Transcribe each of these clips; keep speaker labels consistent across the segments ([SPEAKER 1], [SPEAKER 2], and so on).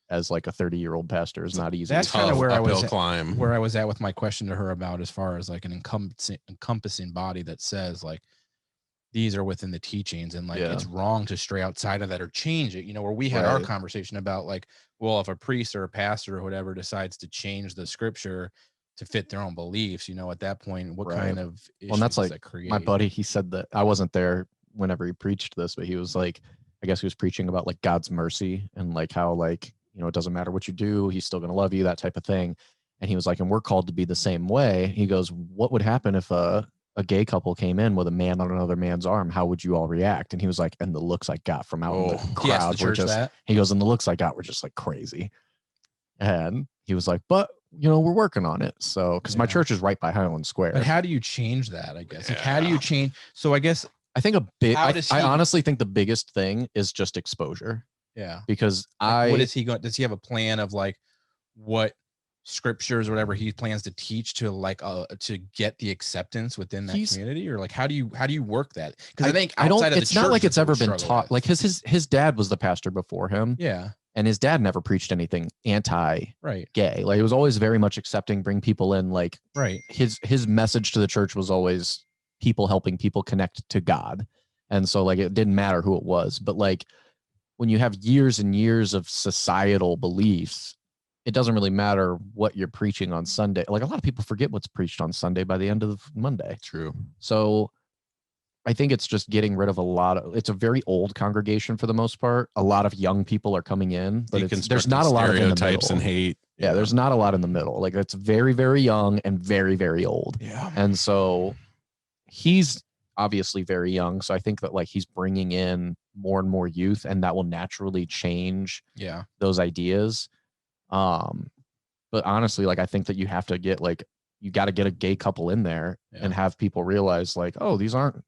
[SPEAKER 1] as like a 30-year-old pastor is not easy.
[SPEAKER 2] That's kind of where I was
[SPEAKER 3] at
[SPEAKER 2] at with my question to her about as far as like an encompassing body that says like these are within the teachings, and like it's wrong to stray outside of that or change it, you know, where we had our conversation about like, well, if a priest or a pastor or whatever decides to change the scripture to fit their own beliefs, you know, at that point, what kind of issues
[SPEAKER 1] and that's like
[SPEAKER 2] does that create?
[SPEAKER 1] My buddy, he said that I wasn't there whenever he preached this, but he was like, I guess he was preaching about like God's mercy and like how like, you know, it doesn't matter what you do, he's still going to love you, that type of thing. And he was like, and we're called to be the same way. He goes, what would happen if a gay couple came in with a man on another man's arm? How would you all react? And he was like, and the looks I got from out in the crowd were just, he goes, and the looks I got were just like crazy. And he was like, but you know, we're working on it. So, cause my church is right by Highland Square.
[SPEAKER 2] But how do you change that? I guess, like, how do you change? So I guess,
[SPEAKER 1] I think I honestly think the biggest thing is just exposure.
[SPEAKER 2] Yeah.
[SPEAKER 1] Because
[SPEAKER 2] like, what is he going, does he have a plan of like what scriptures or whatever he plans to teach to like to get the acceptance within that community, or like how do you work that? Because I think it's not like it's ever been taught.
[SPEAKER 1] Like his dad was the pastor before him.
[SPEAKER 2] Yeah.
[SPEAKER 1] And his dad never preached anything anti-gay. Like it was always very much accepting, bring people in. Like his message to the church was always people helping people connect to God. And so like it didn't matter who it was. But like when you have years and years of societal beliefs, it doesn't really matter what you're preaching on Sunday. Like a lot of people forget what's preached on Sunday by the end of Monday.
[SPEAKER 3] True.
[SPEAKER 1] So I think it's just getting rid of it's a very old congregation for the most part. A lot of young people are coming in, but there's not a lot of
[SPEAKER 3] stereotypes and hate.
[SPEAKER 1] Yeah, there's not a lot in the middle. Like it's very, very young and very, very old.
[SPEAKER 3] Yeah.
[SPEAKER 1] And so he's obviously very young. So I think that like he's bringing in more and more youth, and that will naturally change those ideas. But honestly, like I think that you have to get like, you got to get a gay couple in there and have people realize like, oh, these aren't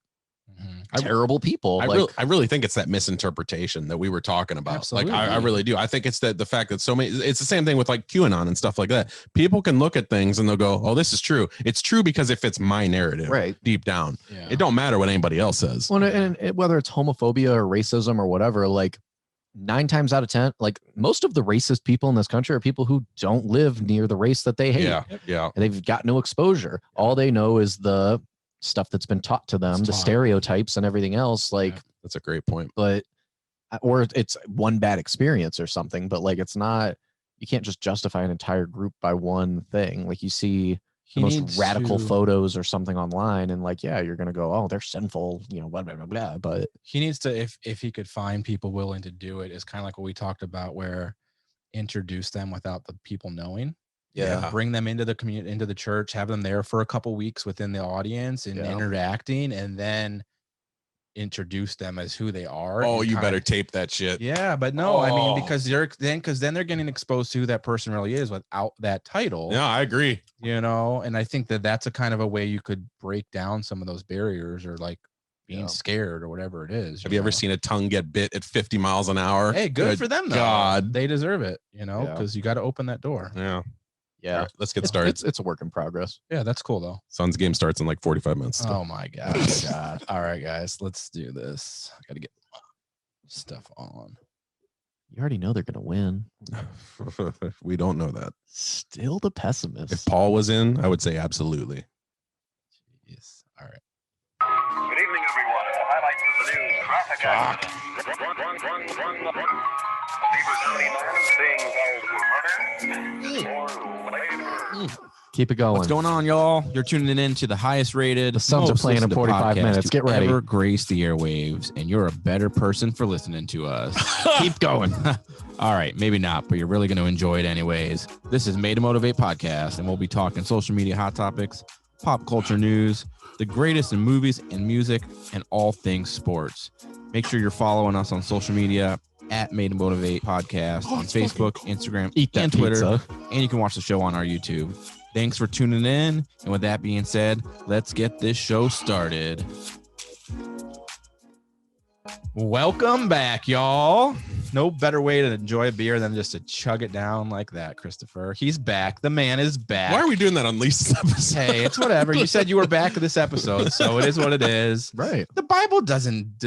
[SPEAKER 1] terrible people.
[SPEAKER 3] I really think it's that misinterpretation that we were talking about.
[SPEAKER 2] Absolutely.
[SPEAKER 3] Like I really do. I think it's the fact that so many, it's the same thing with like QAnon and stuff like that. People can look at things and they'll go, oh, this is true. It's true because it fits my narrative deep down. Yeah. It don't matter what anybody else says.
[SPEAKER 1] Well, and whether it's homophobia or racism or whatever, like 9 times out of 10, like most of the racist people in this country are people who don't live near the race that they hate.
[SPEAKER 3] Yeah.
[SPEAKER 1] And they've got no exposure. All they know is the stuff that's been taught to them, the stereotypes and everything else. Like
[SPEAKER 3] that's a great point.
[SPEAKER 1] But or it's one bad experience or something, but like it's not, you can't just justify an entire group by one thing. Like you see the most radical photos or something online and like, yeah, you're going to go, oh, they're sinful, you know, blah, blah, blah, blah. But
[SPEAKER 2] he needs to, if he could find people willing to do it, is kind of like what we talked about, where introduce them without the people knowing. Bring them into the community, into the church, have them there for a couple weeks within the audience and interacting, and then introduce them as who they are.
[SPEAKER 3] Oh, you better tape that shit.
[SPEAKER 2] Yeah, but no, I mean, because then they're getting exposed to who that person really is without that title.
[SPEAKER 3] Yeah, I agree.
[SPEAKER 2] You know, and I think that that's a kind of a way you could break down some of those barriers, or like being scared or whatever it is.
[SPEAKER 3] Have you ever seen a tongue get bit at 50 miles an hour?
[SPEAKER 2] Hey, good for them though.
[SPEAKER 3] God,
[SPEAKER 2] they deserve it, you know, because you got to open that door.
[SPEAKER 1] Yeah.
[SPEAKER 3] Right, let's get started.
[SPEAKER 1] It's a work in progress.
[SPEAKER 2] Yeah, that's cool though.
[SPEAKER 3] Suns game starts in like 45 minutes.
[SPEAKER 2] Oh my God. All right, guys, let's do this. I got to get stuff on.
[SPEAKER 1] You already know they're going to win.
[SPEAKER 3] We don't know that.
[SPEAKER 1] Still the pessimist.
[SPEAKER 3] If Paul was in, I would say absolutely.
[SPEAKER 2] Jeez. All right.
[SPEAKER 4] Good evening, everyone. The highlights of the news. Traffic accident.
[SPEAKER 1] Keep it going.
[SPEAKER 2] What's going on, y'all? You're tuning in to the highest rated.
[SPEAKER 1] The Suns are playing in 45 minutes. Get ready.
[SPEAKER 2] Ever grace the airwaves, and you're a better person for listening to us.
[SPEAKER 1] Keep going.
[SPEAKER 2] All right, maybe not, but you're really going to enjoy it anyways. This is Made to Motivate podcast, and we'll be talking social media hot topics, pop culture news, the greatest in movies and music, and all things sports. Make sure you're following us on social media at Made to Motivate podcast on Facebook, Instagram, and Twitter. Pizza. And you can watch the show on our YouTube. Thanks for tuning in. And with that being said, let's get this show started. Welcome back, y'all. No better way to enjoy a beer than just to chug it down like that, Christopher. He's back. The man is back.
[SPEAKER 3] Why are we doing that on Lisa's episode?
[SPEAKER 2] Hey, it's whatever. You said you were back to this episode, so it is what it is.
[SPEAKER 1] Right.
[SPEAKER 2] The Bible doesn't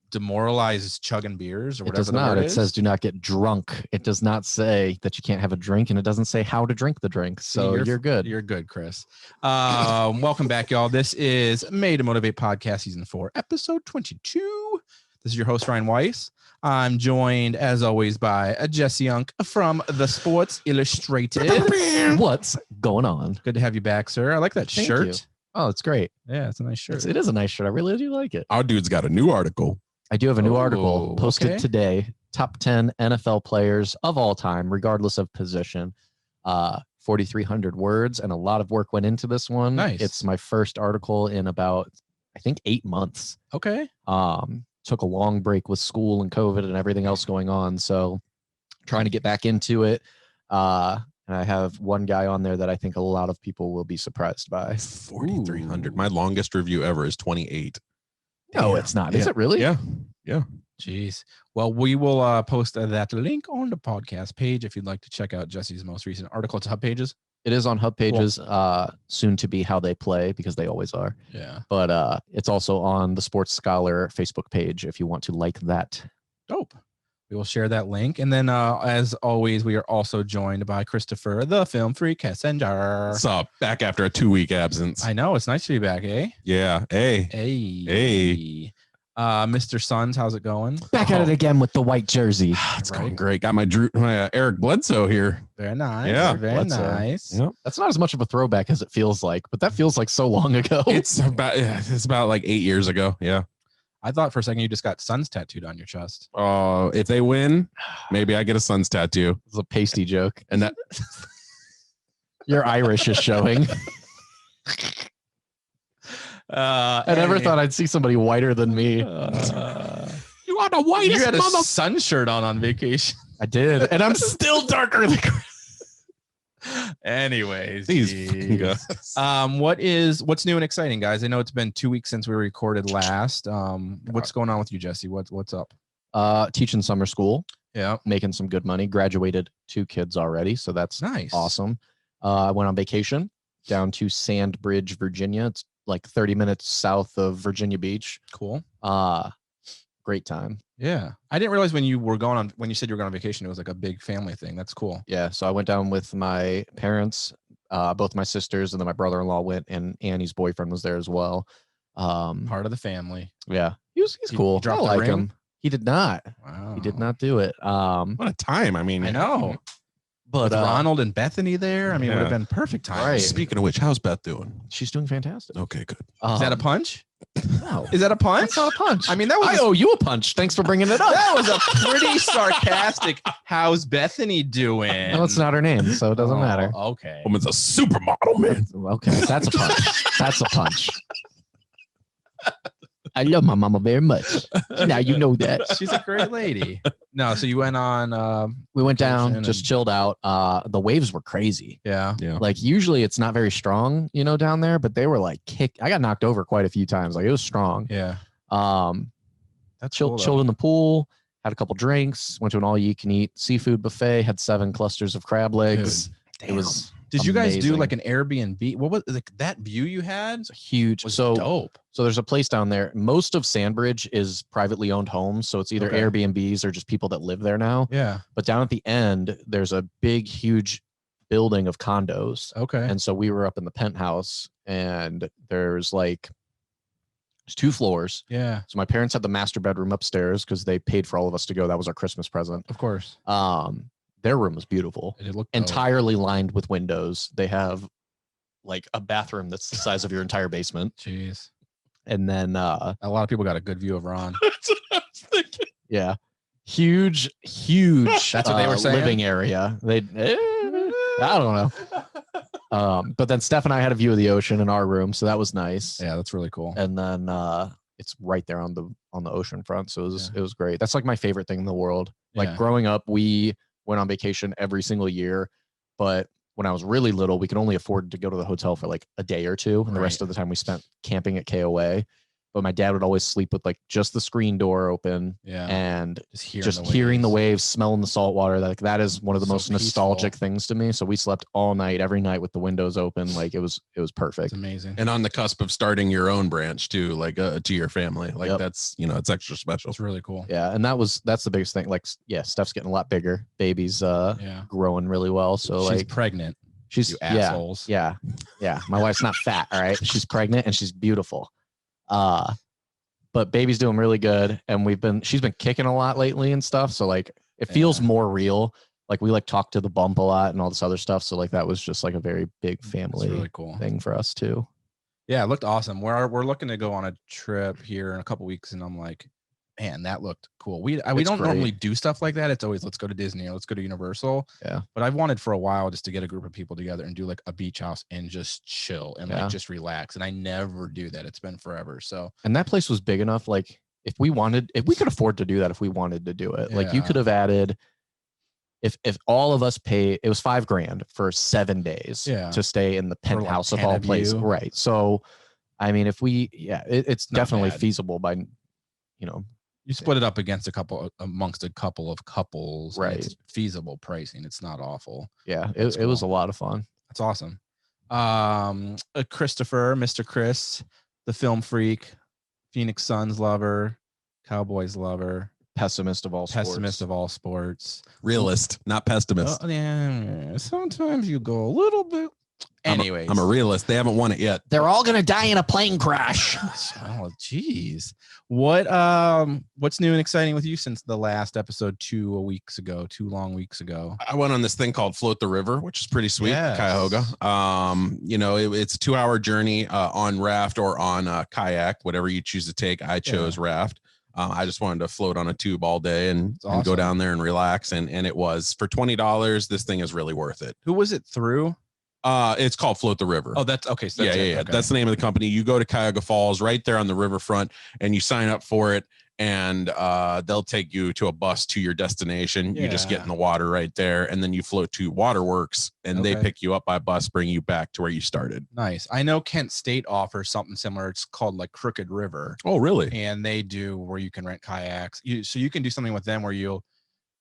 [SPEAKER 2] demoralize chugging beers or
[SPEAKER 1] It
[SPEAKER 2] whatever.
[SPEAKER 1] does not. It says do not get drunk. It does not say that you can't have a drink, and it doesn't say how to drink the drink. So you're good.
[SPEAKER 2] You're good, Chris. Welcome back, y'all. This is Made to Motivate Podcast Season 4, Episode 22. This is your host, Ryan Weiss. I'm joined, as always, by Jesse Young from the Sports Illustrated.
[SPEAKER 1] What's going on?
[SPEAKER 2] Good to have you back, sir. I like that
[SPEAKER 1] Thank
[SPEAKER 2] shirt.
[SPEAKER 1] you. Oh, it's great.
[SPEAKER 2] Yeah, it's a nice shirt.
[SPEAKER 1] It is a nice shirt. I really do like it.
[SPEAKER 3] Our dude's got a new article.
[SPEAKER 1] I do have a new article posted today. Top 10 NFL players of all time, regardless of position. 4,300 words, and a lot of work went into this one.
[SPEAKER 2] Nice.
[SPEAKER 1] It's my first article in about, I think, 8 months.
[SPEAKER 2] Okay.
[SPEAKER 1] Took a long break with school and COVID and everything else going on. So trying to get back into it. And I have one guy on there that I think a lot of people will be surprised by.
[SPEAKER 3] 4,300. My longest review ever is 28.
[SPEAKER 1] No, it's not. Is it really?
[SPEAKER 3] Yeah.
[SPEAKER 2] Jeez. Well, we will post that link on the podcast page if you'd like to check out Jesse's most recent article. It's Hub Pages.
[SPEAKER 1] It is on Hub Pages, soon to be How They Play, because they always are.
[SPEAKER 2] Yeah.
[SPEAKER 1] But it's also on the Sports Scholar Facebook page if you want to like that.
[SPEAKER 2] Dope. We will share that link. And then, as always, we are also joined by Christopher, the film freak Kessinger.
[SPEAKER 3] What's up? Back after a 2-week absence.
[SPEAKER 2] I know. It's nice to be back, eh?
[SPEAKER 3] Yeah. Hey.
[SPEAKER 2] Hey. Mr. Sons, how's it going?
[SPEAKER 1] Back at it again with the white jersey.
[SPEAKER 3] It's going great. Got my Eric Bledsoe here.
[SPEAKER 2] Very nice.
[SPEAKER 3] Yeah.
[SPEAKER 2] Very
[SPEAKER 1] Bledsoe.
[SPEAKER 2] nice.
[SPEAKER 3] Yep.
[SPEAKER 1] That's not as much of a throwback as it feels like, but that feels like so long ago.
[SPEAKER 3] It's about like 8 years ago. Yeah.
[SPEAKER 2] I thought for a second you just got Suns tattooed on your chest.
[SPEAKER 3] If they win, maybe I get a Suns tattoo.
[SPEAKER 1] It's a pasty joke.
[SPEAKER 3] And that
[SPEAKER 1] Your Irish is showing. I never thought I'd see somebody whiter than me.
[SPEAKER 3] you are the whitest
[SPEAKER 2] You had a
[SPEAKER 3] mother.
[SPEAKER 2] sun shirt on vacation.
[SPEAKER 1] I did, and I'm still darker than
[SPEAKER 2] Anyways,
[SPEAKER 3] These fucking guys.
[SPEAKER 2] what's new and exciting, guys? I know it's been 2 weeks since we recorded last. What's going on with you, Jesse? What's up?
[SPEAKER 1] Teaching summer school.
[SPEAKER 2] Yeah,
[SPEAKER 1] making some good money. Graduated 2 kids already, so that's
[SPEAKER 2] nice.
[SPEAKER 1] Awesome. I went on vacation down to Sandbridge, Virginia. It's like 30 minutes south of Virginia Beach.
[SPEAKER 2] Cool.
[SPEAKER 1] Great time.
[SPEAKER 2] Yeah, I didn't realize when you said you were going on vacation, it was like a big family thing. That's cool.
[SPEAKER 1] Yeah, so I went down with my parents, both my sisters, and then my brother-in-law went, and Annie's boyfriend was there as well.
[SPEAKER 2] Part of the family.
[SPEAKER 1] Yeah, he's cool.
[SPEAKER 2] Dropped
[SPEAKER 1] I
[SPEAKER 2] the
[SPEAKER 1] like
[SPEAKER 2] ring?
[SPEAKER 1] him. He did not.
[SPEAKER 2] Wow.
[SPEAKER 1] He did not do it.
[SPEAKER 3] What a time. I mean,
[SPEAKER 2] I know.
[SPEAKER 1] But
[SPEAKER 2] With Ronald and Bethany there, I mean, it would have
[SPEAKER 3] Yeah.
[SPEAKER 2] been perfect time.
[SPEAKER 1] Right.
[SPEAKER 3] Speaking of which, how's Beth doing?
[SPEAKER 1] she's doing fantastic.
[SPEAKER 3] Okay, good.
[SPEAKER 2] Is that a punch?
[SPEAKER 1] No,
[SPEAKER 2] Is that a punch?
[SPEAKER 1] that's not a punch.
[SPEAKER 2] I mean, that was
[SPEAKER 1] I owe you a punch. Thanks for bringing it up.
[SPEAKER 2] that was a pretty sarcastic. How's Bethany doing?
[SPEAKER 1] No, it's not her name, so it doesn't matter.
[SPEAKER 2] Okay.
[SPEAKER 3] Woman's a supermodel, man.
[SPEAKER 1] Okay, that's a punch. That's a punch. I love my mama very much. Now you know that.
[SPEAKER 2] She's a great lady. No, so you went on.
[SPEAKER 1] We went down,
[SPEAKER 2] Vacation
[SPEAKER 1] just
[SPEAKER 2] and-
[SPEAKER 1] chilled out. The waves were crazy.
[SPEAKER 2] Yeah.
[SPEAKER 1] Like usually it's not very strong, down there, but they were like I got knocked over quite a few times. Like it was strong.
[SPEAKER 2] Yeah. That's
[SPEAKER 1] Chilled
[SPEAKER 2] cool,
[SPEAKER 1] in the pool, had a couple drinks, went to an all-you-can-eat seafood buffet, had 7 clusters of crab legs. It was
[SPEAKER 2] Did you guys do
[SPEAKER 1] amazing.
[SPEAKER 2] like an Airbnb? What was like that view you had?
[SPEAKER 1] huge.
[SPEAKER 2] Was
[SPEAKER 1] So
[SPEAKER 2] dope.
[SPEAKER 1] So there's a place down there. Most of Sandbridge is privately owned homes. So it's either
[SPEAKER 2] Okay.
[SPEAKER 1] Airbnbs or just people that live there now.
[SPEAKER 2] Yeah.
[SPEAKER 1] But down at the end, there's a big, huge building of condos.
[SPEAKER 2] Okay.
[SPEAKER 1] And so we were up in the penthouse, and there's 2 floors.
[SPEAKER 2] Yeah.
[SPEAKER 1] So my parents had the master bedroom upstairs because they paid for all of us to go. That was our Christmas present.
[SPEAKER 2] Of course.
[SPEAKER 1] Their room was beautiful.
[SPEAKER 2] It looked dope.
[SPEAKER 1] Entirely lined with windows. They have like a bathroom that's the size of your entire basement.
[SPEAKER 2] Jeez.
[SPEAKER 1] And then
[SPEAKER 2] A lot of people got a good view of Ron.
[SPEAKER 1] yeah, huge
[SPEAKER 2] That's what they were saying?
[SPEAKER 1] living area. I don't know. But then Steph and I had a view of the ocean in our room, so that was nice.
[SPEAKER 2] Yeah, that's really cool.
[SPEAKER 1] And then it's right there on the ocean front, so it was great. That's like my favorite thing in the world. Like
[SPEAKER 2] Yeah.
[SPEAKER 1] growing up, we went on vacation every single year, but when I was really little, we could only afford to go to the hotel for like a day or two, and the rest
[SPEAKER 2] Right.
[SPEAKER 1] of the time we spent camping at KOA. but my dad would always sleep with like just the screen door open and just hearing the waves, smelling the salt water. Like that is one of the most nostalgic things to me. So we slept all night, every night with the windows open. Like it was perfect.
[SPEAKER 2] It's amazing.
[SPEAKER 3] And on the cusp of starting your own branch too, like to your family. Like that's, it's extra special.
[SPEAKER 2] It's really cool.
[SPEAKER 1] Yeah. And that's the biggest thing. Like, Steph's getting a lot bigger. Baby's growing really well. So
[SPEAKER 2] she's pregnant.
[SPEAKER 1] She's
[SPEAKER 2] assholes.
[SPEAKER 1] Yeah. My wife's not fat. All right. She's pregnant and she's beautiful. But baby's doing really good, and she's been kicking a lot lately and stuff. So like it feels more real. Like we like talk to the bump a lot and all this other stuff. So like that was just like a very big family
[SPEAKER 2] really cool
[SPEAKER 1] thing for us too.
[SPEAKER 2] Yeah, it looked awesome. We're looking to go on a trip here in a couple weeks, and I'm like, man, that looked cool. We don't normally do stuff like that. It's always let's go to Disney or let's go to Universal.
[SPEAKER 1] Yeah.
[SPEAKER 2] But I've wanted for a while just to get a group of people together and do like a beach house and just chill and like just relax. And I never do that. It's been forever. So
[SPEAKER 1] and that place was big enough. Like if we could afford to do that, if we wanted to do it, like you could have added. If all of us pay, it was $5,000 for 7 days to stay in the penthouse of all places. Right. So, I mean, if we, it's definitely feasible by,
[SPEAKER 2] you split it up amongst a couple of couples.
[SPEAKER 1] Right.
[SPEAKER 2] It's feasible pricing. It's not awful.
[SPEAKER 1] Yeah. It was a lot of fun.
[SPEAKER 2] That's awesome. Christopher, Mr. Chris, the film freak, Phoenix Suns lover, Cowboys lover,
[SPEAKER 1] pessimist of all
[SPEAKER 2] sports,
[SPEAKER 3] realist, not pessimist.
[SPEAKER 2] Sometimes you go a little bit. Anyways,
[SPEAKER 3] I'm a realist. They haven't won it yet.
[SPEAKER 1] They're all gonna die in a plane crash.
[SPEAKER 2] Oh, geez. What's new and exciting with you since the last episode 2 long weeks ago?
[SPEAKER 3] I went on this thing called Float the River, which is pretty sweet.
[SPEAKER 2] Yes.
[SPEAKER 3] Cuyahoga. It's a 2-hour journey on raft or on kayak, whatever you choose to take. I chose raft. I just wanted to float on a tube all day and go down there and relax. And it was for $20. This thing is really worth it.
[SPEAKER 2] Who was it through?
[SPEAKER 3] It's called Float the River.
[SPEAKER 2] Oh, that's okay. So
[SPEAKER 3] yeah. Okay. That's the name of the company. You go to Cuyahoga Falls right there on the riverfront and you sign up for it. And they'll take you to a bus to your destination. You just get in the water right there. And then you float to Waterworks and they pick you up by bus, bring you back to where you started.
[SPEAKER 2] Nice. I know Kent State offers something similar. It's called like Crooked River.
[SPEAKER 3] Oh, really?
[SPEAKER 2] And they do where you can rent kayaks. So you can do something with them where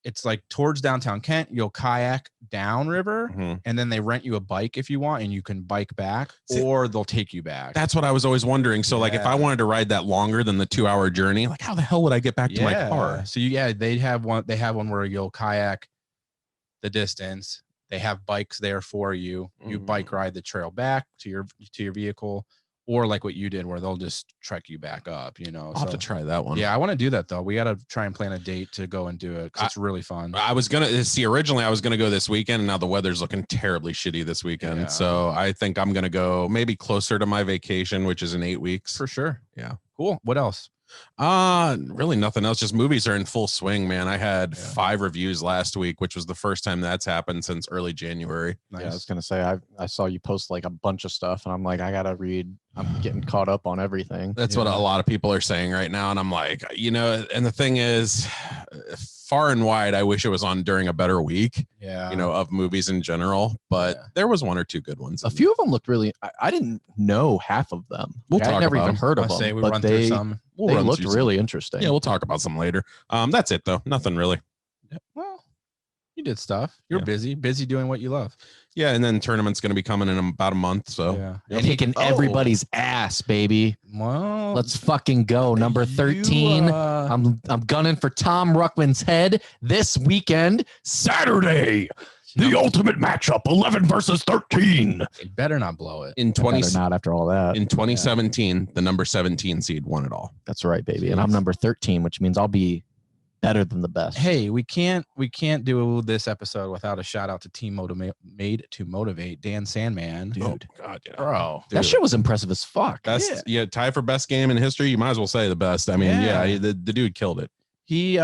[SPEAKER 2] it's like towards downtown Kent, you'll kayak downriver and then they rent you a bike if you want and you can bike back or they'll take you back.
[SPEAKER 3] That's what I was always wondering. So like if I wanted to ride that longer than the 2-hour journey, like how the hell would I get back to my car?
[SPEAKER 2] So they have one where you'll kayak the distance. They have bikes there for you. You bike ride the trail back to your vehicle. Or like what you did where they'll just trek you back up,
[SPEAKER 3] I'll have to try that one.
[SPEAKER 2] Yeah, I want to do that though. We got to try and plan a date to go and do it because it's really fun.
[SPEAKER 3] Originally I was going to go this weekend and now the weather's looking terribly shitty this weekend. Yeah. So I think I'm going to go maybe closer to my vacation, which is in 8 weeks.
[SPEAKER 2] For sure.
[SPEAKER 3] Yeah.
[SPEAKER 2] Cool. What else?
[SPEAKER 3] Really nothing else. Just movies are in full swing, man. I had 5 reviews last week, which was the first time that's happened since early January.
[SPEAKER 1] Nice. Yeah, I was gonna say I saw you post like a bunch of stuff, and I'm like, I gotta read. I'm getting caught up on everything.
[SPEAKER 3] That's what a lot of people are saying right now, and I'm like, and the thing is, far and wide, I wish it was on during a better week.
[SPEAKER 2] Yeah,
[SPEAKER 3] of movies in general, but there was 1 or 2 good ones.
[SPEAKER 1] A few of them looked really. I didn't know half of them. I'd never even heard of them, but they looked really interesting.
[SPEAKER 3] Yeah, we'll talk about some later. That's it though. Nothing really.
[SPEAKER 2] Well, you did stuff. You're busy doing what you love.
[SPEAKER 3] Yeah, and then tournament's going to be coming in about a month. So
[SPEAKER 1] and kicking everybody's ass, baby.
[SPEAKER 2] Well,
[SPEAKER 1] let's fucking go. Number 13. I'm gunning for Tom Ruckman's head this weekend, Saturday. The ultimate matchup, 11 versus 13.
[SPEAKER 2] You better not blow it.
[SPEAKER 1] Not after all that.
[SPEAKER 3] In 2017, the number 17 seed won it all.
[SPEAKER 1] That's right, baby. And I'm number 13, which means I'll be better than the best.
[SPEAKER 2] Hey, we can't do this episode without a shout out to Team Made to Motivate, Dan Sandman.
[SPEAKER 1] Dude.
[SPEAKER 3] Oh, God, yeah.
[SPEAKER 2] Bro.
[SPEAKER 1] That shit was impressive as fuck.
[SPEAKER 3] Tie for best game in history. You might as well say the best. I mean, the dude killed it.
[SPEAKER 2] He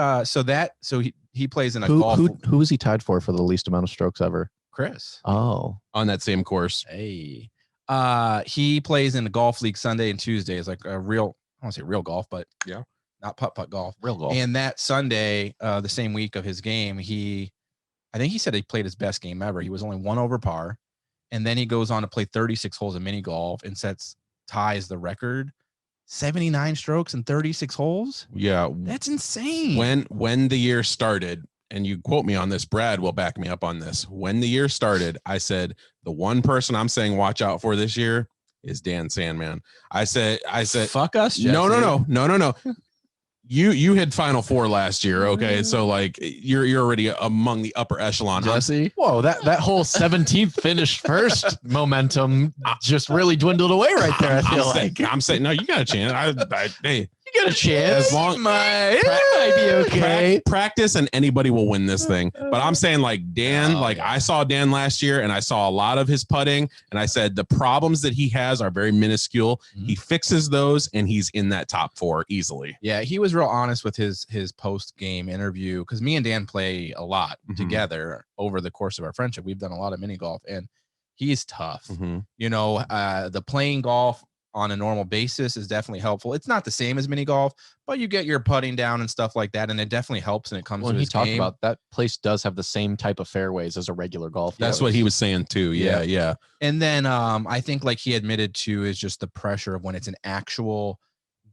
[SPEAKER 2] plays in a golf.
[SPEAKER 1] Who was he tied for the least amount of strokes ever?
[SPEAKER 2] Chris.
[SPEAKER 1] Oh.
[SPEAKER 3] On that same course.
[SPEAKER 2] Hey. He plays in the golf league Sunday and Tuesday. It's like a real, I don't want to say real golf, but not putt golf.
[SPEAKER 1] Real golf.
[SPEAKER 2] And that Sunday, the same week of his game, I think he said he played his best game ever. He was only 1 over par. And then he goes on to play 36 holes of mini golf and ties the record 79 strokes and 36 holes.
[SPEAKER 3] Yeah.
[SPEAKER 2] That's insane.
[SPEAKER 3] When the year started, and you quote me on this, Brad will back me up on this. When the year started, I said, the one person I'm saying watch out for this year is Dan Sandman. I said,
[SPEAKER 2] fuck us, Jesse.
[SPEAKER 3] No. You had Final Four last year, okay? So like you're already among the upper echelon.
[SPEAKER 2] Jesse.
[SPEAKER 1] Whoa, that whole 17th finish first momentum just really dwindled away right there. I feel
[SPEAKER 3] I'm saying no, you got a chance. Hey,
[SPEAKER 1] you got a chance.
[SPEAKER 3] As long
[SPEAKER 1] might be okay.
[SPEAKER 3] Practice and anybody will win this thing. But I'm saying like Dan, I saw Dan last year and I saw a lot of his putting and I said the problems that he has are very minuscule. Mm-hmm. He fixes those and he's in that top 4 easily.
[SPEAKER 2] Yeah, he was real honest with his post game interview because me and Dan play a lot together over the course of our friendship. We've done a lot of mini golf and he's tough. You know, the playing golf on a normal basis is definitely helpful. It's not the same as mini golf, but you get your putting down and stuff like that, and it definitely helps when it comes to his game.
[SPEAKER 1] He talked about that place does have the same type of fairways as a regular golf.
[SPEAKER 3] That's what he was saying too. Yeah.
[SPEAKER 2] And then I think like he admitted to is just the pressure of when it's an actual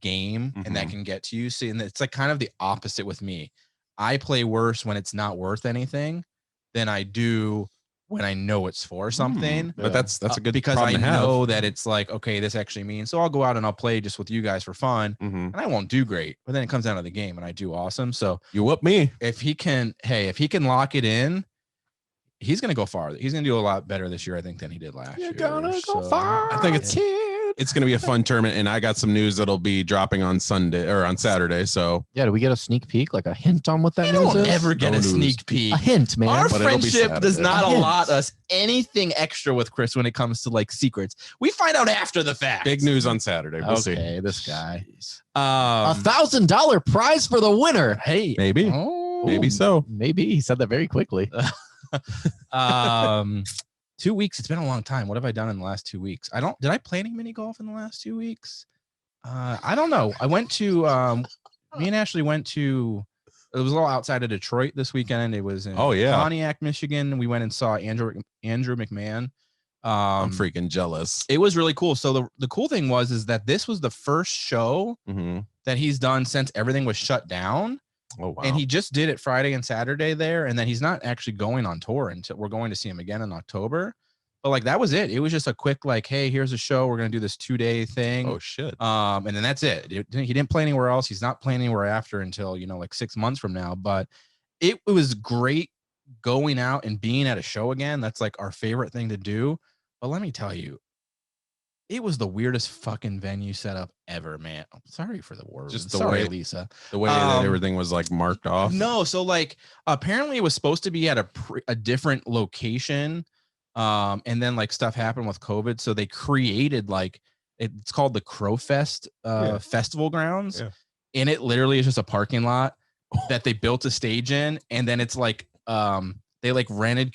[SPEAKER 2] game and that can get to you. See, and it's like kind of the opposite with me. I play worse when it's not worth anything than I do when I know it's for something.
[SPEAKER 3] But that's a good
[SPEAKER 2] because I know that it's like, okay, this actually means, so I'll go out and I'll play just with you guys for fun and I won't do great, but then it comes down to the game and I do awesome. So
[SPEAKER 3] you whoop me.
[SPEAKER 2] If he can lock it in, he's going to go far. He's going to do a lot better this year, I think, than he did last year.
[SPEAKER 1] You're going to go far.
[SPEAKER 3] I think it's going to be a fun tournament, and I got some news that'll be dropping on Sunday or on Saturday. So
[SPEAKER 1] yeah, do we get a sneak peek, like a hint on what that
[SPEAKER 2] we
[SPEAKER 1] news
[SPEAKER 2] don't
[SPEAKER 1] is?
[SPEAKER 2] ever get a sneak peek.
[SPEAKER 1] A hint, man.
[SPEAKER 2] Our
[SPEAKER 3] But
[SPEAKER 2] friendship does not allot us anything extra with Chris when it comes to like secrets. We find out after the fact.
[SPEAKER 3] Big news on Saturday. We'll see.
[SPEAKER 2] This guy.
[SPEAKER 1] $1,000 prize for the winner.
[SPEAKER 2] Hey,
[SPEAKER 3] maybe. Maybe so.
[SPEAKER 1] Maybe he said that very quickly.
[SPEAKER 2] 2 weeks. It's been a long time. What have I done in the last 2 weeks? Did I play any mini golf in the last 2 weeks? I don't know. I went to, me and Ashley went to, it was a little outside of Detroit this weekend. It was in Pontiac, Michigan. We went and saw Andrew McMahon.
[SPEAKER 3] I'm freaking jealous.
[SPEAKER 2] It was really cool. So the cool thing is that this was the first show that he's done since everything was shut down.
[SPEAKER 3] Oh, wow.
[SPEAKER 2] And he just did it Friday and Saturday there. And then he's not actually going on tour until we're going to see him again in October. But like, that was it. It was just a quick, like, hey, here's a show. We're going to do this 2-day thing.
[SPEAKER 3] Oh shit.
[SPEAKER 2] And then that's it. He didn't play anywhere else. He's not playing anywhere after until, like 6 months from now. But it was great going out and being at a show again. That's like our favorite thing to do. But let me tell you, it was the weirdest fucking venue setup ever, man. I'm sorry for the word.
[SPEAKER 3] Just the
[SPEAKER 2] sorry,
[SPEAKER 3] way,
[SPEAKER 2] Lisa.
[SPEAKER 3] The way that everything was like marked off.
[SPEAKER 2] No, so like apparently it was supposed to be at a different location, and then like stuff happened with COVID, so they created like it's called the Crow Fest festival grounds, and it literally is just a parking lot that they built a stage in, and then it's like they like rented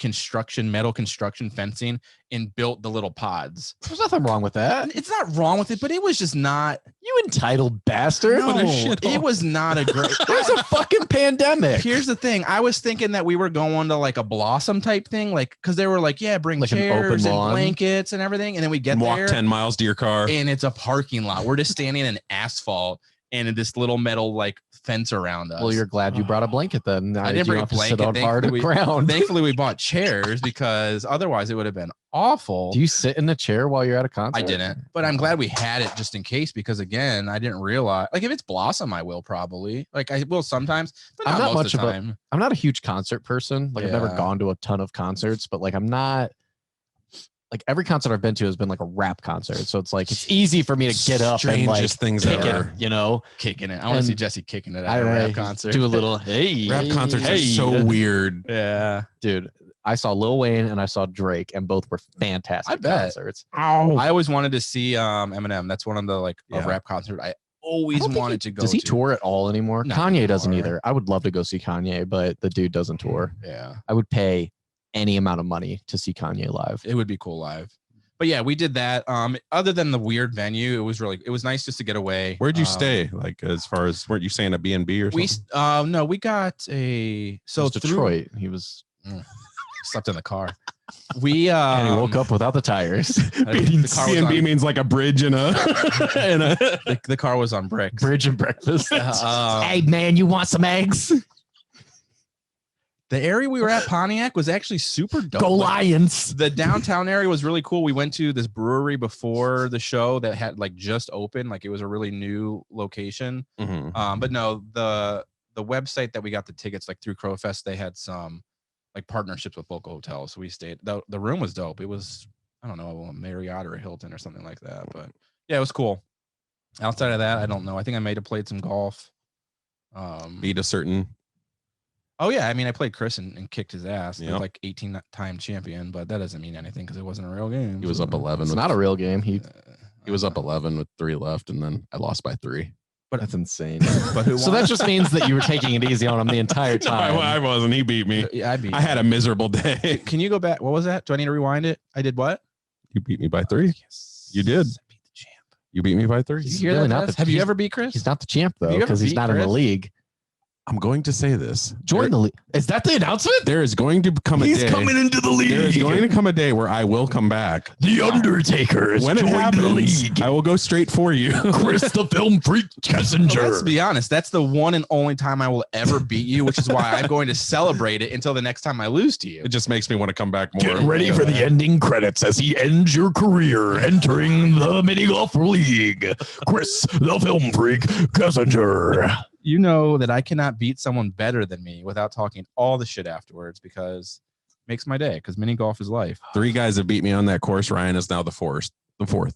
[SPEAKER 2] metal construction fencing and built the little pods.
[SPEAKER 1] There's nothing wrong with that.
[SPEAKER 2] It's not wrong with it, but it was just not.
[SPEAKER 1] You entitled bastard.
[SPEAKER 2] No, it was not a great.
[SPEAKER 1] There's a fucking pandemic.
[SPEAKER 2] Here's the thing. I was thinking that we were going to like a Blossom type thing, like because they were like, yeah, bring like chairs and blankets and everything, and then we get
[SPEAKER 3] walk
[SPEAKER 2] there,
[SPEAKER 3] 10 miles to your car,
[SPEAKER 2] and it's a parking lot. We're just standing in asphalt and in this little metal like fence around us.
[SPEAKER 1] Well, you're glad you brought a blanket then.
[SPEAKER 2] I didn't bring a blanket.
[SPEAKER 1] On hard ground.
[SPEAKER 2] Thankfully, we bought chairs because otherwise it would have been awful.
[SPEAKER 1] Do you sit in the chair while you're at a concert?
[SPEAKER 2] I didn't, but I'm glad we had it just in case because again, I didn't realize. Like if it's Blossom, I will probably. Like I will sometimes, but not most of the time.
[SPEAKER 1] I'm not a huge concert person. Like I've never gone to a ton of concerts, but like I'm not. Like every concert I've been to has been like a rap concert, so it's like it's easy for me to get up and like
[SPEAKER 3] things
[SPEAKER 1] kick
[SPEAKER 3] ever.
[SPEAKER 1] It,
[SPEAKER 2] kicking it. I want to see Jesse kicking it at a rap concert.
[SPEAKER 1] Do a little
[SPEAKER 3] rap concerts are so weird.
[SPEAKER 2] Yeah,
[SPEAKER 1] dude. I saw Lil Wayne and I saw Drake, and both were fantastic concerts.
[SPEAKER 2] I always wanted to see Eminem. That's one of the like rap concerts I always wanted to go.
[SPEAKER 1] Does he tour at all anymore?
[SPEAKER 2] Not
[SPEAKER 1] Kanye
[SPEAKER 2] anymore.
[SPEAKER 1] Doesn't either. I would love to go see Kanye, but the dude doesn't tour.
[SPEAKER 2] Yeah,
[SPEAKER 1] I would pay any amount of money to see Kanye live.
[SPEAKER 2] It would be cool live. But yeah, we did that. Other than the weird venue, it was nice just to get away.
[SPEAKER 3] Where'd you stay? Like as far as weren't you staying at B&B or something?
[SPEAKER 2] No, we got a
[SPEAKER 1] Detroit. He was
[SPEAKER 2] slept in the car. We
[SPEAKER 1] And he woke up without the tires.
[SPEAKER 2] the car was
[SPEAKER 3] C&B
[SPEAKER 2] on,
[SPEAKER 3] means like a bridge and a and a
[SPEAKER 2] the car was on bricks.
[SPEAKER 1] Bridge and breakfast.
[SPEAKER 2] Hey
[SPEAKER 1] man, you want some eggs?
[SPEAKER 2] The area we were at, Pontiac, was actually super dope.
[SPEAKER 1] Go Lions.
[SPEAKER 2] The downtown area was really cool. We went to this brewery before the show that had like just opened. Like it was a really new location. But no, the website that we got the tickets like through Crowfest, they had some like partnerships with local hotels. So we stayed. The room was dope. It was, I don't know, a Marriott or a Hilton or something like that. But yeah, it was cool. Outside of that, I don't know. I think I may have played some golf.
[SPEAKER 3] beat a certain.
[SPEAKER 2] Oh yeah, I mean, I played Chris and kicked his ass.
[SPEAKER 3] Yep.
[SPEAKER 2] Like 18-time champion, but that doesn't mean anything because it wasn't a real game.
[SPEAKER 3] He was up 11.
[SPEAKER 1] It's
[SPEAKER 3] with-
[SPEAKER 1] not a real game. He
[SPEAKER 3] He was up 11 with 3 left, and then I lost by 3.
[SPEAKER 1] But that's insane.
[SPEAKER 2] But who
[SPEAKER 1] So
[SPEAKER 2] won?
[SPEAKER 1] that just means that you were taking it easy on him the entire
[SPEAKER 3] No,
[SPEAKER 1] time.
[SPEAKER 3] I wasn't. He beat me.
[SPEAKER 2] Yeah, I beat.
[SPEAKER 3] I had a miserable day.
[SPEAKER 2] Can you go back? What was that? Do I need to rewind it? I did what?
[SPEAKER 3] You beat me by 3.
[SPEAKER 2] Yes.
[SPEAKER 3] You did.
[SPEAKER 2] I beat the champ.
[SPEAKER 3] You beat me by 3.
[SPEAKER 2] Did you
[SPEAKER 1] He's
[SPEAKER 2] hear
[SPEAKER 1] really
[SPEAKER 2] that?
[SPEAKER 1] not
[SPEAKER 2] Tess?
[SPEAKER 1] the-
[SPEAKER 2] Have you
[SPEAKER 1] he's-
[SPEAKER 2] ever beat Chris?
[SPEAKER 1] He's not the champ
[SPEAKER 2] Have
[SPEAKER 1] though
[SPEAKER 2] you ever
[SPEAKER 1] because he's
[SPEAKER 2] beat
[SPEAKER 1] not in the
[SPEAKER 2] Chris?
[SPEAKER 1] league.
[SPEAKER 3] I'm going to say this.
[SPEAKER 1] Join the league. Is that the announcement?
[SPEAKER 3] There is going to come a day.
[SPEAKER 1] into the
[SPEAKER 3] There is going to come a day where I will come back.
[SPEAKER 1] The Undertaker is
[SPEAKER 3] When it happens, I will go straight for you.
[SPEAKER 1] Chris the film freak Kessinger.
[SPEAKER 2] Let's be honest. That's the one and only time I will ever beat you, which is why I'm going to celebrate it until the next time I lose to you.
[SPEAKER 3] It just makes me want to come back more.
[SPEAKER 1] Get ready for the ending credits as he ends your career entering the mini golf league. Chris the film freak Kessinger.
[SPEAKER 2] You know that I cannot beat someone better than me without talking all the shit afterwards because it makes my day because mini golf is life.
[SPEAKER 3] 3 guys have beat me on that course. Ryan is now the fourth.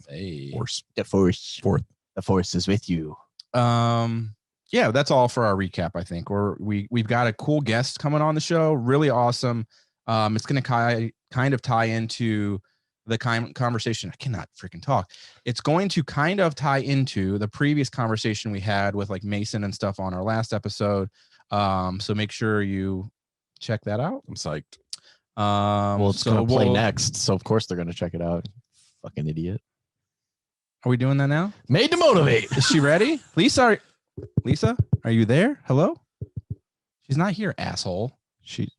[SPEAKER 2] Hey.
[SPEAKER 3] Force.
[SPEAKER 1] The force.
[SPEAKER 3] Fourth.
[SPEAKER 1] The force is with you.
[SPEAKER 2] Yeah, that's all for our recap. I think we've got a cool guest coming on the show. Really awesome. It's going to kind of tie into the conversation. I cannot freaking talk. It's going to kind of tie into the previous conversation we had with like Mason and stuff on our last episode. So make sure you check that out.
[SPEAKER 3] I'm psyched.
[SPEAKER 1] Well, it's going to play next, so of course they're going to check it out. Fucking idiot.
[SPEAKER 2] Are we doing that now?
[SPEAKER 1] Made to motivate.
[SPEAKER 2] Is she ready? Lisa, are you there? Hello? She's not here, asshole.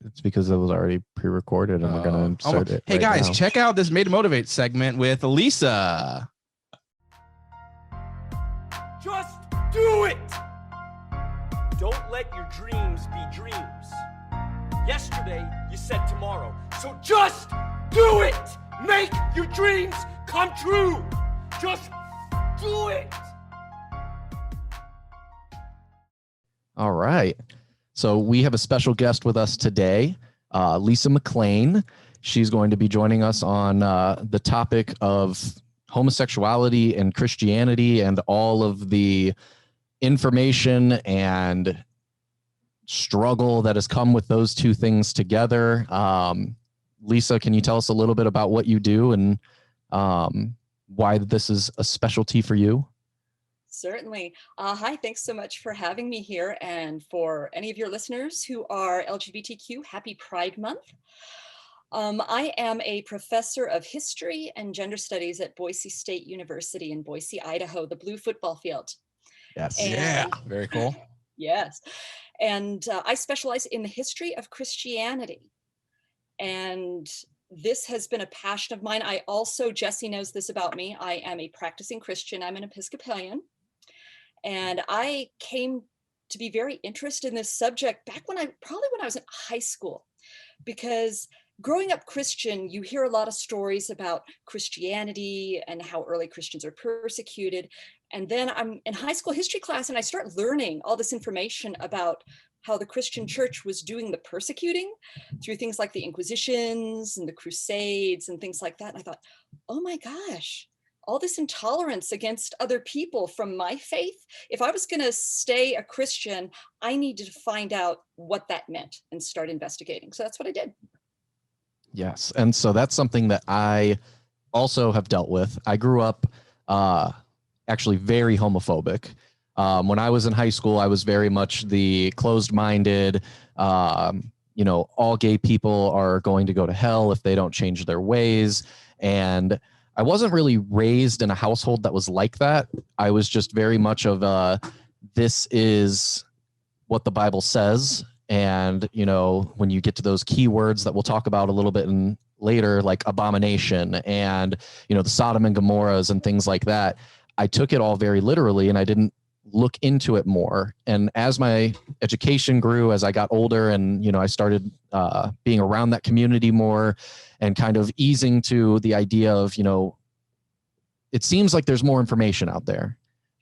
[SPEAKER 1] It's because it was already pre-recorded, and we're going to start it.
[SPEAKER 2] Hey
[SPEAKER 1] right
[SPEAKER 2] guys,
[SPEAKER 1] now.
[SPEAKER 2] check out this Made to Motivate segment with Lisa.
[SPEAKER 5] Just do it! Don't let your dreams be dreams. Yesterday, you said tomorrow. So just do it! Make your dreams come true! Just do it!
[SPEAKER 1] All right. So we have a special guest with us today, Lisa McClain. She's going to be joining us on the topic of homosexuality and Christianity and all of the information and struggle that has come with those two things together. Lisa, can you tell us a little bit about what you do and why this is a specialty for you?
[SPEAKER 6] Certainly. Hi, thanks so much for having me here. And for any of your listeners who are LGBTQ, happy Pride Month. I am a professor of history and gender studies at Boise State University in Boise, Idaho, the blue football field.
[SPEAKER 1] Yes.
[SPEAKER 6] And-
[SPEAKER 2] Very cool.
[SPEAKER 6] Yes. And I specialize in the history of Christianity. And this has been a passion of mine. I also, Jesse knows this about me, I am a practicing Christian. I'm an Episcopalian. And I came to be very interested in this subject back when I was in high school, because growing up Christian, you hear a lot of stories about Christianity and how early Christians are persecuted. And then I'm in high school history class and I start learning all this information about how the Christian church was doing the persecuting through things like the Inquisitions and the Crusades and things like that. And I thought, oh my gosh, all this intolerance against other people from my faith. If I was going to stay a Christian, I needed to find out what that meant and start investigating. So that's what I did.
[SPEAKER 1] Yes. And so that's something that I also have dealt with. I grew up actually very homophobic. When I was in high school, I was very much the closed-minded, all gay people are going to go to hell if they don't change their ways. And I wasn't really raised in a household that was like that. I was just very much of this is what the Bible says, And, you know, when you get to those key words that we'll talk about a little bit later, like abomination and, you know, the Sodom and Gomorrahs and things like that, I took it all very literally and I didn't look into it more. And as my education grew, as I got older and, you know, I started being around that community more and kind of easing to the idea of, you know, it seems like there's more information out there.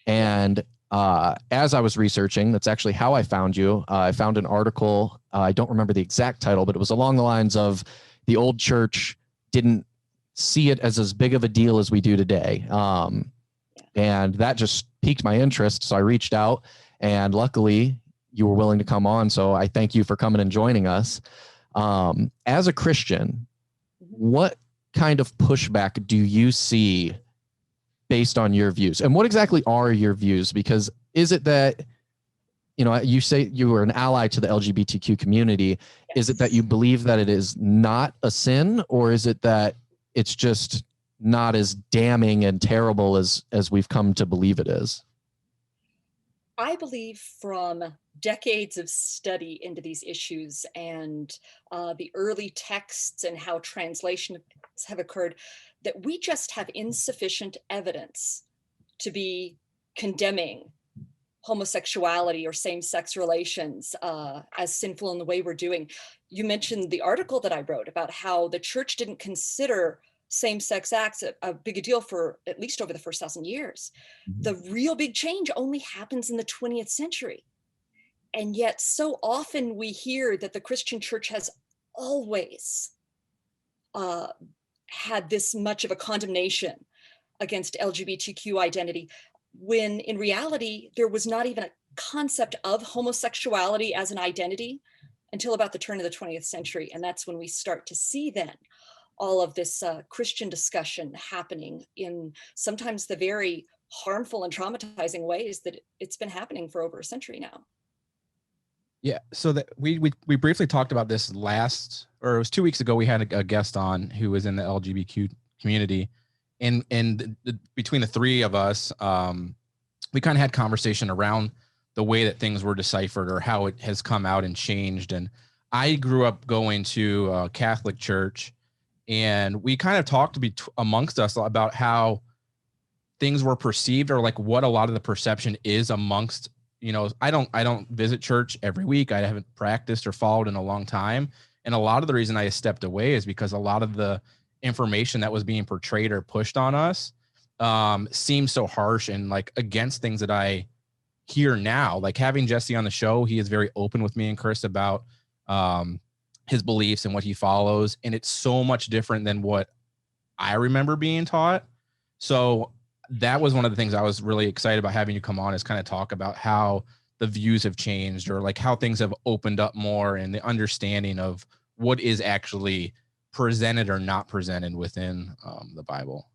[SPEAKER 1] And as I was researching, that's actually how I found you. I found an article. I don't remember the exact title, but it was along the lines of the old church didn't see it as big of a deal as we do today. And that just piqued my interest. So I reached out and luckily you were willing to come on. So I thank you for coming and joining us. As a Christian, what kind of pushback do you see based on your views? And what exactly are your views? Because is it that, you know, you say you were an ally to the LGBTQ community. Yes. Is it that you believe that it is not a sin, or is it that it's just not as damning and terrible as we've come to believe it is?
[SPEAKER 6] I believe from decades of study into these issues and the early texts and how translations have occurred, that we just have insufficient evidence to be condemning homosexuality or same-sex relations as sinful in the way we're doing. You mentioned the article that I wrote about how the church didn't consider same-sex acts a big deal for at least over the first 1,000 years. The real big change only happens in the 20th century. And yet so often we hear that the Christian church has always had this much of a condemnation against LGBTQ identity, when in reality, there was not even a concept of homosexuality as an identity until about the turn of the 20th century. And that's when we start to see then all of this Christian discussion happening in sometimes the very harmful and traumatizing ways that it's been happening for over a century now.
[SPEAKER 2] Yeah, so that we briefly talked about this it was 2 weeks ago. We had a guest on who was in the LGBTQ community, and between the three of us, we kind of had conversation around the way that things were deciphered or how it has come out and changed. And I grew up going to a Catholic church, and we kind of talked amongst us about how things were perceived, or like what a lot of the perception is amongst, you know, I don't visit church every week. I haven't practiced or followed in a long time. And a lot of the reason I stepped away is because a lot of the information that was being portrayed or pushed on us seems so harsh and like against things that I hear now. Like having Jesse on the show, he is very open with me and Chris about his beliefs and what he follows. And it's so much different than what I remember being taught. So that was one of the things I was really excited about having you come on, is kind of talk about how the views have changed, or like how things have opened up more and the understanding of what is actually presented or not presented within the Bible.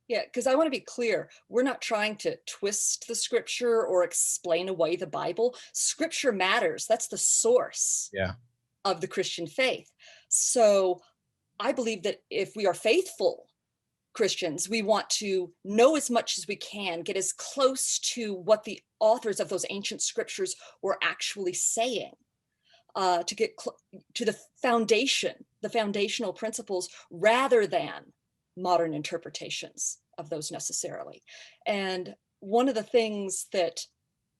[SPEAKER 6] Yeah, because I want to be clear, we're not trying to twist the scripture or explain away the Bible. Scripture matters. That's the source of the Christian faith. So I believe that if we are faithful Christians, we want to know as much as we can, get as close to what the authors of those ancient scriptures were actually saying, to get to the foundational principles, rather than modern interpretations of those necessarily. And one of the things that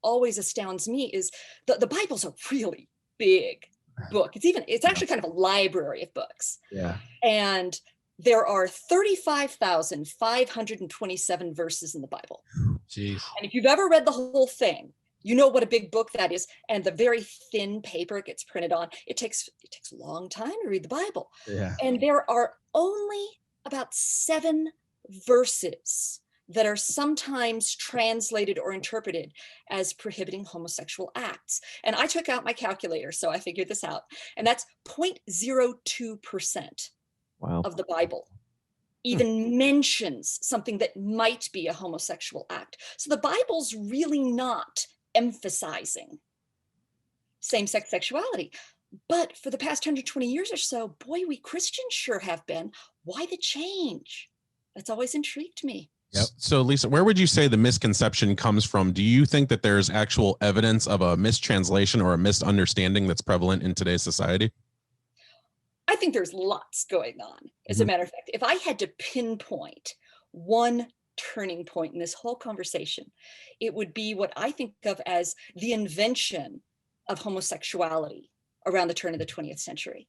[SPEAKER 6] always astounds me is the Bible's a really big book. It's actually kind of a library of books.
[SPEAKER 2] Yeah.
[SPEAKER 6] And there are 35,527 verses in the Bible.
[SPEAKER 2] Jeez.
[SPEAKER 6] And if you've ever read the whole thing, you know what a big book that is. And the very thin paper it gets printed on, it takes a long time to read the Bible.
[SPEAKER 2] Yeah.
[SPEAKER 6] And there are only about 7 verses that are sometimes translated or interpreted as prohibiting homosexual acts. And I took out my calculator, so I figured this out. And that's 0.02%.
[SPEAKER 1] Wow.
[SPEAKER 6] Of the Bible even mentions something that might be a homosexual act. So the Bible's really not emphasizing same-sex sexuality. But for the past 120 years or so, boy, we Christians sure have been. Why the change? That's always intrigued me.
[SPEAKER 2] Yep.
[SPEAKER 3] So Lisa, where would you say the misconception comes from? Do you think that there's actual evidence of a mistranslation or a misunderstanding that's prevalent in today's society?
[SPEAKER 6] I think there's lots going on. As a matter of fact, if I had to pinpoint one turning point in this whole conversation, it would be what I think of as the invention of homosexuality around the turn of the 20th century.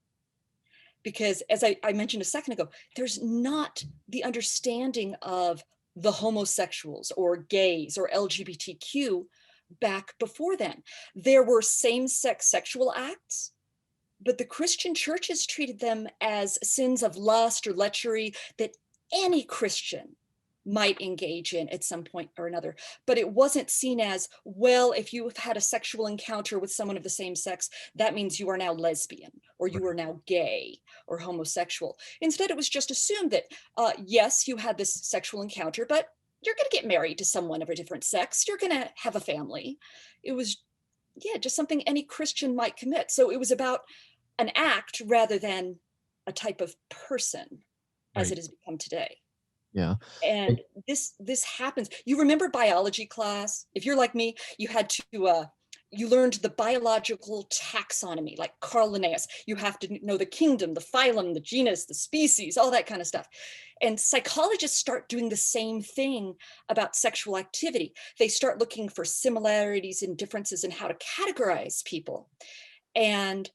[SPEAKER 6] Because as I mentioned a second ago, there's not the understanding of the homosexuals or gays or LGBTQ back before then. There were same-sex sexual acts, but the Christian churches treated them as sins of lust or lechery that any Christian might engage in at some point or another. But it wasn't seen as, well, if you have had a sexual encounter with someone of the same sex, that means you are now lesbian or you are now gay or homosexual. Instead, it was just assumed that, yes, you had this sexual encounter, but you're going to get married to someone of a different sex. You're going to have a family. It was, just something any Christian might commit. So it was about an act rather than a type of person as it has become today.
[SPEAKER 1] Yeah.
[SPEAKER 6] And this happens. You remember biology class? If you're like me, you had to you learned the biological taxonomy, like Carl Linnaeus. You have to know the kingdom, the phylum, the genus, the species, all that kind of stuff. And psychologists start doing the same thing about sexual activity. They start looking for similarities and differences in how to categorize people. And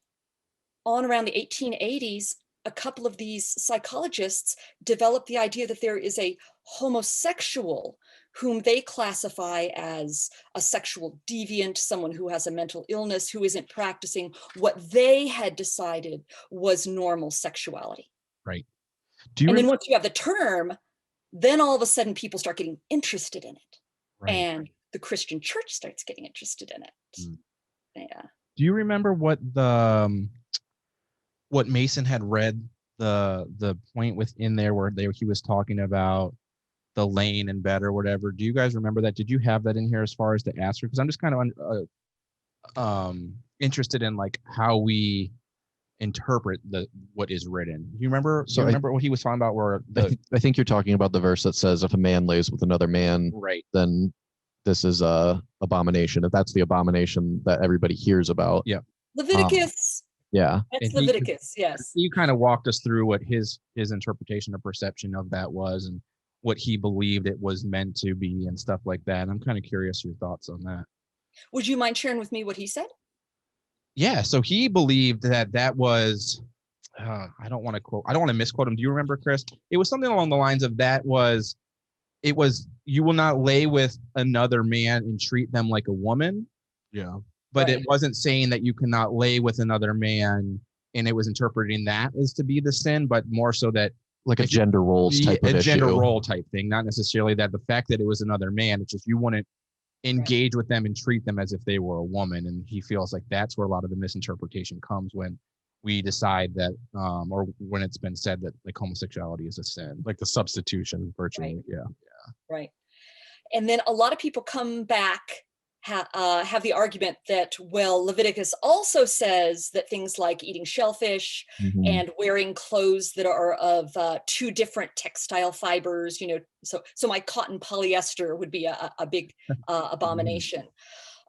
[SPEAKER 6] on around the 1880s, a couple of these psychologists developed the idea that there is a homosexual whom they classify as a sexual deviant, someone who has a mental illness, who isn't practicing what they had decided was normal sexuality.
[SPEAKER 2] Right.
[SPEAKER 6] And then once you have the term, then all of a sudden people start getting interested in it.
[SPEAKER 2] Right.
[SPEAKER 6] And the Christian church starts getting interested in it. Yeah.
[SPEAKER 2] Do you remember what what Mason had read, the point within there where he was talking about the lane and bed or whatever? Do you guys remember that? Did you have that in here as far as the answer? Because I'm just kind of interested in like how we interpret what is written. You remember? So remember what he was talking about? Where
[SPEAKER 1] I think you're talking about the verse that says, "If a man lays with another man,
[SPEAKER 2] right,
[SPEAKER 1] then this is a abomination." If that's the abomination that everybody hears about,
[SPEAKER 6] Leviticus.
[SPEAKER 1] Yeah,
[SPEAKER 6] That's Leviticus. Yes.
[SPEAKER 2] You kind of walked us through what his interpretation or perception of that was, and what he believed it was meant to be, and stuff like that. And I'm kind of curious your thoughts on that.
[SPEAKER 6] Would you mind sharing with me what he said?
[SPEAKER 2] Yeah. So he believed that was, I don't want to misquote him. Do you remember, Chris? It was something along the lines of it was, you will not lay with another man and treat them like a woman.
[SPEAKER 3] Yeah.
[SPEAKER 2] But it wasn't saying that you cannot lay with another man, and it was interpreting that as to be the sin, but more so that
[SPEAKER 1] like a gender roles type of issue.
[SPEAKER 2] Gender role type thing, not necessarily that the fact that it was another man, it's just you wouldn't engage with them and treat them as if they were a woman. And he feels like that's where a lot of the misinterpretation comes when we decide that, or when it's been said that like homosexuality is a sin, like the substitution virtually.
[SPEAKER 6] Right.
[SPEAKER 2] Yeah.
[SPEAKER 6] Right. And then a lot of people come back have the argument that, well, Leviticus also says that things like eating shellfish and wearing clothes that are of two different textile fibers, so my cotton polyester would be a big abomination.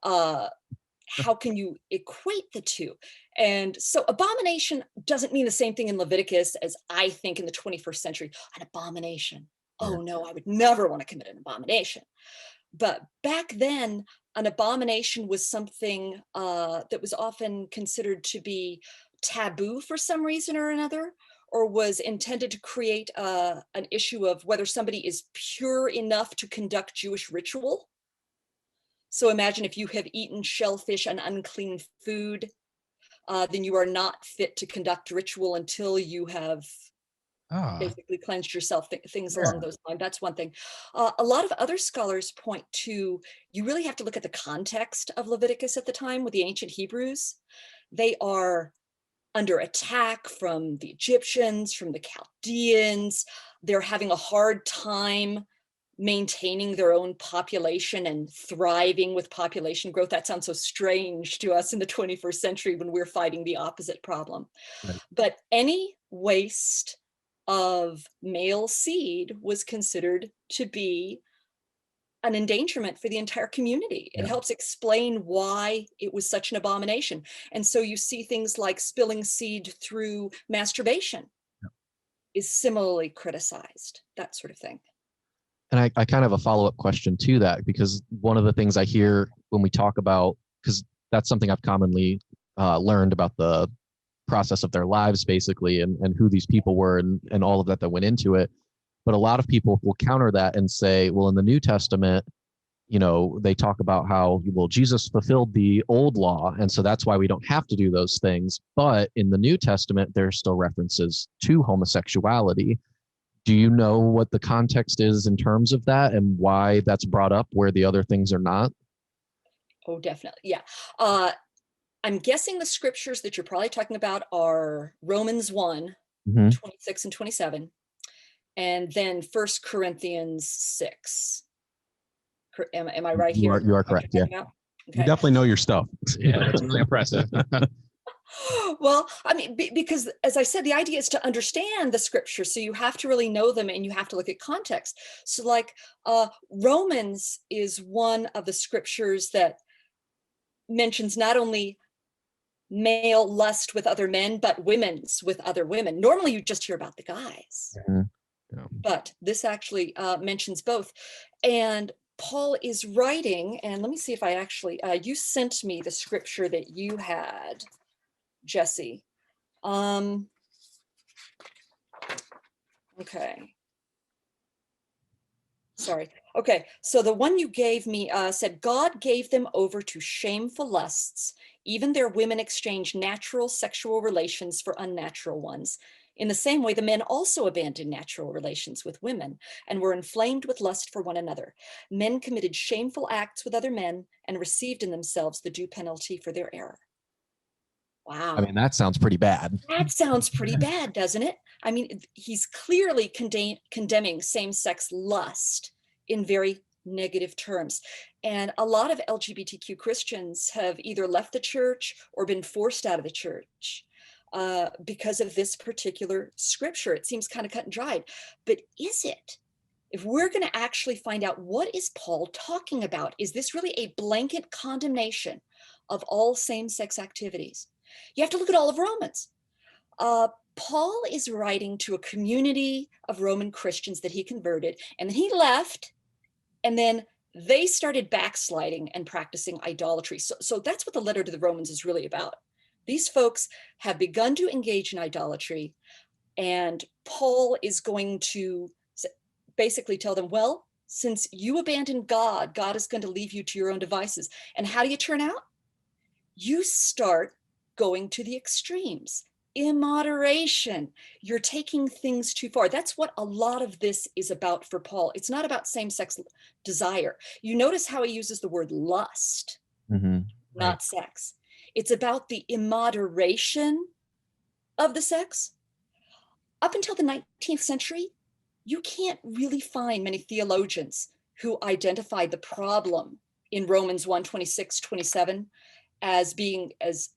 [SPEAKER 6] How can you equate the two? And so abomination doesn't mean the same thing in Leviticus as I think in the 21st century. An abomination. Oh no, I would never want to commit an abomination. But back then, an abomination was something that was often considered to be taboo for some reason or another, or was intended to create an issue of whether somebody is pure enough to conduct Jewish ritual. So imagine if you have eaten shellfish, an unclean food, then you are not fit to conduct ritual until you have basically cleansed yourself, things along those lines. That's one thing. A lot of other scholars point to, you really have to look at the context of Leviticus at the time with the ancient Hebrews. They are under attack from the Egyptians, from the Chaldeans. They're having a hard time maintaining their own population and thriving with population growth. That sounds so strange to us in the 21st century when we're fighting the opposite problem. Right. But any waste of male seed was considered to be an endangerment for the entire community. It helps explain why it was such an abomination. And so you see things like spilling seed through masturbation is similarly criticized, that sort of thing.
[SPEAKER 1] And I kind of have a follow-up question to that, because one of the things I hear when we talk about, because that's something I've commonly learned about the process of their lives, basically, and who these people were and all of that went into it. But a lot of people will counter that and say, well, in the New Testament, they talk about how, well, Jesus fulfilled the old law, and so that's why we don't have to do those things. But in the New Testament, there's still references to homosexuality. Do you know what the context is in terms of that and why that's brought up where the other things are not?
[SPEAKER 6] Oh, definitely. Yeah. I'm guessing the scriptures that you're probably talking about are Romans 1, 26 and 27, and then 1 Corinthians 6. Am I right here?
[SPEAKER 1] You are correct, yeah.
[SPEAKER 6] Okay.
[SPEAKER 3] You definitely know your stuff.
[SPEAKER 2] Yeah, that's really impressive.
[SPEAKER 6] Well, I mean, because as I said, the idea is to understand the scriptures. So you have to really know them and you have to look at context. So like Romans is one of the scriptures that mentions not only male lust with other men, but women's with other women. Normally you just hear about the guys, but this actually mentions both. And Paul is writing, and let me see if I actually, you sent me the scripture that you had, Jesse. Okay. Sorry. Okay. So the one you gave me said, God gave them over to shameful lusts. Even their women exchanged natural sexual relations for unnatural ones. In the same way, the men also abandoned natural relations with women and were inflamed with lust for one another. Men committed shameful acts with other men and received in themselves the due penalty for their error. Wow.
[SPEAKER 1] I mean, that sounds pretty bad.
[SPEAKER 6] That sounds pretty bad, doesn't it? I mean, he's clearly condemning same-sex lust in very negative terms. And a lot of LGBTQ Christians have either left the church or been forced out of the church because of this particular scripture. It seems kind of cut and dried, but is it? If we're going to actually find out what is Paul talking about, is this really a blanket condemnation of all same-sex activities? You have to look at all of Romans. Paul is writing to a community of Roman Christians that he converted, and then he left, and then they started backsliding and practicing idolatry. So that's what the letter to the Romans is really about. These folks have begun to engage in idolatry, and Paul is going to basically tell them, well, since you abandoned God, God is going to leave you to your own devices. And how do you turn out? You start going to the extremes, immoderation. You're taking things too far. That's what a lot of this is about for Paul. It's not about same-sex desire. You notice how he uses the word lust, not sex. It's about the immoderation of the sex. Up until the 19th century, you can't really find many theologians who identified the problem in Romans 1, 26, 27 as being as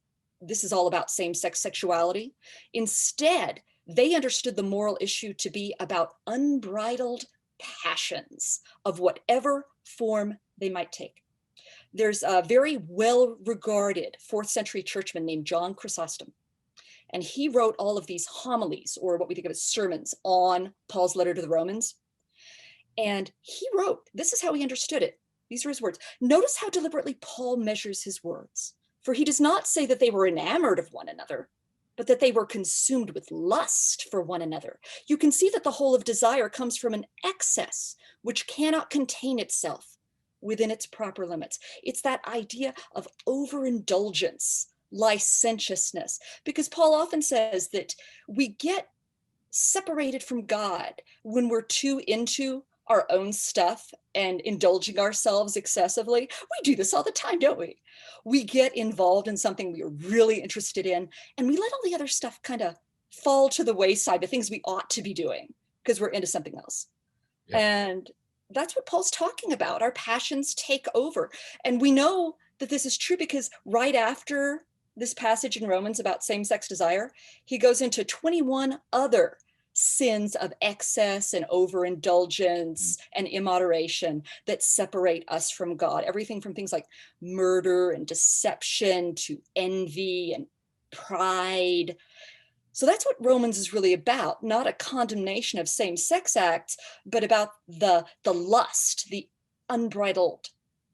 [SPEAKER 6] this is all about same-sex sexuality. Instead, they understood the moral issue to be about unbridled passions of whatever form they might take. There's a very well-regarded 4th century churchman named John Chrysostom, and he wrote all of these homilies, or what we think of as sermons, on Paul's letter to the Romans. And he wrote, this is how he understood it. These are his words. Notice how deliberately Paul measures his words. For he does not say that they were enamored of one another, but that they were consumed with lust for one another. You can see that the whole of desire comes from an excess which cannot contain itself within its proper limits. It's that idea of overindulgence, licentiousness, because Paul often says that we get separated from God when we're too into our own stuff and indulging ourselves excessively. We do this all the time, don't we? We get involved in something we are really interested in, and we let all the other stuff kind of fall to the wayside, the things we ought to be doing because we're into something else. Yeah. And that's what Paul's talking about. Our passions take over. And we know that this is true because right after this passage in Romans about same-sex desire, he goes into 21 other sins of excess and overindulgence and immoderation that separate us from God. Everything from things like murder and deception to envy and pride. So that's what Romans is really about, not a condemnation of same-sex acts, but about the lust, the unbridled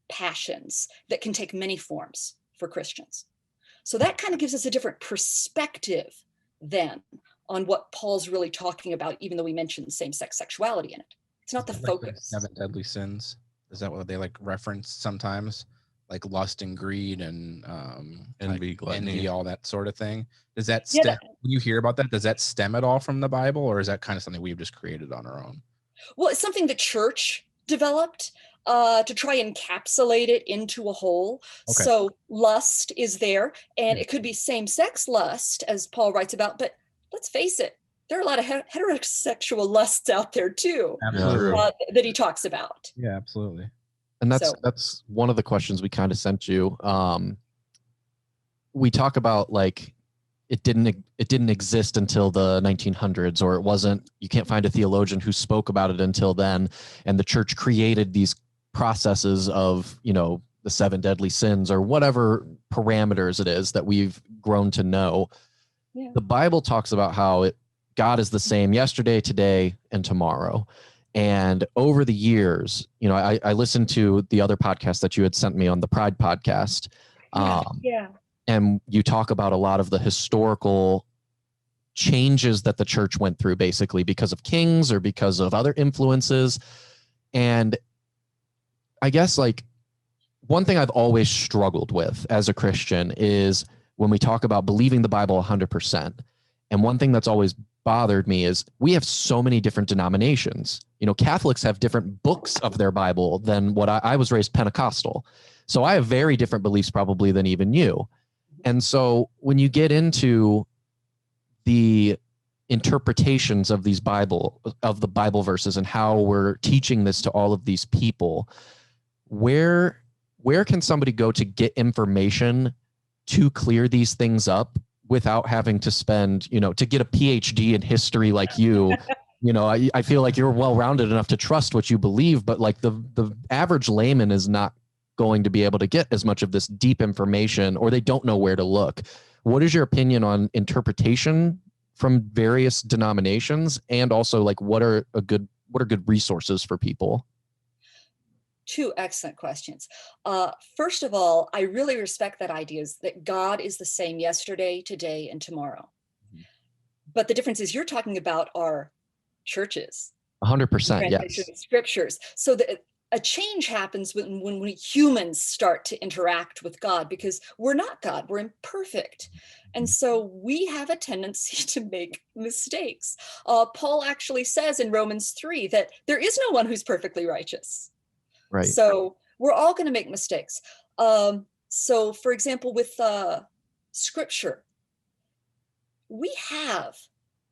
[SPEAKER 6] passions that can take many forms for Christians. So that kind of gives us a different perspective then on what Paul's really talking about, even though we mentioned same-sex sexuality in it. It's not the focus.
[SPEAKER 2] 7 deadly sins. Is that what they like reference sometimes? Like lust and greed and
[SPEAKER 3] Envy,
[SPEAKER 2] like
[SPEAKER 3] gluttony.
[SPEAKER 2] envy, all that sort of thing. Does that
[SPEAKER 6] Yeah,
[SPEAKER 2] when you hear about that, does that stem at all from the Bible, or is that kind of something we've just created on our own?
[SPEAKER 6] Well, it's something the church developed to try and encapsulate it into a whole.
[SPEAKER 2] Okay.
[SPEAKER 6] So lust is there, and it could be same-sex lust, as Paul writes about, but let's face it, there are a lot of heterosexual lusts out there too,
[SPEAKER 2] Absolutely.
[SPEAKER 6] that he talks about.
[SPEAKER 2] Yeah, absolutely.
[SPEAKER 1] And
[SPEAKER 6] So-
[SPEAKER 1] that's one of the questions we kind of sent you. We talk about like it didn't exist until the 1900s, or it wasn't. You can't find a theologian who spoke about it until then, and the church created these processes of, you know, the 7 deadly sins or whatever parameters it is that we've grown to know.
[SPEAKER 6] Yeah.
[SPEAKER 1] The Bible talks about how God is the same yesterday, today, and tomorrow. And over the years, you know, I listened to the other podcast that you had sent me on the Pride podcast.
[SPEAKER 6] Yeah.
[SPEAKER 1] And you talk about a lot of the historical changes that the church went through, basically because of kings or because of other influences. And I guess like one thing I've always struggled with as a Christian is when we talk about believing the Bible 100%. And one thing that's always bothered me is we have so many different denominations. You know, Catholics have different books of their Bible than what I was raised Pentecostal. So I have very different beliefs probably than even you. And so when you get into the interpretations of the Bible verses and how we're teaching this to all of these people, where can somebody go to get information to clear these things up without having to spend, you know, to get a PhD in history like you? You know, I feel like you're well-rounded enough to trust what you believe, but like the average layman is not going to be able to get as much of this deep information, or they don't know where to look. What is your opinion on interpretation from various denominations, and also like what are good resources for people?
[SPEAKER 6] Two excellent questions. First of all, I really respect that idea is that God is the same yesterday, today, and tomorrow. But the difference is you're talking about our churches.
[SPEAKER 1] 100%, yes.
[SPEAKER 6] Scriptures. So a change happens when we humans start to interact with God, because we're not God, we're imperfect. And so we have a tendency to make mistakes. Paul actually says in Romans 3 that there is no one who's perfectly righteous.
[SPEAKER 1] Right.
[SPEAKER 6] So we're all going to make mistakes. So for example, with scripture, we have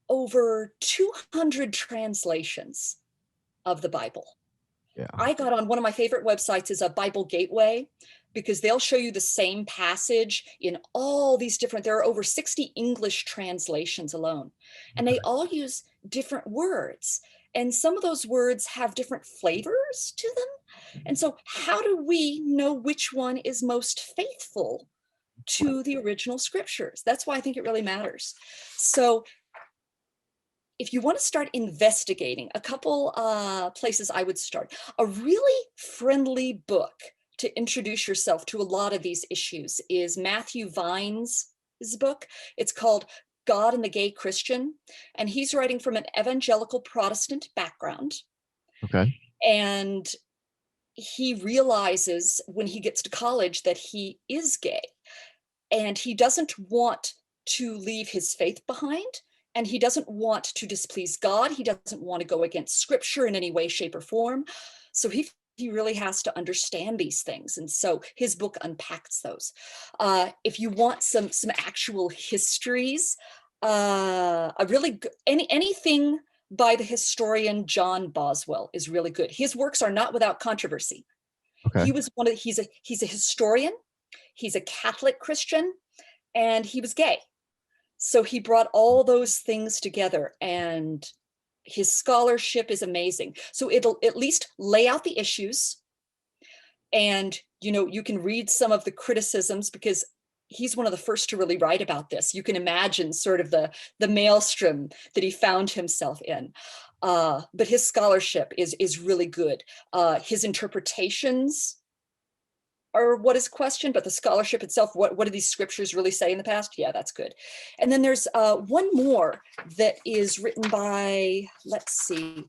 [SPEAKER 6] over 200 translations of the Bible.
[SPEAKER 1] Yeah.
[SPEAKER 6] I got on one of my favorite websites is a Bible Gateway, because they'll show you the same passage in all these different, there are over 60 English translations alone, and they all use different words. And some of those words have different flavors to them. And so how do we know which one is most faithful to the original scriptures? That's why I think it really matters. So if you want to start investigating, a couple places I would start. A really friendly book to introduce yourself to a lot of these issues is Matthew Vine's book. It's called God and the Gay Christian, and he's writing from an evangelical Protestant background.
[SPEAKER 1] Okay.
[SPEAKER 6] And he realizes when he gets to college that he is gay, and he doesn't want to leave his faith behind, and he doesn't want to displease God. He doesn't want to go against scripture in any way, shape, or form. So he really has to understand these things. And so his book unpacks those. If you want some actual histories, anything by the historian John Boswell is really good. His works are not without controversy.
[SPEAKER 1] Okay.
[SPEAKER 6] He's a historian, he's a Catholic Christian, and he was gay. So he brought all those things together, and His scholarship is amazing. So it'll at least lay out the issues, and you can read some of the criticisms, because he's one of the first to really write about this. You can imagine sort of the maelstrom that he found himself in. But his scholarship is really good. His interpretations are what is questioned, but the scholarship itself, what do these scriptures really say in the past? Yeah, that's good. And then there's one more that is written by, let's see,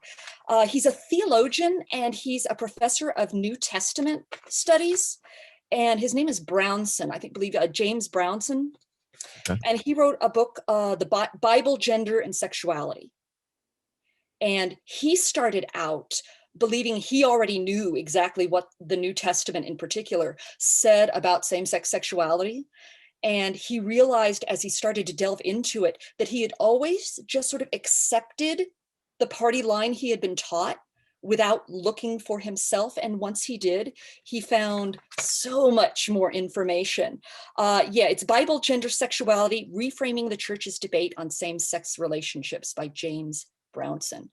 [SPEAKER 6] he's a theologian and he's a professor of New Testament studies. And his name is Brownson, believe James Brownson.
[SPEAKER 1] Okay.
[SPEAKER 6] And he wrote a book, The Bible, Gender, and Sexuality. And he started out believing he already knew exactly what the New Testament in particular said about same-sex sexuality. And he realized as he started to delve into it that he had always just sort of accepted the party line he had been taught without looking for himself. And once he did, he found so much more information. It's Bible, Gender, Sexuality, Reframing the Church's Debate on Same-Sex Relationships by James Brownson.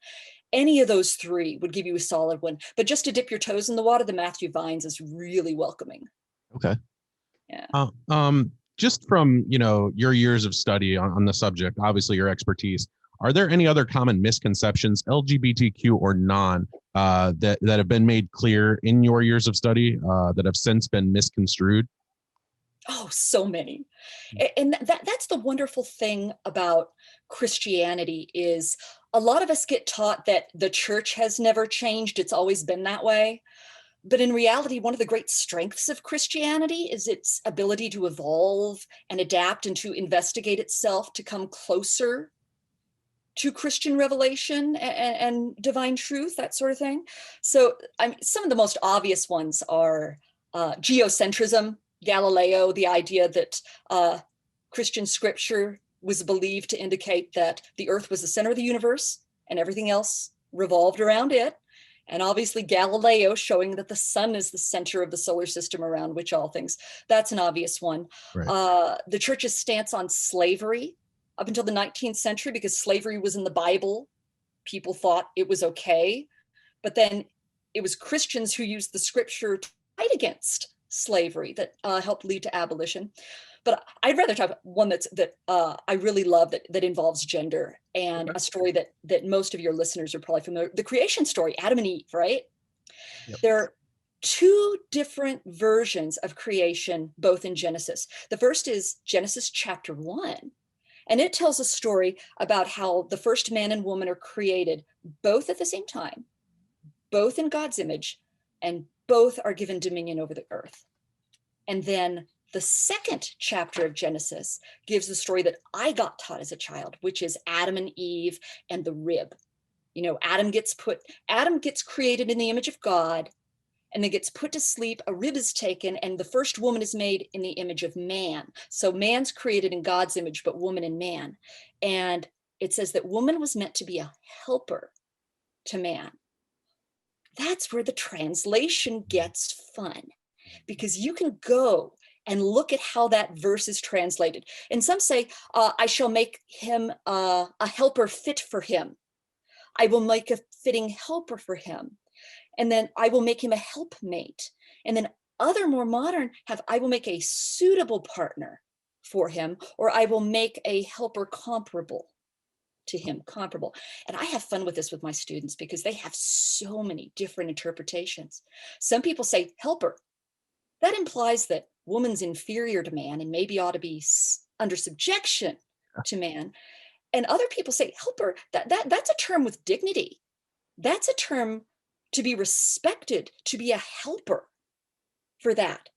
[SPEAKER 6] Any of those three would give you a solid one. But just to dip your toes in the water, the Matthew Vines is really welcoming.
[SPEAKER 1] Okay.
[SPEAKER 6] Yeah.
[SPEAKER 3] Just from your years of study on the subject, obviously your expertise, are there any other common misconceptions, LGBTQ or non, that have been made clear in your years of study that have since been misconstrued?
[SPEAKER 6] Oh, so many. And that's the wonderful thing about Christianity is a lot of us get taught that the church has never changed. It's always been that way. But in reality, one of the great strengths of Christianity is its ability to evolve and adapt and to investigate itself to come closer to Christian revelation and divine truth, that sort of thing. So some of the most obvious ones are geocentrism, Galileo, the idea that Christian scripture was believed to indicate that the earth was the center of the universe and everything else revolved around it. And obviously Galileo showing that the sun is the center of the solar system around which all things, that's an obvious one. Right. The church's stance on slavery up until the 19th century, because slavery was in the Bible, people thought it was okay. But then it was Christians who used the scripture to fight against slavery that helped lead to abolition. But I'd rather talk about one that I really love that involves gender, and a story that most of your listeners are probably familiar with, the creation story, Adam and Eve, right? Yep. There are two different versions of creation, both in Genesis. The first is Genesis chapter 1. And it tells a story about how the first man and woman are created both at the same time, both in God's image, and both are given dominion over the earth. And then the second chapter of Genesis gives the story that I got taught as a child, which is Adam and Eve and the rib. Adam gets created in the image of God, and then gets put to sleep, a rib is taken, and the first woman is made in the image of man. So man's created in God's image, but woman in man. And it says that woman was meant to be a helper to man. That's where the translation gets fun, because you can go and look at how that verse is translated. And some say, I shall make him a helper fit for him. I will make a fitting helper for him. And then I will make him a helpmate. And then other more modern have, I will make a suitable partner for him, or I will make a helper comparable to him, comparable. And I have fun with this with my students because they have so many different interpretations. Some people say helper. That implies that woman's inferior to man and maybe ought to be under subjection to man. And other people say helper, that's a term with dignity. That's a term to be respected, to be a helper for that.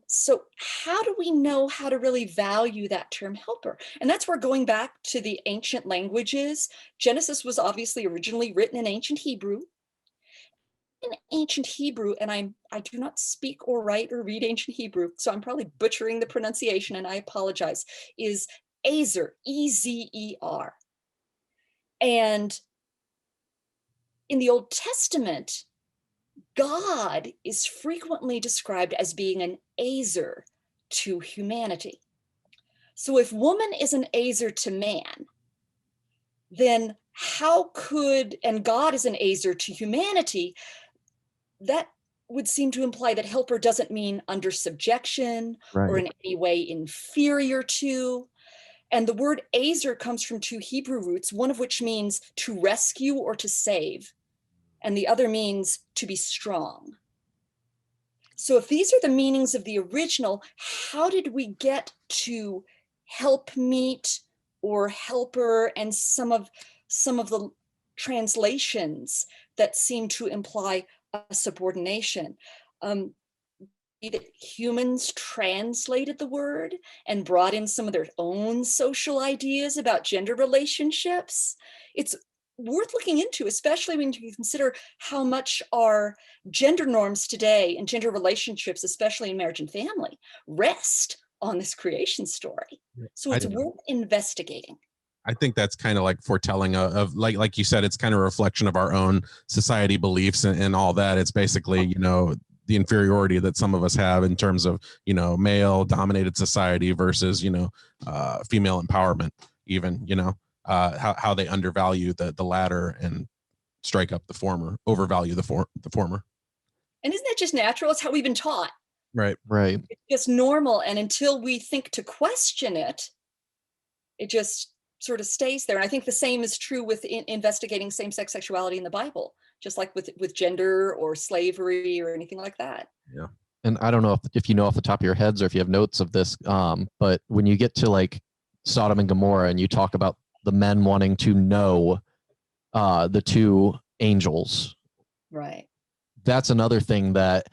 [SPEAKER 6] So how do we know how to really value that term helper? And that's where going back to the ancient languages, Genesis was obviously originally written in ancient Hebrew. In ancient Hebrew, and I do not speak or write or read ancient Hebrew, so I'm probably butchering the pronunciation and I apologize, is Ezer, E-Z-E-R. And in the Old Testament, God is frequently described as being an Ezer to humanity. So if woman is an Ezer to man, then how could, and God is an azer to humanity, that would seem to imply that helper doesn't mean under subjection or in any way inferior to. And the word azer comes from two Hebrew roots, one of which means to rescue or to save, and the other means to be strong. So if these are the meanings of the original, how did we get to helpmeet or helper and some of the translations that seem to imply a subordination? That humans translated the word and brought in some of their own social ideas about gender relationships. It's worth looking into, especially when you consider how much our gender norms today and gender relationships, especially in marriage and family, rest on this creation story. So it's worth investigating.
[SPEAKER 3] I think that's kind of like foretelling of like you said, it's kind of a reflection of our own society beliefs and all that. It's basically, you know, the inferiority that some of us have in terms of, you know, male dominated society versus, you know, female empowerment, even, you know, how they undervalue the latter and strike up the former, overvalue the former.
[SPEAKER 6] And isn't that just natural? It's how we've been taught.
[SPEAKER 3] Right.
[SPEAKER 6] It's just normal. And until we think to question it, it just sort of stays there. And I think the same is true with investigating same-sex sexuality in the Bible, just like with gender or slavery or anything like that.
[SPEAKER 3] Yeah.
[SPEAKER 1] And I don't know if you know off the top of your heads or if you have notes of this, but when you get to like Sodom and Gomorrah and you talk about the men wanting to know the two angels,
[SPEAKER 6] right?
[SPEAKER 1] That's another thing that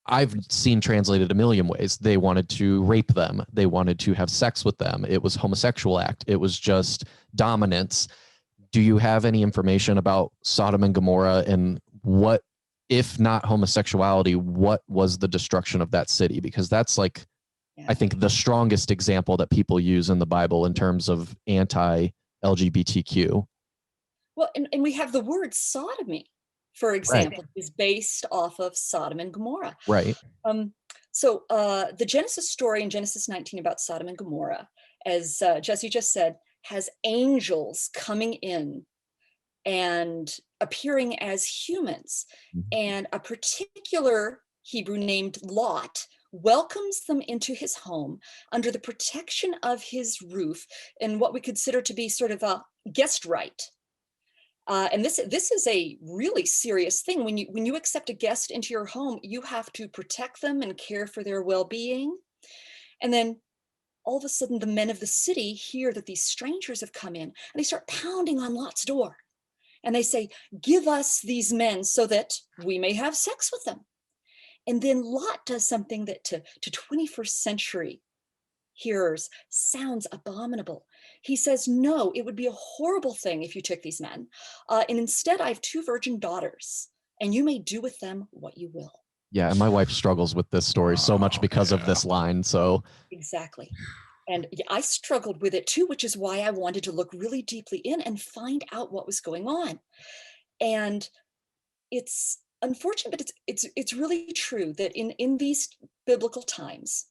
[SPEAKER 1] I've seen translated a million ways. They wanted to rape them. They wanted to have sex with them. It was homosexual act. It was just dominance. Do you have any information about Sodom and Gomorrah and what, if not homosexuality, what was the destruction of that city? Because that's like, I think the strongest example that people use in the Bible in terms of anti-LGBTQ.
[SPEAKER 6] Well, and we have the word sodomy, for example, is based off of Sodom and Gomorrah.
[SPEAKER 1] Right.
[SPEAKER 6] So the Genesis story in Genesis 19 about Sodom and Gomorrah, as Jesse just said, has angels coming in and appearing as humans. And a particular Hebrew named Lot welcomes them into his home under the protection of his roof in what we consider to be sort of a guest right. And this is a really serious thing. When you accept a guest into your home, you have to protect them and care for their well-being. And then all of a sudden, the men of the city hear that these strangers have come in, and they start pounding on Lot's door. And they say, "Give us these men so that we may have sex with them." And then Lot does something that to 21st century hearers sounds abominable. He says, "No, it would be a horrible thing if you took these men. And instead, I have 2 virgin daughters, and you may do with them what you will."
[SPEAKER 1] Yeah, and my wife struggles with this story so much because of this line. So
[SPEAKER 6] exactly. And I struggled with it too, which is why I wanted to look really deeply in and find out what was going on. And it's unfortunate, but it's really true that in these biblical times,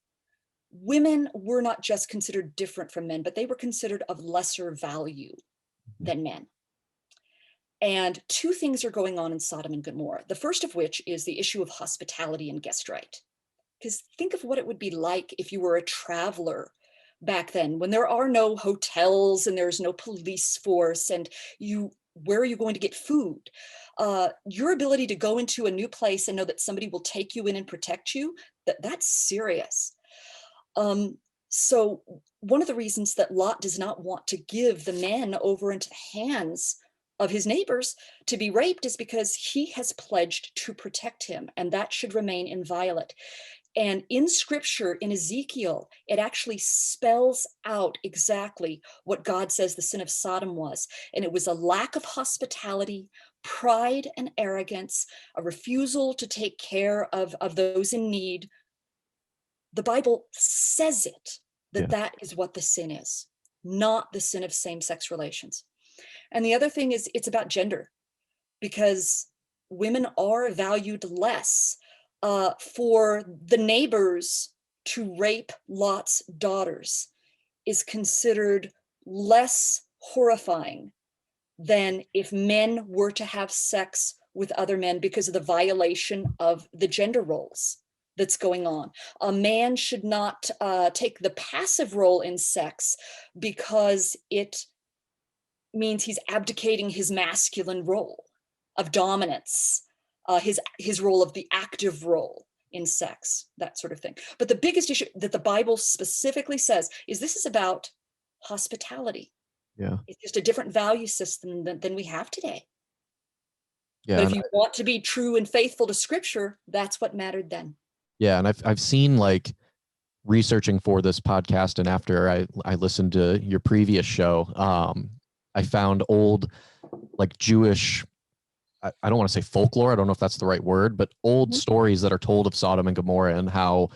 [SPEAKER 6] women were not just considered different from men, but they were considered of lesser value than men. And 2 things are going on in Sodom and Gomorrah. The first of which is the issue of hospitality and guest right. Because think of what it would be like if you were a traveler back then, when there are no hotels and there's no police force, and where are you going to get food? Your ability to go into a new place and know that somebody will take you in and protect you, that's serious. So one of the reasons that Lot does not want to give the men over into the hands of his neighbors to be raped is because he has pledged to protect him, and that should remain inviolate. And in scripture, in Ezekiel, it actually spells out exactly what God says the sin of Sodom was. And it was a lack of hospitality, pride and arrogance, a refusal to take care of those in need. The Bible says it, that is what the sin is, not the sin of same-sex relations. And the other thing is it's about gender, because women are valued less. For the neighbors to rape Lot's daughters is considered less horrifying than if men were to have sex with other men because of the violation of the gender roles that's going on. A man should not take the passive role in sex because it means he's abdicating his masculine role of dominance, his role of the active role in sex, that sort of thing. But the biggest issue that the Bible specifically says is this is about hospitality.
[SPEAKER 1] Yeah.
[SPEAKER 6] It's just a different value system than we have today.
[SPEAKER 1] Yeah.
[SPEAKER 6] But if you want to be true and faithful to Scripture, that's what mattered then.
[SPEAKER 1] Yeah. And I've seen, like, researching for this podcast, and after I listened to your previous show, I found old, like, Jewish, I don't want to say folklore, I don't know if that's the right word, but old stories that are told of Sodom and Gomorrah, and how,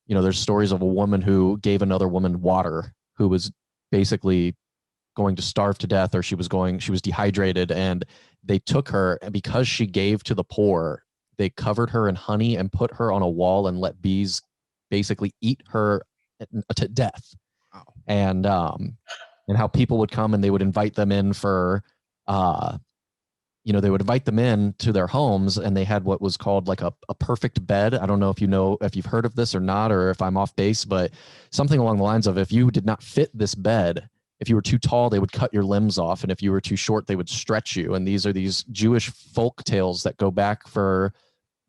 [SPEAKER 1] you know, there's stories of a woman who gave another woman water, who was basically going to starve to death, or she was dehydrated, and they took her, and because she gave to the poor, they covered her in honey and put her on a wall and let bees basically eat her to death.
[SPEAKER 2] Wow.
[SPEAKER 1] And how people would come and they would invite them in for they would invite them in to their homes, and they had what was called like a perfect bed. I don't know if you've heard of this or not, or if I'm off base, but something along the lines of, if you did not fit this bed, if you were too tall, they would cut your limbs off. And if you were too short, they would stretch you. And these are these Jewish folk tales that go back for,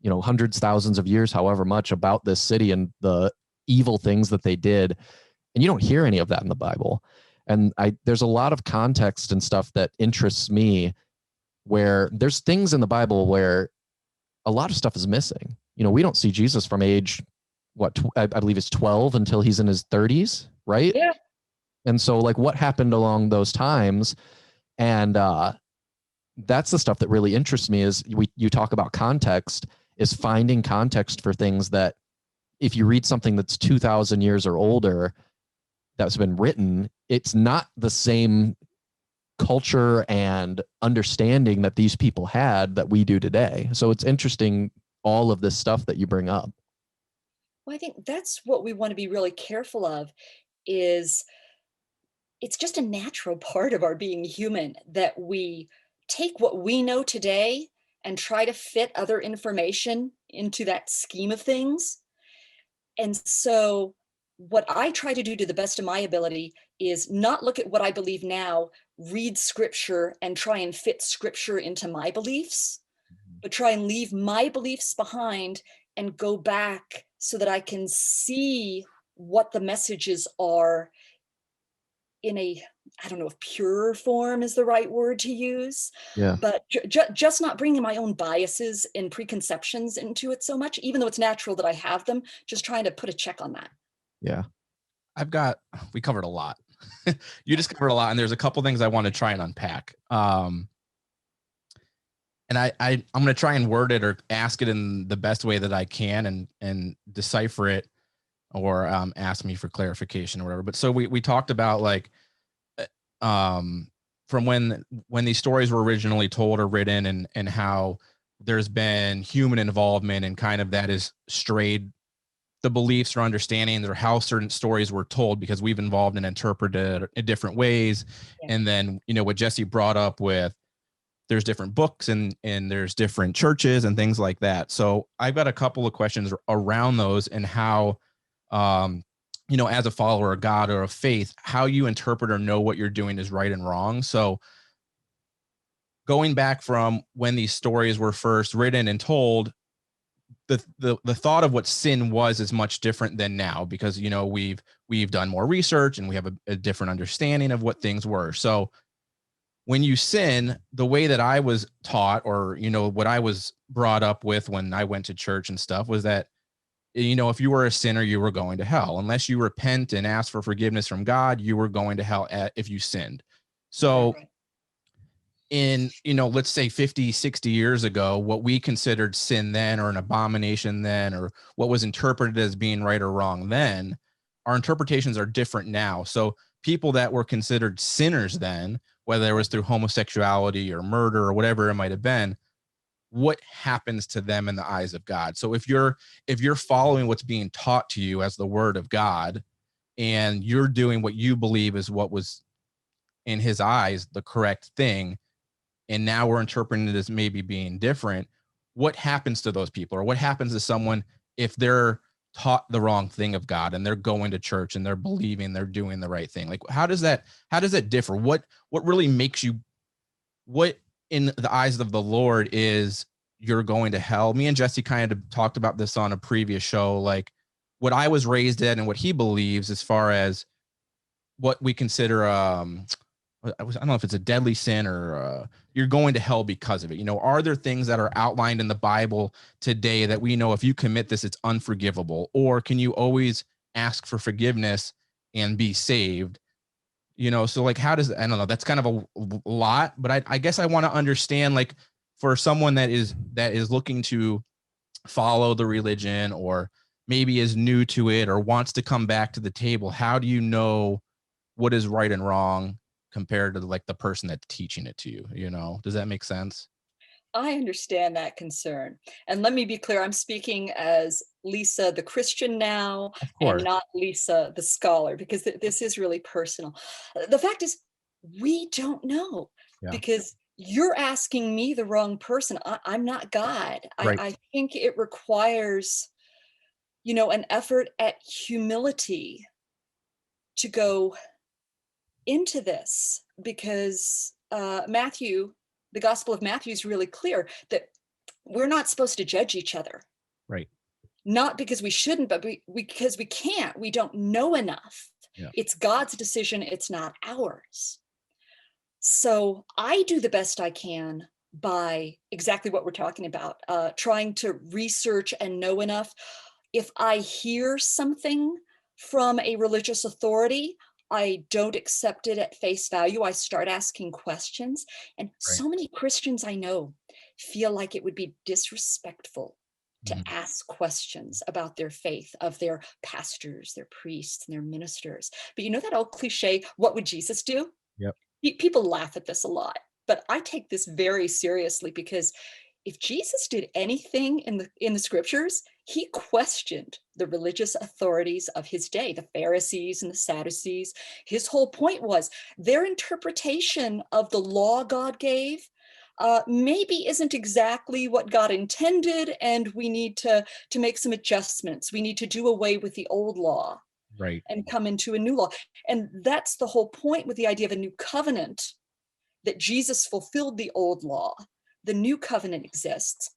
[SPEAKER 1] you know, hundreds, thousands of years, however much, about this city and the evil things that they did. And you don't hear any of that in the Bible. And there's a lot of context and stuff that interests me, where there's things in the Bible where a lot of stuff is missing. You know, we don't see Jesus from age, I believe it's 12 until he's in his 30s, right?
[SPEAKER 6] Yeah.
[SPEAKER 1] And so, like, what happened along those times? And that's the stuff that really interests me, is you talk about context, is finding context for things that, if you read something that's 2,000 years or older that's been written, it's not the same culture and understanding that these people had that we do today. So it's interesting, all of this stuff that you bring up.
[SPEAKER 6] Well, I think that's what we want to be really careful of, is it's just a natural part of our being human that we take what we know today and try to fit other information into that scheme of things. And so what I try to do to the best of my ability is not look at what I believe now, read Scripture and try and fit Scripture into my beliefs, but try and leave my beliefs behind and go back so that I can see what the messages are in a, I don't know if pure form is the right word to use,
[SPEAKER 1] Yeah.
[SPEAKER 6] but just not bringing my own biases and preconceptions into it so much, even though it's natural that I have them, just trying to put a check on that.
[SPEAKER 1] Yeah.
[SPEAKER 2] We covered a lot. You just covered a lot, and there's a couple things I want to try and unpack. And I'm going to try and word it or ask it in the best way that I can, and decipher it, or ask me for clarification or whatever. But so we talked about, like, from when these stories were originally told or written, and how there's been human involvement, and kind of that has strayed the beliefs or understandings, or how certain stories were told, because we've involved and interpreted in different ways. Yeah. And then, you know, what Jesse brought up with, there's different books and there's different churches and things like that. So I've got a couple of questions around those, and how, you know, as a follower of God or of faith, how you interpret or know what you're doing is right and wrong. So going back from when these stories were first written and told, the thought of what sin was is much different than now, because, you know, we've done more research and we have a different understanding of what things were. So when you sin, the way that I was taught, or, you know, what I was brought up with when I went to church and stuff, was that, you know, if you were a sinner, you were going to hell. Unless you repent and ask for forgiveness from God, you were going to hell if you sinned. So in, you know, let's say 50, 60 years ago, what we considered sin then, or an abomination then, or what was interpreted as being right or wrong then, our interpretations are different now. So people that were considered sinners then, whether it was through homosexuality or murder or whatever it might have been, what happens to them in the eyes of God? So if you're following what's being taught to you as the word of God, and you're doing what you believe is what was in his eyes the correct thing, and now we're interpreting it as maybe being different. What happens to those people, or what happens to someone if they're taught the wrong thing of God and they're going to church and they're believing they're doing the right thing? Like, how does that differ? What really makes you, what in the eyes of the Lord is you're going to hell? Me and Jesse kind of talked about this on a previous show, like what I was raised in and what he believes as far as what we consider, I don't know if it's a deadly sin or you're going to hell because of it. You know, are there things that are outlined in the Bible today that we know if you commit this, it's unforgivable? Or can you always ask for forgiveness and be saved? You know, so like, how does, I don't know, that's kind of a lot, but I guess I want to understand, like, for someone that is looking to follow the religion, or maybe is new to it or wants to come back to the table, how do you know what is right and wrong compared to like the person that's teaching it to you? You know, does that make sense?
[SPEAKER 6] I understand that concern. And let me be clear, I'm speaking as Lisa, the Christian now, and not Lisa, the scholar, because this is really personal. The fact is, we don't know, because you're asking me the wrong person. I'm not God.
[SPEAKER 2] Right.
[SPEAKER 6] I think it requires, you know, an effort at humility to go into this, because Matthew, the Gospel of Matthew is really clear that we're not supposed to judge each other.
[SPEAKER 2] Right.
[SPEAKER 6] Not because we shouldn't, but because we can't. We don't know enough.
[SPEAKER 2] Yeah.
[SPEAKER 6] It's God's decision. It's not ours. So I do the best I can by exactly what we're talking about, trying to research and know enough. If I hear something from a religious authority, I don't accept it at face value. I start asking questions. And so many Christians I know feel like it would be disrespectful to ask questions about their faith of their pastors, their priests, and their ministers. But you know that old cliche, what would Jesus do?
[SPEAKER 2] Yep.
[SPEAKER 6] People laugh at this a lot, but I take this very seriously, because if Jesus did anything in the scriptures, he questioned the religious authorities of his day, the Pharisees and the Sadducees. His whole point was their interpretation of the law God gave maybe isn't exactly what God intended, and we need to make some adjustments. We need to do away with the old law,
[SPEAKER 2] right,
[SPEAKER 6] and come into a new law. And that's the whole point with the idea of a new covenant, that Jesus fulfilled the old law. The new covenant exists,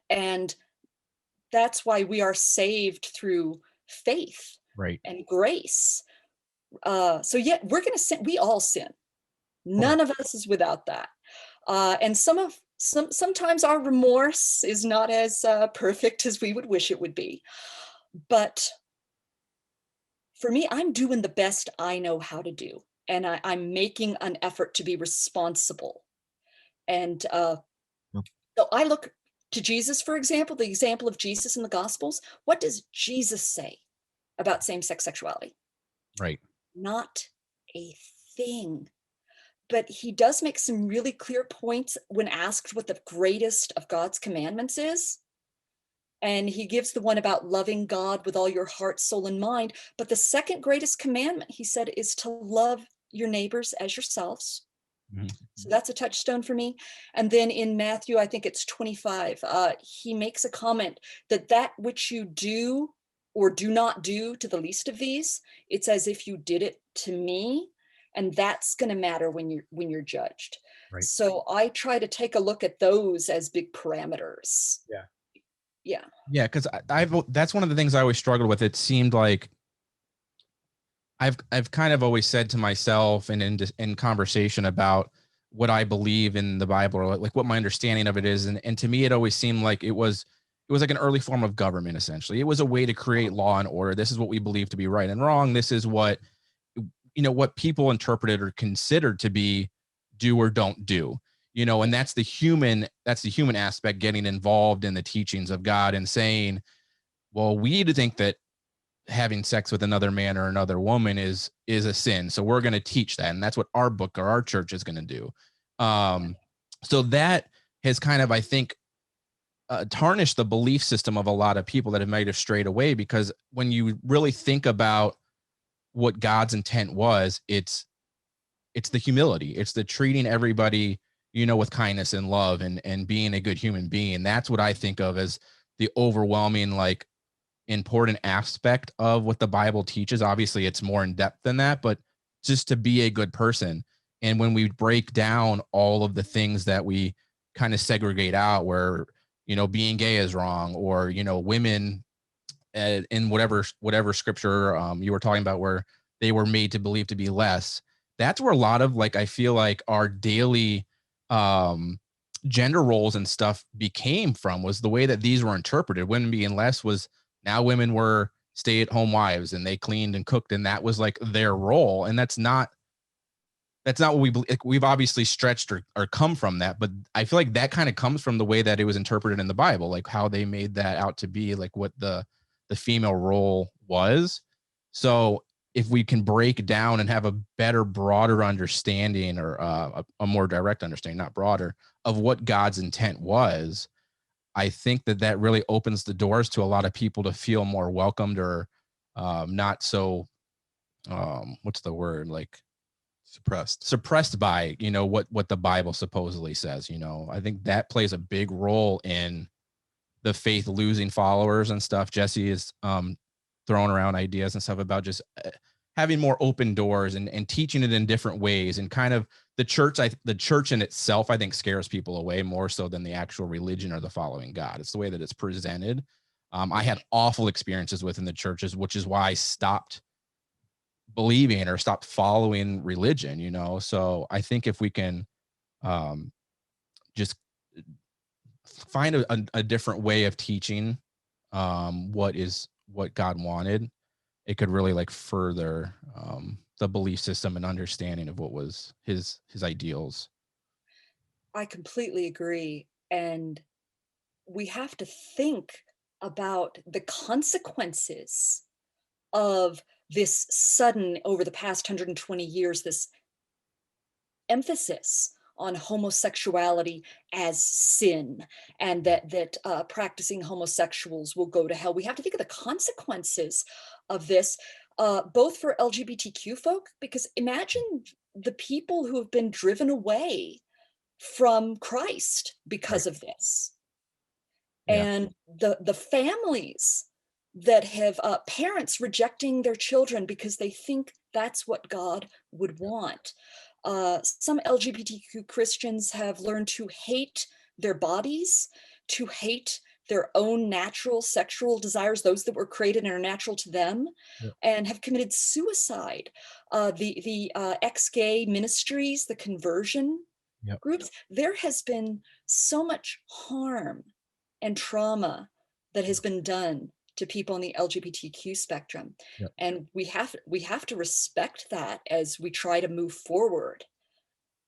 [SPEAKER 6] and that's why we are saved through faith,
[SPEAKER 2] right,
[SPEAKER 6] and grace. So yeah, we're going to sin. We all sin. None of us is without that. And sometimes our remorse is not as perfect as we would wish it would be. But for me, I'm doing the best I know how to do. And I'm making an effort to be responsible. And so I look to Jesus, for example, the example of Jesus in the Gospels. What does Jesus say about same-sex sexuality?
[SPEAKER 2] right.
[SPEAKER 6] Not a thing. But he does make some really clear points when asked what the greatest of God's commandments is. And he gives the one about loving God with all your heart, soul, and mind. But the second greatest commandment, he said, is to love your neighbors as yourselves. So that's a touchstone for me. And then in Matthew, I think it's 25, he makes a comment that which you do or do not do to the least of these, it's as if you did it to me. And that's going to matter when you're judged.
[SPEAKER 2] Right.
[SPEAKER 6] So I try to take a look at those as big parameters. Yeah.
[SPEAKER 2] Because that's one of the things I always struggled with. It seemed like I've kind of always said to myself, and in conversation about what I believe in the Bible, or like what my understanding of it is, and to me, it always seemed like it was like an early form of government. Essentially, it was a way to create law and order. This is what we believe to be right and wrong. This is what what people interpreted or considered to be do or don't do. And that's the human aspect, getting involved in the teachings of God and saying, well, we think that having sex with another man or another woman is a sin, so we're going to teach that, and that's what our book or our church is going to do. So that has kind of, I think, tarnished the belief system of a lot of people that have might have strayed away, because when you really think about what God's intent was, it's the humility, it's the treating everybody with kindness and love and being a good human being. That's what I think of as the overwhelming, like, important aspect of what the Bible teaches. Obviously, it's more in depth than that, but just to be a good person. And when we break down all of the things that we kind of segregate out, where, being gay is wrong, or, women in whatever scripture you were talking about, where they were made to believe to be less, that's where a lot of, like, I feel like our daily gender roles and stuff became from, was the way that these were interpreted. Women being less was, now women were stay-at-home wives and they cleaned and cooked, and that was like their role. And that's not what we believe. Like, we've obviously stretched or come from that, but I feel like that kind of comes from the way that it was interpreted in the Bible, like how they made that out to be, like what the female role was. So if we can break down and have a better, broader understanding, or a more direct understanding, not broader, of what God's intent was, I think that really opens the doors to a lot of people to feel more welcomed, or not so, what's the word, like, suppressed by, what the Bible supposedly says. I think that plays a big role in the faith losing followers and stuff. Jesse is throwing around ideas and stuff about just having more open doors and teaching it in different ways, and kind of the church in itself, I think, scares people away more so than the actual religion or the following God. It's the way that it's presented. I had awful experiences within the churches, which is why I stopped believing or stopped following religion, So I think if we can just find a different way of teaching what God wanted, it could really, like, further the belief system and understanding of what was his ideals.
[SPEAKER 6] I completely agree. And we have to think about the consequences of this sudden, over the past 120 years, this emphasis on homosexuality as sin, and that practicing homosexuals will go to hell. We have to think of the consequences of this, both for LGBTQ folk, because imagine the people who have been driven away from Christ because of this.
[SPEAKER 2] Yeah.
[SPEAKER 6] And the families that have parents rejecting their children because they think that's what God would want. Some LGBTQ Christians have learned to hate their bodies, to hate their own natural sexual desires, those that were created and are natural to them, and have committed suicide. The ex-gay ministries, the conversion groups, there has been so much harm and trauma that has been done to people in the LGBTQ spectrum. And we have to respect that as we try to move forward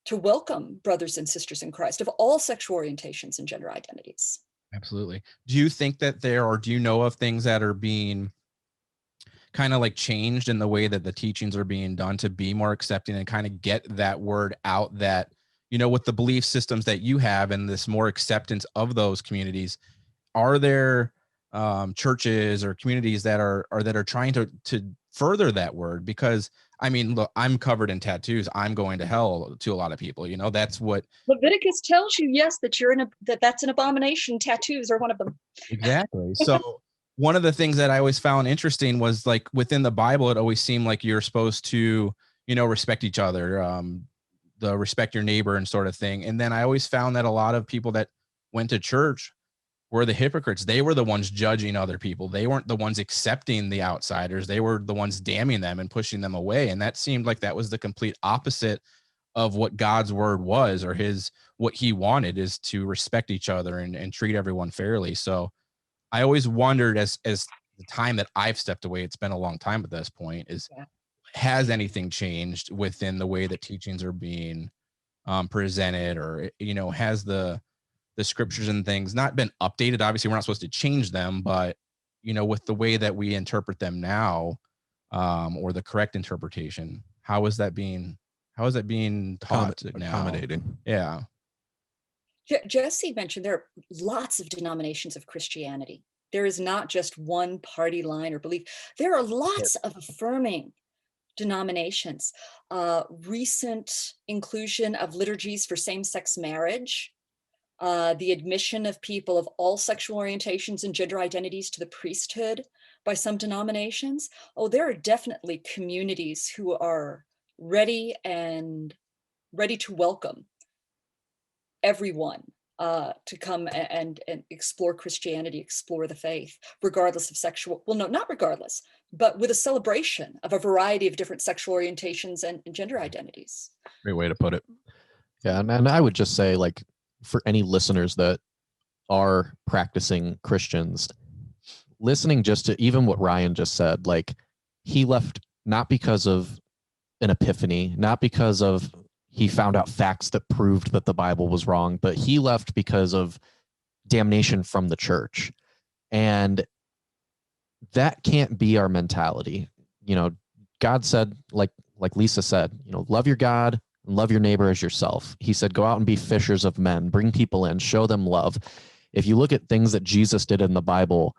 [SPEAKER 6] to welcome brothers and sisters in Christ of all sexual orientations and gender identities.
[SPEAKER 2] Absolutely. Do you think that do you know of things that are being kind of like changed in the way that the teachings are being done to be more accepting and kind of get that word out, that, with the belief systems that you have and this more acceptance of those communities, are there churches or communities that are trying to further that word? Because I mean, look, I'm covered in tattoos. I'm going to hell to a lot of people. That's what
[SPEAKER 6] Leviticus tells you, yes, that that's an abomination. Tattoos are one of them.
[SPEAKER 2] Exactly. So one of the things that I always found interesting was, like, within the Bible, it always seemed like you're supposed to, respect each other, the respect your neighbor and sort of thing. And then I always found that a lot of people that went to church were the hypocrites. They were the ones judging other people. They weren't the ones accepting the outsiders. They were the ones damning them and pushing them away. And that seemed like that was the complete opposite of what God's word was, or what he wanted, is to respect each other and treat everyone fairly. So I always wondered, as the time that I've stepped away, it's been a long time at this point, has anything changed within the way that teachings are being presented, or, has the scriptures and things not been updated? Obviously, we're not supposed to change them, but, with the way that we interpret them now, or the correct interpretation, how is that being taught now?
[SPEAKER 3] Accommodating.
[SPEAKER 2] Yeah.
[SPEAKER 6] Jesse mentioned there are lots of denominations of Christianity. There is not just one party line or belief. There are lots of affirming denominations, recent inclusion of liturgies for same-sex marriage, the admission of people of all sexual orientations and gender identities to the priesthood by some denominations. Oh, there are definitely communities who are ready to welcome everyone to come and explore Christianity, explore the faith, regardless of sexual, well, no, not regardless, but with a celebration of a variety of different sexual orientations and gender identities.
[SPEAKER 3] Great way to put it.
[SPEAKER 1] Yeah, and I would just say, like, for any listeners that are practicing Christians, listening just to even what Ryan just said, like, he left not because of an epiphany, not because of he found out facts that proved that the Bible was wrong, but he left because of damnation from the church. And that can't be our mentality. You know, God said, like Lisa said, you know, love your God and love your neighbor as yourself. He said, go out and be fishers of men, bring people in, show them love. If you look at things that Jesus did in the Bible,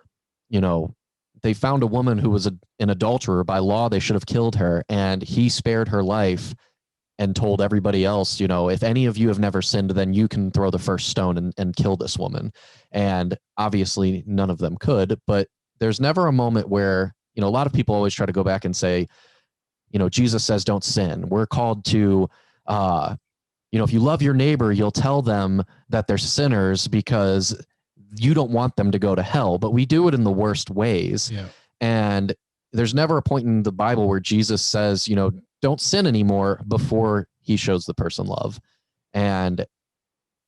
[SPEAKER 1] you know, they found a woman who was an adulterer. By law, they should have killed her, and he spared her life and told everybody else, you know, if any of you have never sinned, then you can throw the first stone and kill this woman. And obviously none of them could, but there's never a moment where, you know, a lot of people always try to go back and say, you know, Jesus says, don't sin. We're called to, you know, if you love your neighbor, you'll tell them that they're sinners because you don't want them to go to hell, but we do it in the worst ways.
[SPEAKER 2] Yeah.
[SPEAKER 1] And there's never a point in the Bible where Jesus says, you know, don't sin anymore before he shows the person love. And,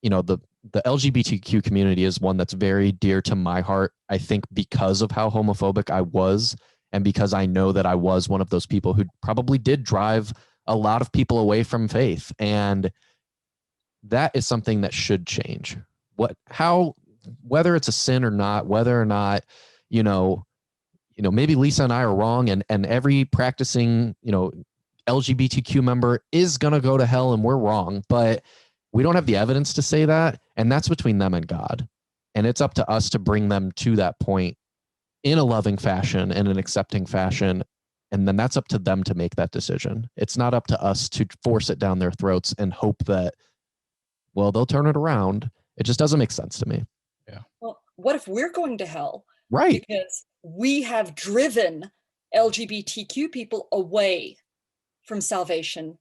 [SPEAKER 1] you know, the LGBTQ community is one that's very dear to my heart, I think, because of how homophobic I was, and because I know that I was one of those people who probably did drive a lot of people away from faith. And that is something that should change. Whether it's a sin or not, whether or not, you know, maybe Lisa and I are wrong, and every practicing, you know, LGBTQ member is going to go to hell and we're wrong, but we don't have the evidence to say that. And that's between them and God. And it's up to us to bring them to that point in a loving fashion and an accepting fashion. And then that's up to them to make that decision. It's not up to us to force it down their throats and hope that, well, they'll turn it around. It just doesn't make sense to me.
[SPEAKER 2] Yeah.
[SPEAKER 6] Well, what if we're going to hell?
[SPEAKER 1] Right.
[SPEAKER 6] Because we have driven LGBTQ people away from salvation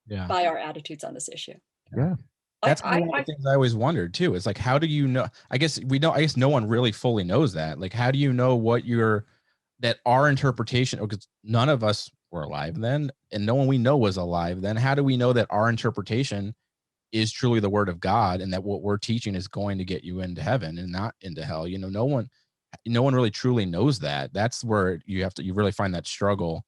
[SPEAKER 6] by our attitudes on this issue.
[SPEAKER 1] Yeah.
[SPEAKER 2] That's one of the things I always wondered too. It's like, how do you know? I guess no one really fully knows that. Like, how do you know that our interpretation, because none of us were alive then, and no one we know was alive then. How do we know that our interpretation is truly the word of God, and that what we're teaching is going to get you into heaven and not into hell? You know, no one really truly knows that. That's where you really find that struggle.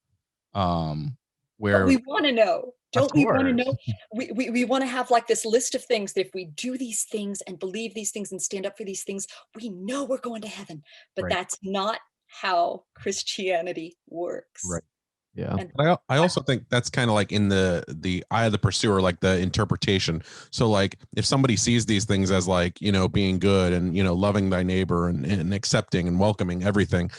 [SPEAKER 2] Where
[SPEAKER 6] but we want to know. Don't we want to know? We want to have like this list of things that if we do these things and believe these things and stand up for these things, we know we're going to heaven. But that's not how Christianity works.
[SPEAKER 1] Right. Yeah.
[SPEAKER 6] And
[SPEAKER 3] I also think that's kind of like in the eye of the pursuer, like the interpretation. So like if somebody sees these things as like, you know, being good and, you know, loving thy neighbor and accepting and welcoming everything,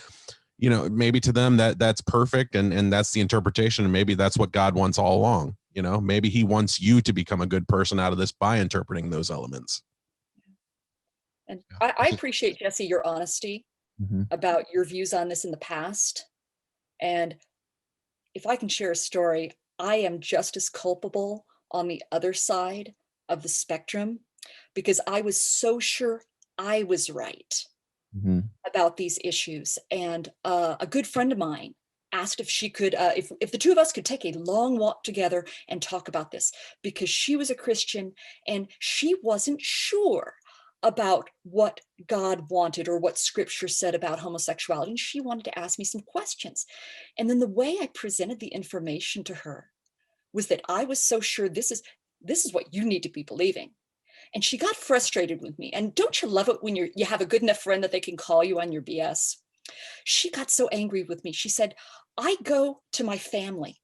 [SPEAKER 3] you know, maybe to them that's perfect. And that's the interpretation. And maybe that's what God wants all along. You know, maybe he wants you to become a good person out of this by interpreting those elements.
[SPEAKER 6] And I appreciate, Jesse, your honesty about your views on this in the past. And if I can share a story, I am just as culpable on the other side of the spectrum, because I was so sure I was right about these issues. And a good friend of mine asked if she could, if the two of us could take a long walk together and talk about this, because she was a Christian and she wasn't sure about what God wanted or what scripture said about homosexuality. And she wanted to ask me some questions. And then the way I presented the information to her was that I was so sure this is what you need to be believing. And she got frustrated with me. And don't you love it when you have a good enough friend that they can call you on your BS? She got so angry with me. She said, I go to my family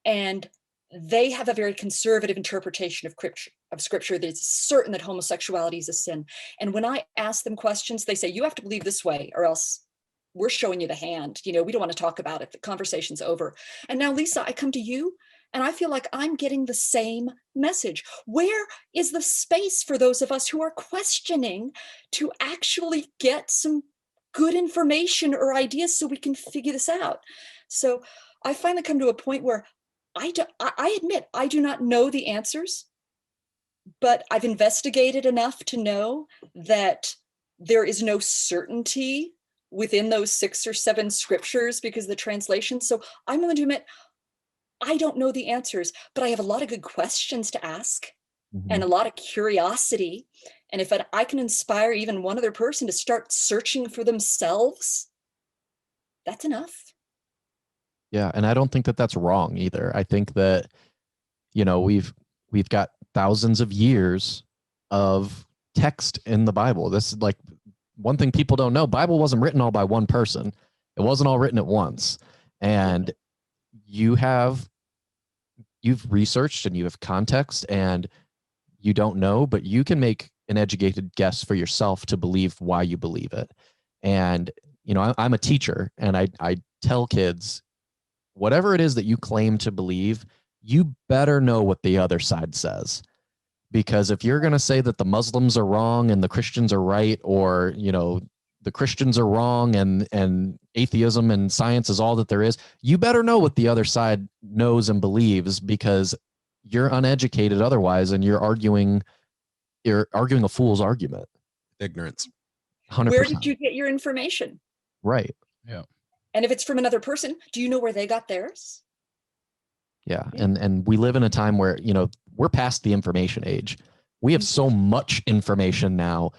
[SPEAKER 6] and they have a very conservative interpretation of scripture that is certain that homosexuality is a sin. And when I ask them questions, they say, you have to believe this way or else we're showing you the hand. We don't want to talk about it. The conversation's over. And now, Lisa, I come to you and I feel like I'm getting the same message. Where is the space for those of us who are questioning to actually get some good information or ideas so we can figure this out? So I finally come to a point where I admit I do not know the answers, but I've investigated enough to know that there is no certainty within those 6 or 7 scriptures because of the translation. So I'm willing to admit I don't know the answers, but I have a lot of good questions to ask and a lot of curiosity. And if I can inspire even one other person to start searching for themselves, that's enough.
[SPEAKER 1] Yeah, and I don't think that that's wrong either. I think that we've got thousands of years of text in the Bible. This is like one thing people don't know. Bible wasn't written all by one person. It wasn't all written at once. And you've researched and you have context and you don't know, but you can make an educated guess for yourself to believe why you believe it. And, I'm a teacher and I tell kids, whatever it is that you claim to believe, you better know what the other side says. Because if you're going to say that the Muslims are wrong and the Christians are right, or, the Christians are wrong and atheism and science is all that there is, you better know what the other side knows and believes, because you're uneducated otherwise and you're arguing a fool's argument.
[SPEAKER 3] Ignorance.
[SPEAKER 1] 100%.
[SPEAKER 6] Where did you get your information?
[SPEAKER 1] Right.
[SPEAKER 2] Yeah.
[SPEAKER 6] And if it's from another person, do you know where they got theirs?
[SPEAKER 1] Yeah. And we live in a time where, we're past the information age. We have so much information now.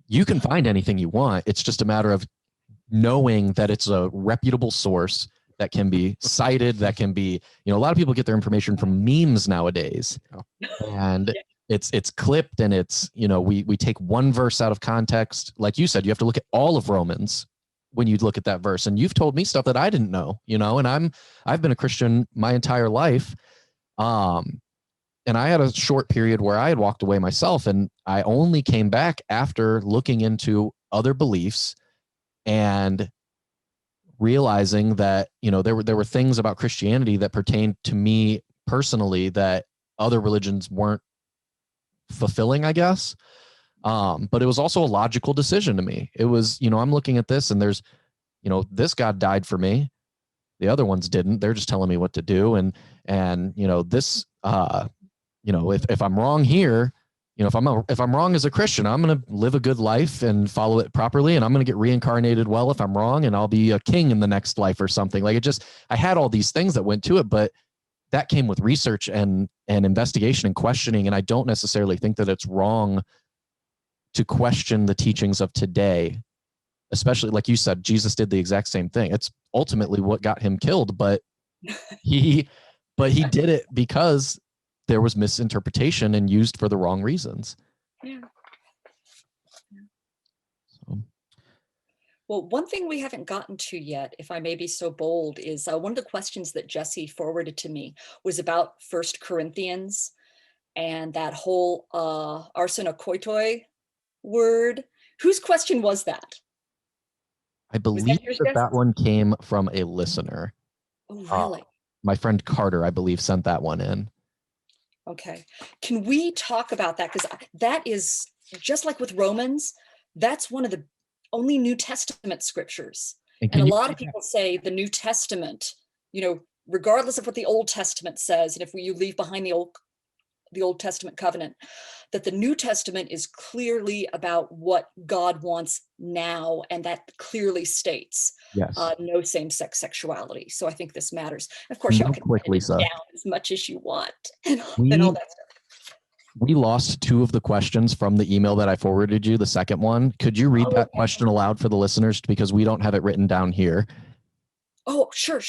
[SPEAKER 1] You can find anything you want. It's just a matter of knowing that it's a reputable source that can be cited, that can be, a lot of people get their information from memes nowadays. And it's clipped and it's, we take one verse out of context. Like you said, you have to look at all of Romans when you look at that verse. And you've told me stuff that I didn't know, and I've been a Christian my entire life. And I had a short period where I had walked away myself, and I only came back after looking into other beliefs and realizing that, there were things about Christianity that pertained to me personally that other religions weren't fulfilling, I guess. But it was also a logical decision to me. It was, I'm looking at this and there's, this God died for me. The other ones didn't. They're just telling me what to do. And this, if I'm wrong here, if I'm wrong as a Christian, I'm going to live a good life and follow it properly. And I'm going to get reincarnated well if I'm wrong, and I'll be a king in the next life or something. Like I had all these things that went to it, but that came with research and investigation and questioning. And I don't necessarily think that it's wrong to question the teachings of today, especially like you said, Jesus did the exact same thing. It's ultimately what got him killed, but he did it because there was misinterpretation and used for the wrong reasons.
[SPEAKER 6] Yeah.
[SPEAKER 1] So.
[SPEAKER 6] Well, one thing we haven't gotten to yet, if I may be so bold, is one of the questions that Jesse forwarded to me was about 1 Corinthians and that whole arsenokoitoi word. Whose question was that?
[SPEAKER 1] I believe that one came from a listener.
[SPEAKER 6] Oh, really?
[SPEAKER 1] My friend Carter, I believe, sent that one in.
[SPEAKER 6] Okay. Can we talk about that? Because that is, just like with Romans, that's one of the only New Testament scriptures. And a lot of people say the New Testament, regardless of what the Old Testament says, and if you leave behind the Old Testament covenant, that the New Testament is clearly about what God wants now, and that clearly states no same-sex sexuality. So I think this matters. Of course, y'all can quickly down as much as you want and all that stuff.
[SPEAKER 1] We lost 2 of the questions from the email that I forwarded you, the second one. Could you read that question aloud for the listeners, because we don't have it written down here?
[SPEAKER 6] Oh, sure.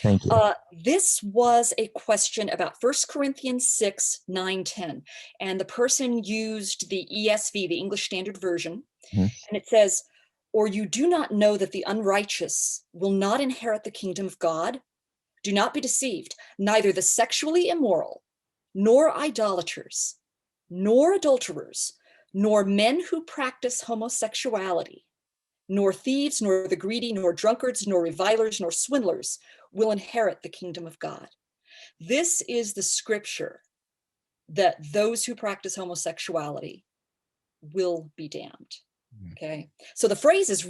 [SPEAKER 1] Thank you.
[SPEAKER 6] This was a question about 1 Corinthians 6, 9, 10. And the person used the ESV, the English Standard Version. And it says, "Or you do not know that the unrighteous will not inherit the kingdom of God? Do not be deceived. Neither the sexually immoral, nor idolaters, nor adulterers, nor men who practice homosexuality, nor thieves, nor the greedy, nor drunkards, nor revilers, nor swindlers will inherit the kingdom of God. This is the scripture that those who practice homosexuality will be damned. Okay, so the phrase that's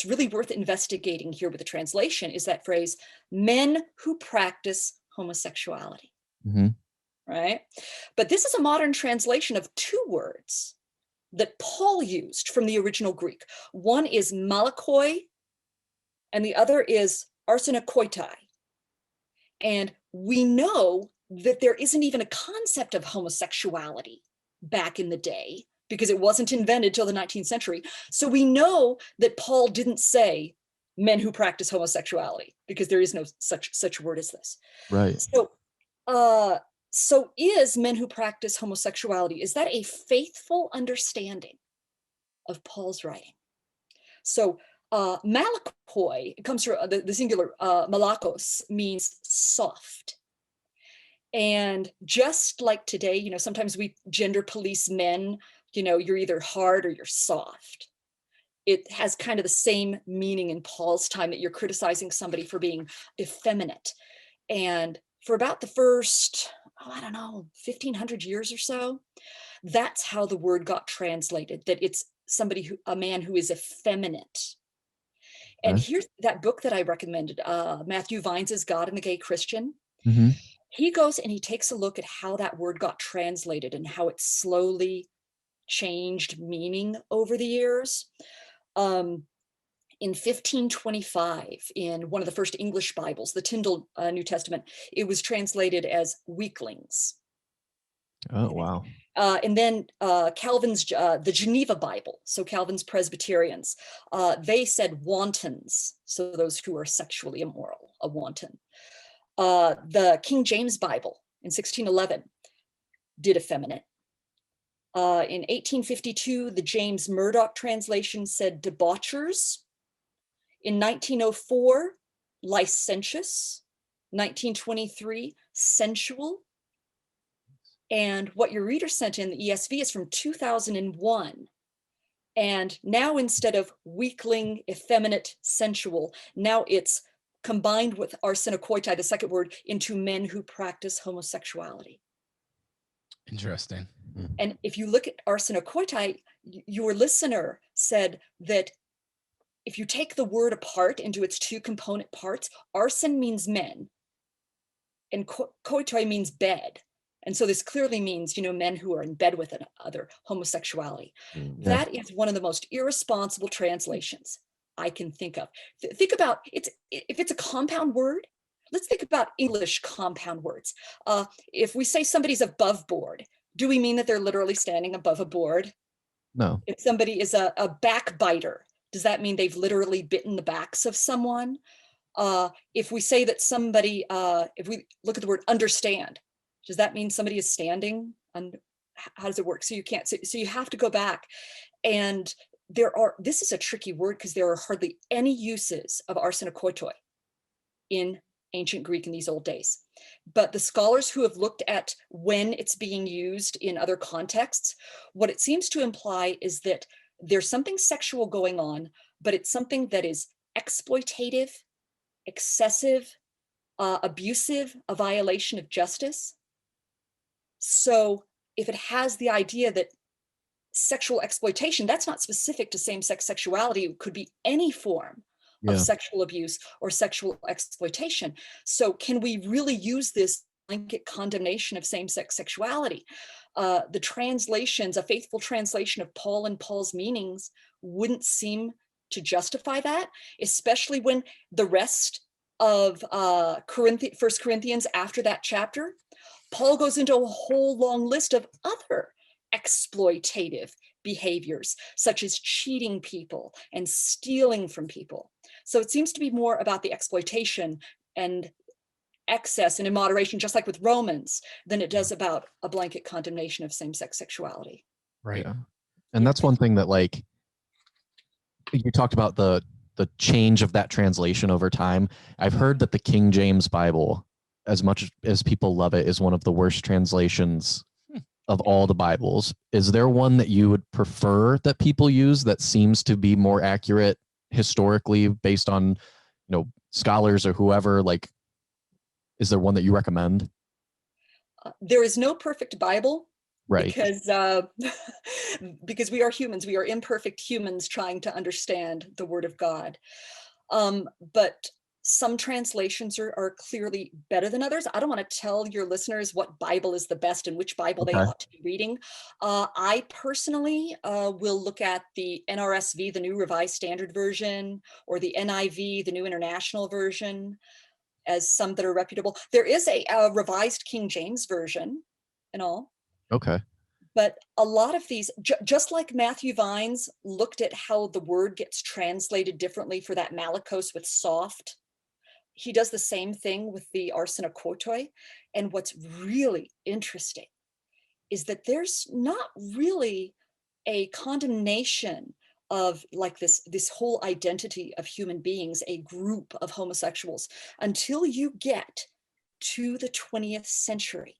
[SPEAKER 6] really worth investigating here with the translation is that phrase, men who practice homosexuality.
[SPEAKER 1] Mm-hmm.
[SPEAKER 6] Right? But this is a modern translation of two words that Paul used from the original Greek. One is malakoi, and the other is arsenokoitai. And we know that there isn't even a concept of homosexuality back in the day, because it wasn't invented till the 19th century. So we know that Paul didn't say men who practice homosexuality, because there is no such word as this.
[SPEAKER 1] Right.
[SPEAKER 6] So is men who practice homosexuality, is that a faithful understanding of Paul's writing? So malakoi, it comes from the singular malakos, means soft. And just like today, sometimes we gender police men, you're either hard or you're soft. It has kind of the same meaning in Paul's time, that you're criticizing somebody for being effeminate. And for about the first, 1,500 years or so, that's how the word got translated, that it's a man who is effeminate. And here's that book that I recommended, Matthew Vines's God and the Gay Christian.
[SPEAKER 1] Mm-hmm.
[SPEAKER 6] He goes and he takes a look at how that word got translated and how it slowly changed meaning over the years. In 1525, in one of the first English Bibles, the Tyndale New Testament, it was translated as weaklings.
[SPEAKER 1] Oh, wow.
[SPEAKER 6] And then Calvin's, the Geneva Bible, so Calvin's Presbyterians, they said wantons, so those who are sexually immoral, a wanton. The King James Bible in 1611 did effeminate. In 1852, the James Murdoch translation said debauchers. In 1904, licentious. 1923, sensual. And what your reader sent in, the ESV, is from 2001. And now instead of weakling, effeminate, sensual, now it's combined with arsenokoitai, the second word, into men who practice homosexuality.
[SPEAKER 2] Interesting.
[SPEAKER 6] And if you look at arsenokoitai, your listener said that if you take the word apart into its two component parts, arsen means men and koitai means bed. And so this clearly means, men who are in bed with another, homosexuality.
[SPEAKER 1] Yeah.
[SPEAKER 6] That is one of the most irresponsible translations I can think of. Think about if it's a compound word, let's think about English compound words. If we say somebody's above board, do we mean that they're literally standing above a board?
[SPEAKER 1] No.
[SPEAKER 6] If somebody is a backbiter, does that mean they've literally bitten the backs of someone? If we say that somebody, if we look at the word understand, does that mean somebody is standing? How does it work? So you can't, so you have to go back. And this is a tricky word because there are hardly any uses of arsenokoitai in ancient Greek in these old days. But the scholars who have looked at when it's being used in other contexts, what it seems to imply is that there's something sexual going on, but it's something that is exploitative, excessive, abusive, a violation of justice. So if it has the idea that sexual exploitation, that's not specific to same-sex sexuality, it could be any form of sexual abuse or sexual exploitation. So can we really use this blanket condemnation of same-sex sexuality? The translations, a faithful translation of Paul and Paul's meanings wouldn't seem to justify that, especially when the rest of 1 Corinthians after that chapter, Paul goes into a whole long list of other exploitative behaviors, such as cheating people and stealing from people. So it seems to be more about the exploitation and excess and immoderation, just like with Romans, than it does about a blanket condemnation of same-sex sexuality.
[SPEAKER 2] Right.
[SPEAKER 1] Yeah. And that's one thing that, like, you talked about the change of that translation over time. I've heard that the King James Bible, as much as people love it, is one of the worst translations of all the Bibles. Is there one that you would prefer that people use that seems to be more accurate historically based on, scholars or whoever, like, is there one that you recommend?
[SPEAKER 6] There is no perfect Bible.
[SPEAKER 1] Right.
[SPEAKER 6] Because we are humans, we are imperfect humans trying to understand the Word of God. But some translations are clearly better than others. I don't want to tell your listeners what Bible is the best and which Bible they ought to be reading. I personally will look at the NRSV, the New Revised Standard Version, or the NIV, the New International Version, as some that are reputable. There is a Revised King James Version and all.
[SPEAKER 1] Okay.
[SPEAKER 6] But a lot of these, just like Matthew Vines looked at how the word gets translated differently for that Malakos with soft, he does the same thing with the arsenokoitoi. And what's really interesting is that there's not really a condemnation of like this whole identity of human beings, a group of homosexuals, until you get to the 20th century.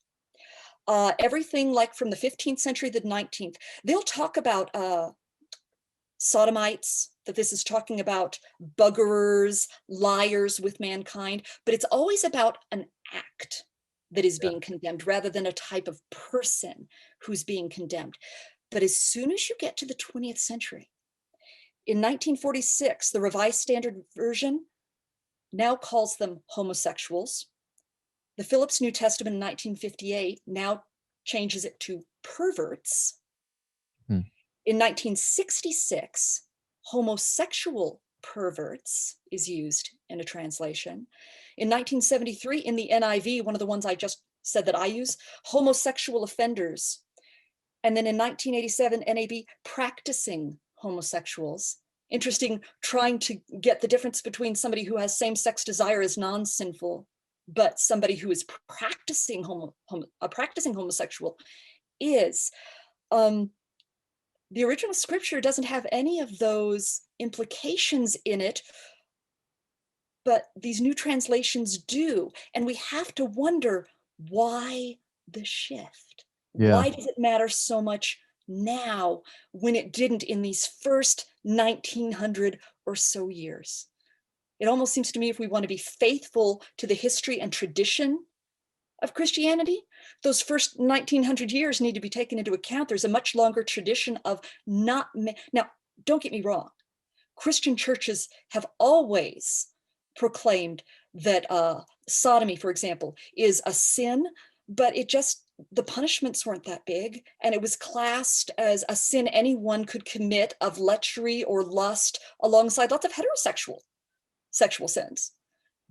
[SPEAKER 6] Everything like from the 15th century to the 19th, they'll talk about sodomites, that this is talking about buggerers, liars with mankind, but it's always about an act that is being condemned rather than a type of person who's being condemned. But as soon as you get to the 20th century, in 1946, the Revised Standard Version now calls them homosexuals. The Phillips New Testament in 1958 now changes it to perverts. In 1966, homosexual perverts is used in a translation. In 1973, in the NIV, one of the ones I just said that I use, homosexual offenders. And then in 1987, NAB, practicing homosexuals. Interesting, trying to get the difference between somebody who has same-sex desire as non-sinful, but somebody who is practicing homosexual is. The original scripture doesn't have any of those implications in it, but these new translations do. And we have to wonder, why the shift?
[SPEAKER 1] Yeah.
[SPEAKER 6] Why does it matter so much now when it didn't in these first 1900 or so years? It almost seems to me if we want to be faithful to the history and tradition of Christianity, those first 1900 years need to be taken into account. There's a much longer tradition of now, don't get me wrong. Christian churches have always proclaimed that sodomy, for example, is a sin, but the punishments weren't that big. And it was classed as a sin anyone could commit of lechery or lust alongside lots of heterosexual sexual sins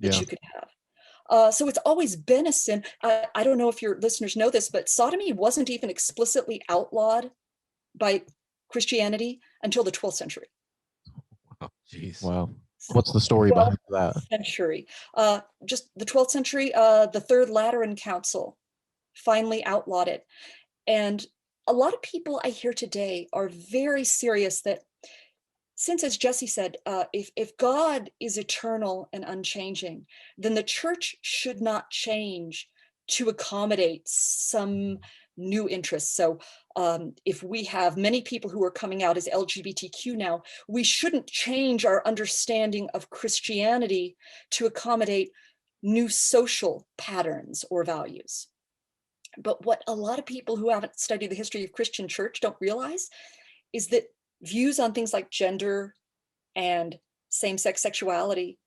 [SPEAKER 6] that you could have. So it's always been a sin. I don't know if your listeners know this, but sodomy wasn't even explicitly outlawed by Christianity until the 12th century.
[SPEAKER 2] Oh, geez.
[SPEAKER 1] Wow. What's the story behind that?
[SPEAKER 6] Century. Just the 12th century, the Third Lateran Council finally outlawed it. And a lot of people I hear today are very serious that, since, as Jesse said, if God is eternal and unchanging, then the church should not change to accommodate some new interests. So if we have many people who are coming out as LGBTQ now, we shouldn't change our understanding of Christianity to accommodate new social patterns or values. But what a lot of people who haven't studied the history of Christian church don't realize is that views on things like gender and same-sex sexuality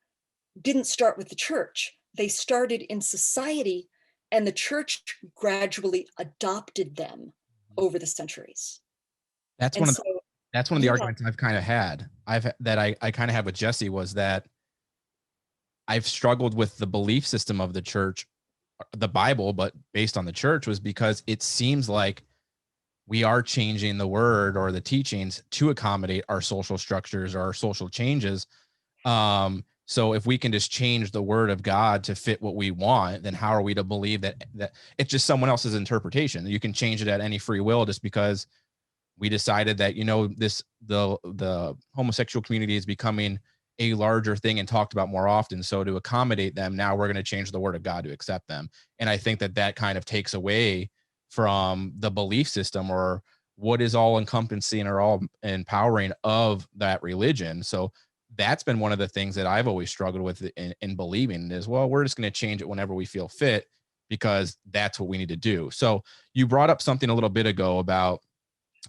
[SPEAKER 6] didn't start with the church. They started in society, and the church gradually adopted them over the centuries.
[SPEAKER 2] That's one of the arguments I've kind of had. I kind of have with Jesse was that I've struggled with the belief system of the church, the Bible, but based on the church, was because it seems like we are changing the word or the teachings to accommodate our social structures or our social changes. So if we can just change the word of God to fit what we want, then how are we to believe that it's just someone else's interpretation? You can change it at any free will just because we decided that, the homosexual community is becoming a larger thing and talked about more often. So to accommodate them, now we're going to change the word of God to accept them. And I think that kind of takes away from the belief system or what is all encompassing or all empowering of that religion. So that's been one of the things that I've always struggled with in believing is, well, we're just going to change it whenever we feel fit because that's what we need to do. So you brought up something a little bit ago about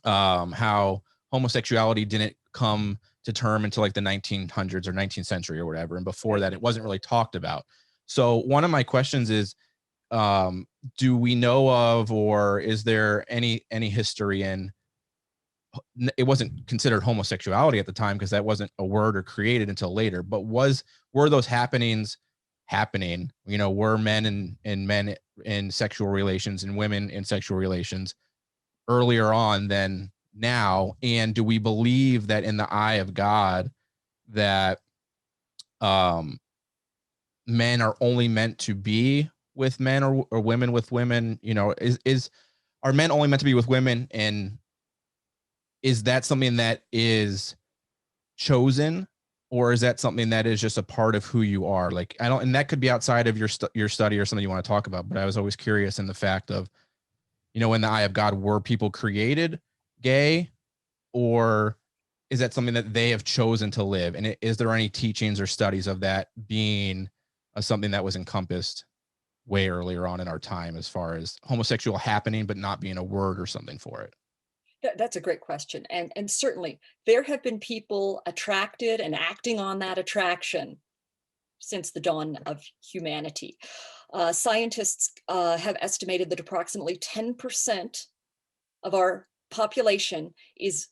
[SPEAKER 2] how homosexuality didn't come to term until like the 1900s or 19th century or whatever. And before that, it wasn't really talked about. So one of my questions is, do we know of, or is there any history in, it wasn't considered homosexuality at the time because that wasn't a word or created until later, but were those happenings happening? You know, were men and men in sexual relations and women in sexual relations earlier on than now? And do we believe that in the eye of God that men are only meant to be with men or women with women? You know, are men only meant to be with women, and is that something that is chosen, or is that something that is just a part of who you are? Like, I don't, and that could be outside of your study or something you want to talk about, but I was always curious in the fact of, you know, in the eye of God, were people created gay, or is that something that they have chosen to live? And is there any teachings or studies of that being something that was encompassed way earlier on in our time as far as homosexual happening, but not being a word or something for it?
[SPEAKER 6] That's a great question. And certainly there have been people attracted and acting on that attraction since the dawn of humanity. Scientists have estimated that approximately 10% of our population is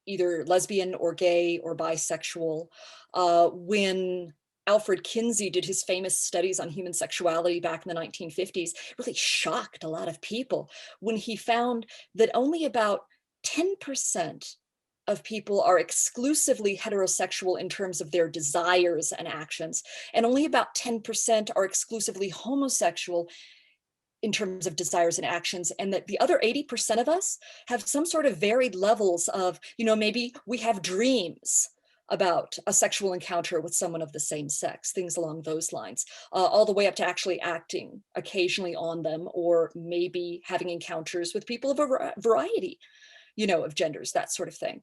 [SPEAKER 6] either lesbian or gay or bisexual. When Alfred Kinsey did his famous studies on human sexuality back in the 1950s, really shocked a lot of people when he found that only about 10% of people are exclusively heterosexual in terms of their desires and actions, and only about 10% are exclusively homosexual in terms of desires and actions, and that the other 80% of us have some sort of varied levels of, you know, maybe we have dreams about a sexual encounter with someone of the same sex, things along those lines, all the way up to actually acting occasionally on them, or maybe having encounters with people of a variety, you know, of genders, that sort of thing.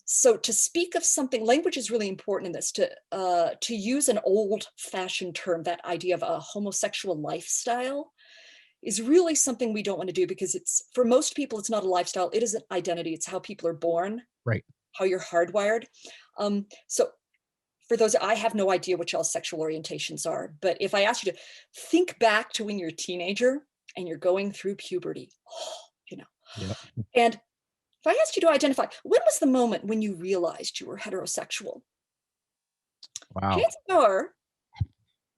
[SPEAKER 6] So to speak of something, language is really important in this, to use an old-fashioned term, that idea of a homosexual lifestyle, is really something we don't want to do, because it's, for most people, it's not a lifestyle, it is an identity. It's how people are born,
[SPEAKER 2] Right.
[SPEAKER 6] how you're hardwired. So for those, I have no idea what y'all's sexual orientations are, but if I asked you to think back to when you're a teenager and you're going through puberty, you know,
[SPEAKER 2] Yeah.
[SPEAKER 6] and if I asked you to identify, when was the moment when you realized you were heterosexual?
[SPEAKER 2] Wow.
[SPEAKER 6] Chances are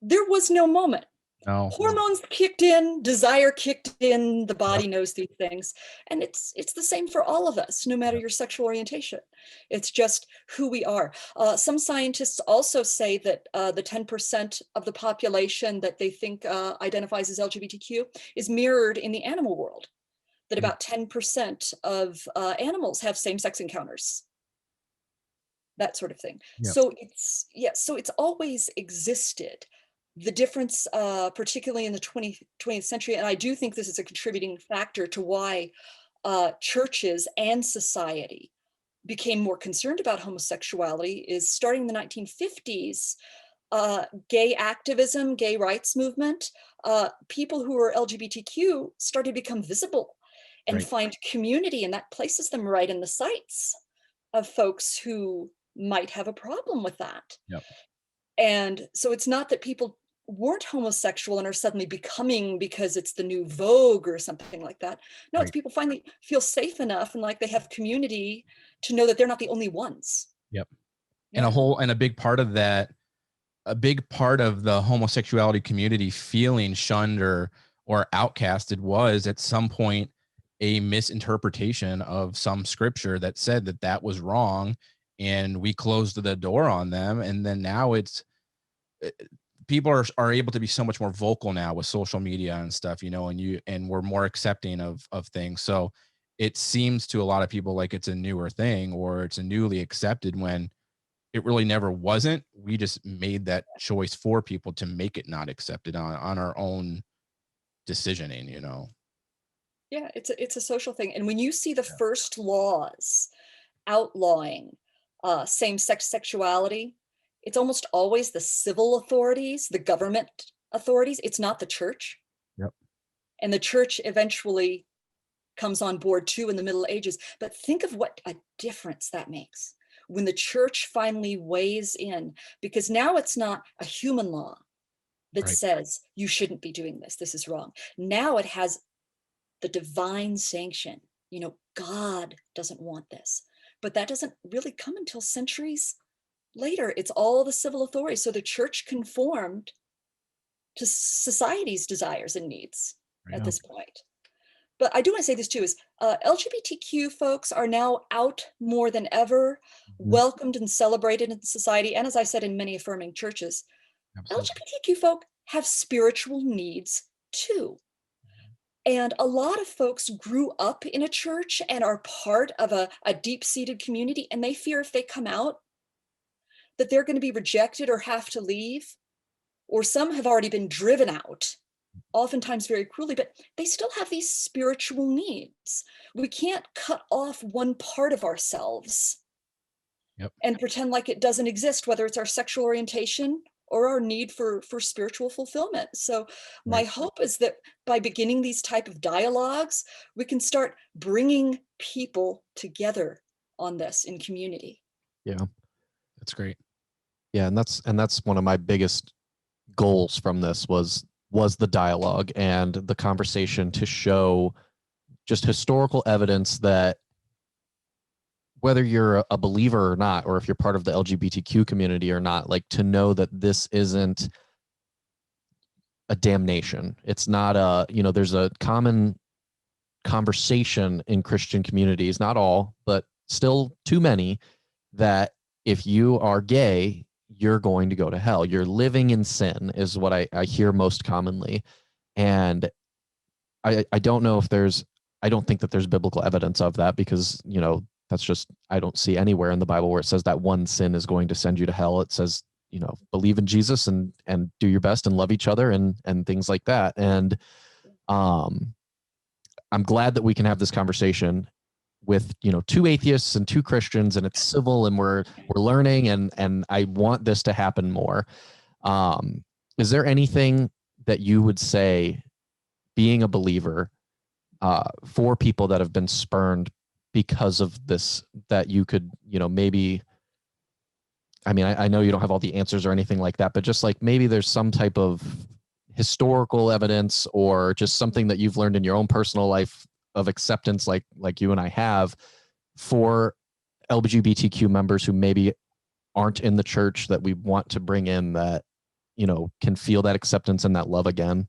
[SPEAKER 6] there was no moment.
[SPEAKER 2] No.
[SPEAKER 6] Hormones kicked in, desire kicked in, the body knows these things. And it's the same for all of us, no matter your sexual orientation. It's just who we are. Some scientists also say that the 10% of the population that they think identifies as LGBTQ is mirrored in the animal world, that about 10% of animals have same-sex encounters, that sort of thing.
[SPEAKER 2] Yep.
[SPEAKER 6] So it's always existed. The difference, particularly in the 20th century, and I do think this is a contributing factor to why churches and society became more concerned about homosexuality, is starting in the 1950s, gay activism, gay rights movement, people who are LGBTQ started to become visible and find community, and that places them right in the sights of folks who might have a problem with that.
[SPEAKER 2] Yep.
[SPEAKER 6] And so it's not that people weren't homosexual and are suddenly becoming because it's the new vogue or something like that. No, it's people finally feel safe enough and like they have community to know that they're not the only ones.
[SPEAKER 2] Yep.
[SPEAKER 6] Yeah.
[SPEAKER 2] And a big part of that, a big part of the homosexuality community feeling shunned or outcasted was at some point a misinterpretation of some scripture that said that that was wrong, and we closed the door on them. And then now it's, people are able to be so much more vocal now with social media and stuff, you know, and we're more accepting of things. So it seems to a lot of people like it's a newer thing, or it's a newly accepted, when it really never wasn't. We just made that choice for people to make it not accepted on our own decisioning, you know?
[SPEAKER 6] Yeah, it's a social thing. And when you see the first laws outlawing same-sex sexuality, it's almost always the civil authorities, the government authorities. It's not the church.
[SPEAKER 1] Yep.
[SPEAKER 6] And the church eventually comes on board too in the Middle Ages. But think of what a difference that makes when the church finally weighs in, because now it's not a human law that says you shouldn't be doing this. This is wrong. Now it has the divine sanction. You know, God doesn't want this. But that doesn't really come until centuries later. It's all the civil authorities. So the church conformed to society's desires and needs at this point. But I do want to say this too, is LGBTQ folks are now out more than ever, welcomed and celebrated in society. And as I said, in many affirming churches, LGBTQ folk have spiritual needs too. And a lot of folks grew up in a church and are part of a deep-seated community, and they fear if they come out that they're going to be rejected or have to leave, or some have already been driven out, oftentimes very cruelly, but they still have these spiritual needs. We can't cut off one part of ourselves and pretend like it doesn't exist, whether it's our sexual orientation or our need for spiritual fulfillment. So my hope is that by beginning these type of dialogues, we can start bringing people together on this in community.
[SPEAKER 1] Yeah,
[SPEAKER 2] that's great.
[SPEAKER 1] Yeah, and that's one of my biggest goals from this was the dialogue and the conversation to show just historical evidence that whether you're a believer or not, or if you're part of the LGBTQ community or not, like to know that this isn't a damnation. It's not a, you know, there's a common conversation in Christian communities, not all, but still too many, that if you are gay, you're going to go to hell. You're living in sin is what I hear most commonly. And I don't know if I don't think that there's biblical evidence of that, because, you know, that's just, I don't see anywhere in the Bible where it says that one sin is going to send you to hell. It says, you know, believe in Jesus and do your best and love each other and things like that. And I'm glad that we can have this conversation with, you know, two atheists and two Christians, and it's civil and we're learning, and I want this to happen more. Is there anything that you would say, being a believer, for people that have been spurned because of this, that you could, you know, maybe, I mean, I know you don't have all the answers or anything like that, but just like maybe there's some type of historical evidence or just something that you've learned in your own personal life of acceptance, like you and I have, for LGBTQ members who maybe aren't in the church, that we want to bring in, that, you know, can feel that acceptance and that love again?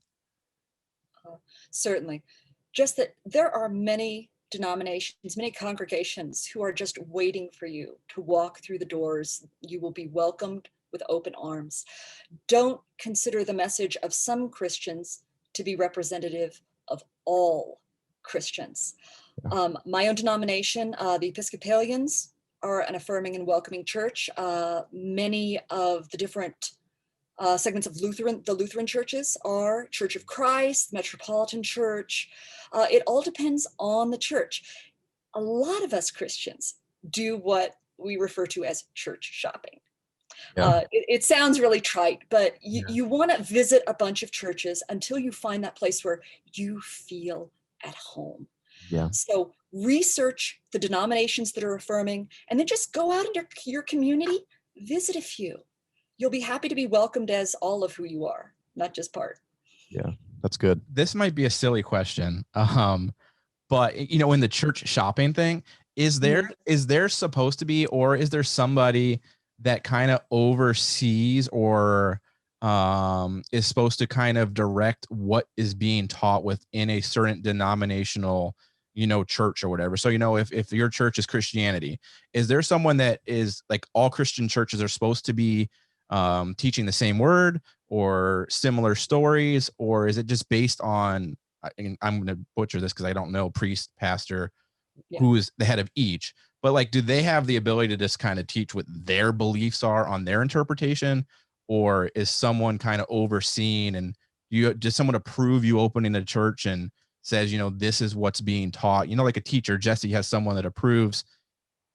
[SPEAKER 6] Certainly. Just that there are many denominations, many congregations who are just waiting for you to walk through the doors. You will be welcomed with open arms. Don't consider the message of some Christians to be representative of all Christians. My own denomination, the Episcopalians, are an affirming and welcoming church. Many of the different segments of the Lutheran churches are Church of Christ, Metropolitan Church. It all depends on the church. A lot of us Christians do what we refer to as church shopping.
[SPEAKER 1] Yeah.
[SPEAKER 6] It sounds really trite, but you want to visit a bunch of churches until you find that place where you feel at home.
[SPEAKER 1] Yeah.
[SPEAKER 6] So research the denominations that are affirming, and then just go out into your community, visit a few. You'll be happy to be welcomed as all of who you are, not just part.
[SPEAKER 1] Yeah, that's good.
[SPEAKER 2] This might be a silly question, but you know, in the church shopping thing, is there supposed to be, or is there somebody that kind of oversees or is supposed to kind of direct what is being taught within a certain denominational, you know, church or whatever? So, you know, if your church is Christianity, is there someone that is like, all Christian churches are supposed to be teaching the same word or similar stories, or is it just based on, I'm going to butcher this because I don't know, priest, pastor, who is the head of each, but like, do they have the ability to just kind of teach what their beliefs are on their interpretation, or is someone kind of overseeing, and does someone approve you opening a church and says, you know, this is what's being taught? You know, like a teacher, Jesse has someone that approves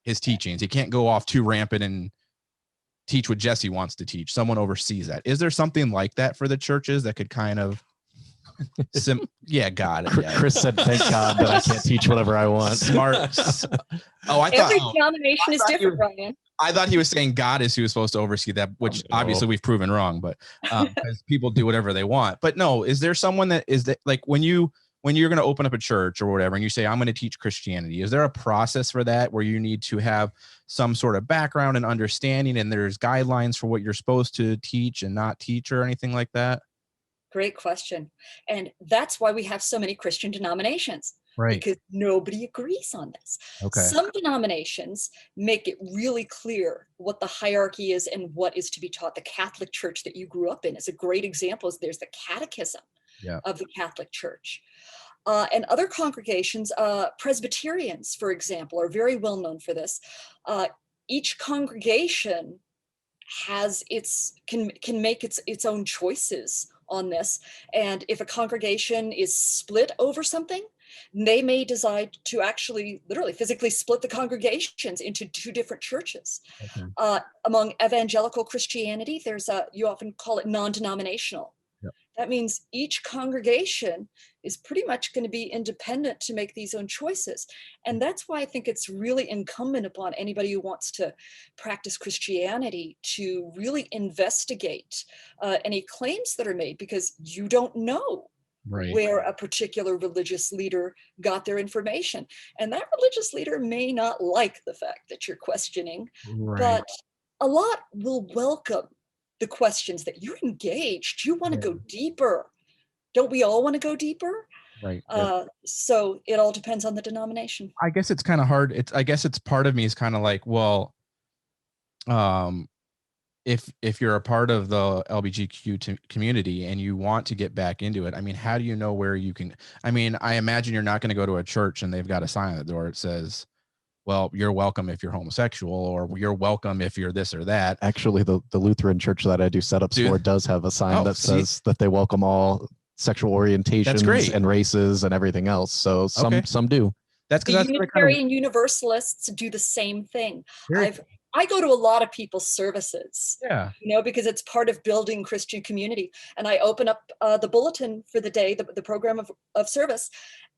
[SPEAKER 2] his teachings. He can't go off too rampant and teach what Jesse wants to teach. Someone oversees that. Is there something like that for the churches that could kind of got it. Yeah.
[SPEAKER 1] Chris said, "Thank God that I can't teach whatever I want."
[SPEAKER 2] Smart.
[SPEAKER 6] Every denomination is different, Ryan.
[SPEAKER 2] I thought he was saying God is who is supposed to oversee that, which obviously we've proven wrong, but because people do whatever they want. But no, is there someone that like when you're going to open up a church or whatever, and you say, I'm going to teach Christianity, is there a process for that where you need to have some sort of background and understanding, and there's guidelines for what you're supposed to teach and not teach or anything like that?
[SPEAKER 6] Great question. And that's why we have so many Christian denominations,
[SPEAKER 2] right?
[SPEAKER 6] Because nobody agrees on this.
[SPEAKER 2] Okay.
[SPEAKER 6] Some denominations make it really clear what the hierarchy is and what is to be taught. The Catholic Church that you grew up in is a great example. There's the Catechism of the Catholic Church. And other congregations, Presbyterians, for example, are very well known for this. Each congregation has can make its own choices on this. And if a congregation is split over something, they may decide to actually literally physically split the congregations into two different churches. Okay. Among evangelical Christianity, there's you often call it non-denominational. That means each congregation is pretty much going to be independent to make these own choices. And that's why I think it's really incumbent upon anybody who wants to practice Christianity to really investigate any claims that are made, because you don't know where a particular religious leader got their information. And that religious leader may not like the fact that you're questioning, but a lot will welcome the questions that you're engaged. You want to go deeper. Don't we all want to go deeper?
[SPEAKER 2] Right.
[SPEAKER 6] So it all depends on the denomination.
[SPEAKER 2] I guess it's kind of hard. I guess it's part of me is kind of like, well, if you're a part of the LGBTQ community and you want to get back into it, I mean, how do you know where you can? I mean, I imagine you're not going to go to a church and they've got a sign at the door that says, well, you're welcome if you're homosexual, or you're welcome if you're this or that.
[SPEAKER 1] Actually, the Lutheran church that I do setups for does have a sign that says that they welcome all sexual orientations and races and everything else. So some do.
[SPEAKER 6] The Unitarian Universalists do the same thing. I go to a lot of people's services, because it's part of building Christian community. And I open up the bulletin for the day, the program of service,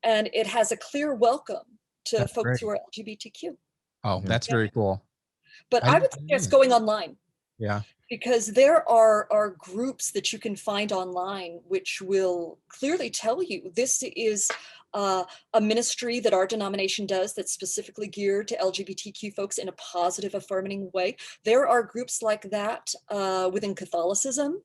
[SPEAKER 6] and it has a clear welcome to folks who are LGBTQ.
[SPEAKER 2] Oh, that's very cool.
[SPEAKER 6] But I would suggest going online.
[SPEAKER 2] Yeah.
[SPEAKER 6] Because there are groups that you can find online which will clearly tell you this is a ministry that our denomination does that's specifically geared to LGBTQ folks in a positive, affirming way. There are groups like that within Catholicism.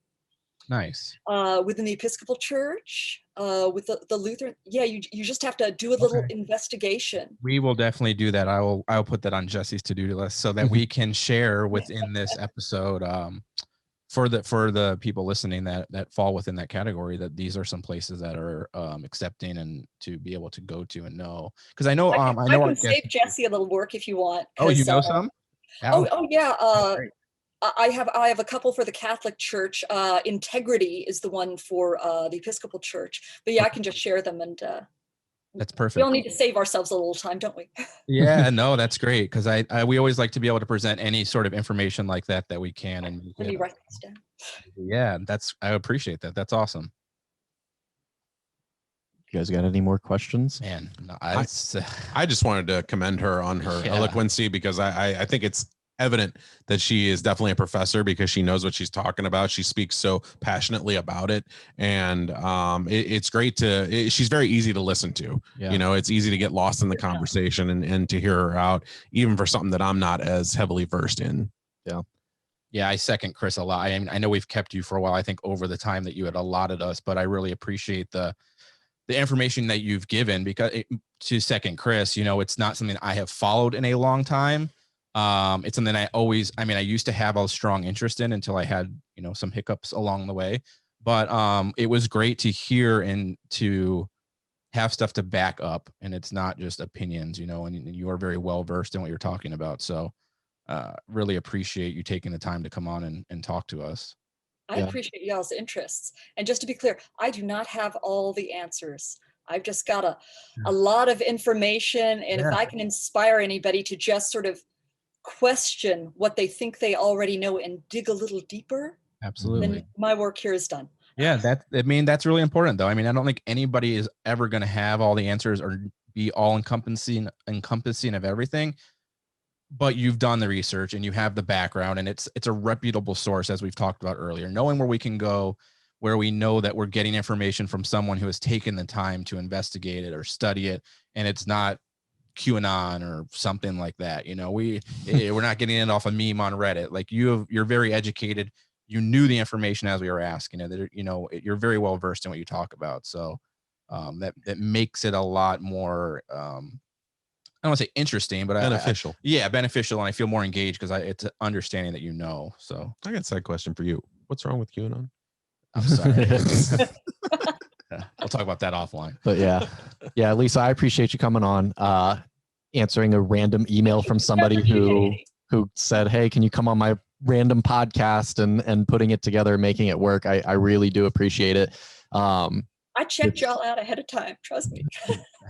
[SPEAKER 2] Nice.
[SPEAKER 6] Within the Episcopal Church, with the Lutheran. Yeah, you just have to do a little investigation.
[SPEAKER 2] We will definitely do that. I'll put that on Jesse's to-do list so that we can share within this episode for the people listening that fall within that category, that these are some places that are accepting and to be able to go to and know. Because I know I can
[SPEAKER 6] save Jesse a little work if you want.
[SPEAKER 2] Oh, you know some?
[SPEAKER 6] Yeah. I have a couple for the Catholic Church. Integrity is the one for the Episcopal Church. But yeah, I can just share them, and
[SPEAKER 2] that's perfect.
[SPEAKER 6] We all need to save ourselves a little time, don't we?
[SPEAKER 2] Yeah, no, that's great, because we always like to be able to present any sort of information like that we can. And
[SPEAKER 6] let me write this down.
[SPEAKER 2] Yeah, I appreciate that. That's awesome.
[SPEAKER 1] You guys got any more questions?
[SPEAKER 2] Man, no,
[SPEAKER 3] I just wanted to commend her on her eloquency, because I think it's evident that she is definitely a professor, because she knows what she's talking about. She speaks so passionately about it, and it's great she's very easy to listen to. It's easy to get lost in the conversation and to hear her out, even for something that I'm not as heavily versed in.
[SPEAKER 2] I second Chris a lot. I know we've kept you for a while, I think over the time that you had allotted us, but I really appreciate the information that you've given, because to second Chris, it's not something I have followed in a long time. It's something I used to have a strong interest in until I had, some hiccups along the way, but it was great to hear and to have stuff to back up, and it's not just opinions, and you are very well versed in what you're talking about. So really appreciate you taking the time to come on and talk to us.
[SPEAKER 6] I appreciate y'all's interests. And just to be clear, I do not have all the answers. I've just got a lot of information. And if I can inspire anybody to just sort of question what they think they already know and dig a little deeper,
[SPEAKER 2] Absolutely.
[SPEAKER 6] then my work here is done.
[SPEAKER 2] Yeah, that's really important, though. I mean, I don't think anybody is ever going to have all the answers or be all encompassing of everything. But you've done the research and you have the background, and it's a reputable source, as we've talked about earlier. Knowing where we can go, where we know that we're getting information from someone who has taken the time to investigate it or study it, and it's not QAnon or something like that. You know, we're not getting it off a meme on Reddit. Like you're very educated. You knew the information as we were asking it. That, you know, you're very well versed in what you talk about. So that makes it a lot more. I don't want to say interesting, but
[SPEAKER 3] beneficial.
[SPEAKER 2] Beneficial, and I feel more engaged because it's understanding that you know. So
[SPEAKER 3] I got a side question for you. What's wrong with QAnon?
[SPEAKER 2] I'm sorry. I'll talk about that offline.
[SPEAKER 1] But yeah, Lisa, I appreciate you coming on, answering a random email from somebody who said, "Hey, can you come on my random podcast?" and putting it together and making it work. I really do appreciate it.
[SPEAKER 6] I checked y'all out ahead of time. Trust me.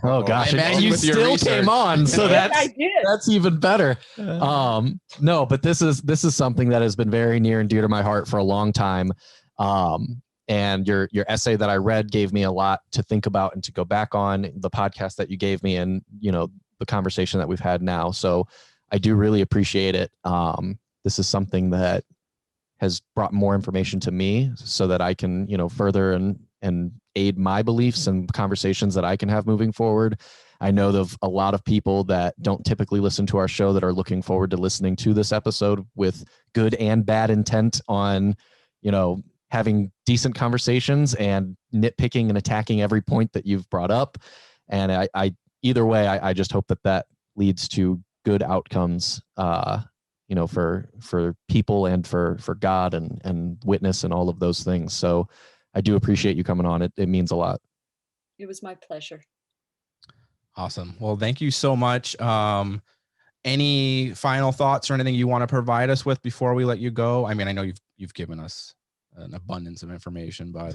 [SPEAKER 1] Oh gosh, and you still came on, so that's even better. No, but this is something that has been very near and dear to my heart for a long time. And your essay that I read gave me a lot to think about and to go back on. The podcast that you gave me, and you know, the conversation that we've had now. So I do really appreciate it. This is something that has brought more information to me so that I can, you know, further and aid my beliefs and conversations that I can have moving forward. I know of a lot of people that don't typically listen to our show that are looking forward to listening to this episode with good and bad intent on, you know, having decent conversations and nitpicking and attacking every point that you've brought up. And I either way, I just hope that leads to good outcomes, you know, for people and for God and witness and all of those things. So I do appreciate you coming on. It means a lot.
[SPEAKER 6] It was my pleasure.
[SPEAKER 2] Awesome. Well, thank you so much. Any final thoughts or anything you want to provide us with before we let you go? I mean, I know you've given us an abundance of information, but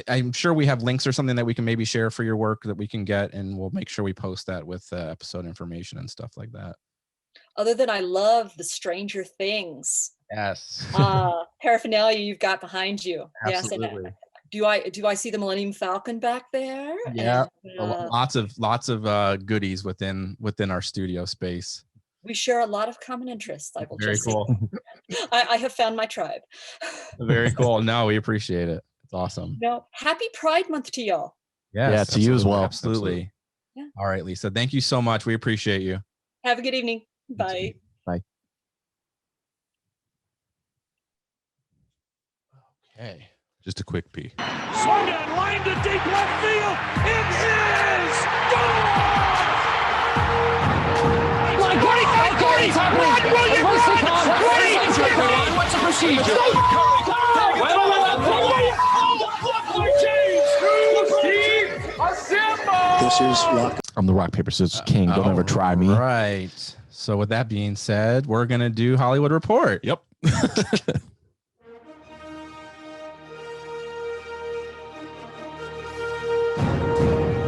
[SPEAKER 2] I'm sure we have links or something that we can maybe share for your work that we can get, and we'll make sure we post that with episode information and stuff like that.
[SPEAKER 6] Other than I love the Stranger Things paraphernalia you've got behind you.
[SPEAKER 2] Absolutely.
[SPEAKER 6] Yes, and do I see the Millennium Falcon back there?
[SPEAKER 2] Yeah, and, lots of goodies within our studio space.
[SPEAKER 6] We share a lot of common interests. I will
[SPEAKER 2] Very cool.
[SPEAKER 6] I have found my tribe.
[SPEAKER 2] Very cool. No, we appreciate it. It's awesome.
[SPEAKER 6] No, happy Pride Month to y'all.
[SPEAKER 2] Yes,
[SPEAKER 1] yeah, to you as well.
[SPEAKER 2] Absolutely. Yeah. All right, Lisa. Thank you so much. We appreciate you.
[SPEAKER 6] Have a good evening. Bye.
[SPEAKER 1] Bye.
[SPEAKER 2] Okay.
[SPEAKER 3] Just a quick pee.
[SPEAKER 5] Swung down, line to deep left field. It is gone! My God! Gordy! Rod Williams! What's the procedure?
[SPEAKER 1] I'm the rock, paper, scissors king. Don't ever try me.
[SPEAKER 2] Right. So with that being said, we're going to do Hollywood Report.
[SPEAKER 3] Yep.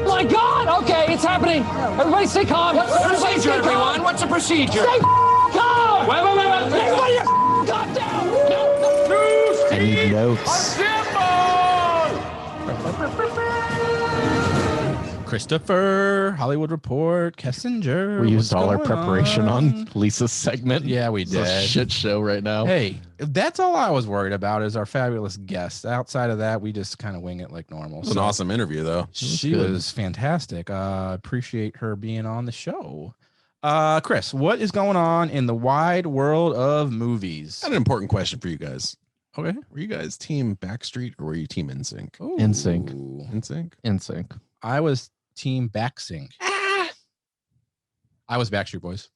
[SPEAKER 5] My God! Okay, it's happening. Everybody stay calm. What's the procedure, everyone? What's the procedure? Stay calm! Wait. Everybody calm down! No.
[SPEAKER 1] I need notes.
[SPEAKER 2] Christopher, Hollywood Report, Kessinger.
[SPEAKER 1] We used all our preparation on Lisa's segment.
[SPEAKER 2] Yeah, we did.
[SPEAKER 1] It's a shit show right now.
[SPEAKER 2] Hey, that's all I was worried about is our fabulous guest. Outside of that, we just kind of wing it like normal.
[SPEAKER 3] It was an awesome interview, though.
[SPEAKER 2] She was fantastic. Appreciate her being on the show. Chris, what is going on in the wide world of movies?
[SPEAKER 3] I had an important question for you guys.
[SPEAKER 2] Okay.
[SPEAKER 3] Were you guys team Backstreet or were you team NSYNC?
[SPEAKER 1] NSYNC.
[SPEAKER 3] NSYNC?
[SPEAKER 2] NSYNC. I was team Backsync. I was Backstreet Boys.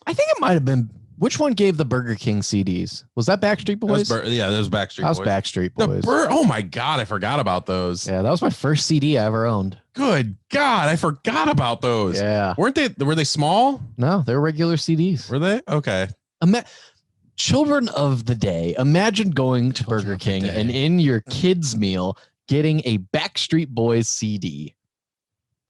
[SPEAKER 1] I think it might have been. Which one gave the Burger King CDs? Was that Backstreet Boys?
[SPEAKER 3] That was Backstreet
[SPEAKER 1] That was
[SPEAKER 3] Boys.
[SPEAKER 1] Backstreet Boys.
[SPEAKER 3] Oh my God, I forgot about those.
[SPEAKER 1] Yeah, that was my first CD I ever owned.
[SPEAKER 3] Good God, I forgot about those.
[SPEAKER 1] Yeah.
[SPEAKER 3] Were they small?
[SPEAKER 1] No, they're regular CDs.
[SPEAKER 3] Were they? Okay.
[SPEAKER 1] Children of the day, imagine going to Burger King and in your kids' meal getting a Backstreet Boys CD.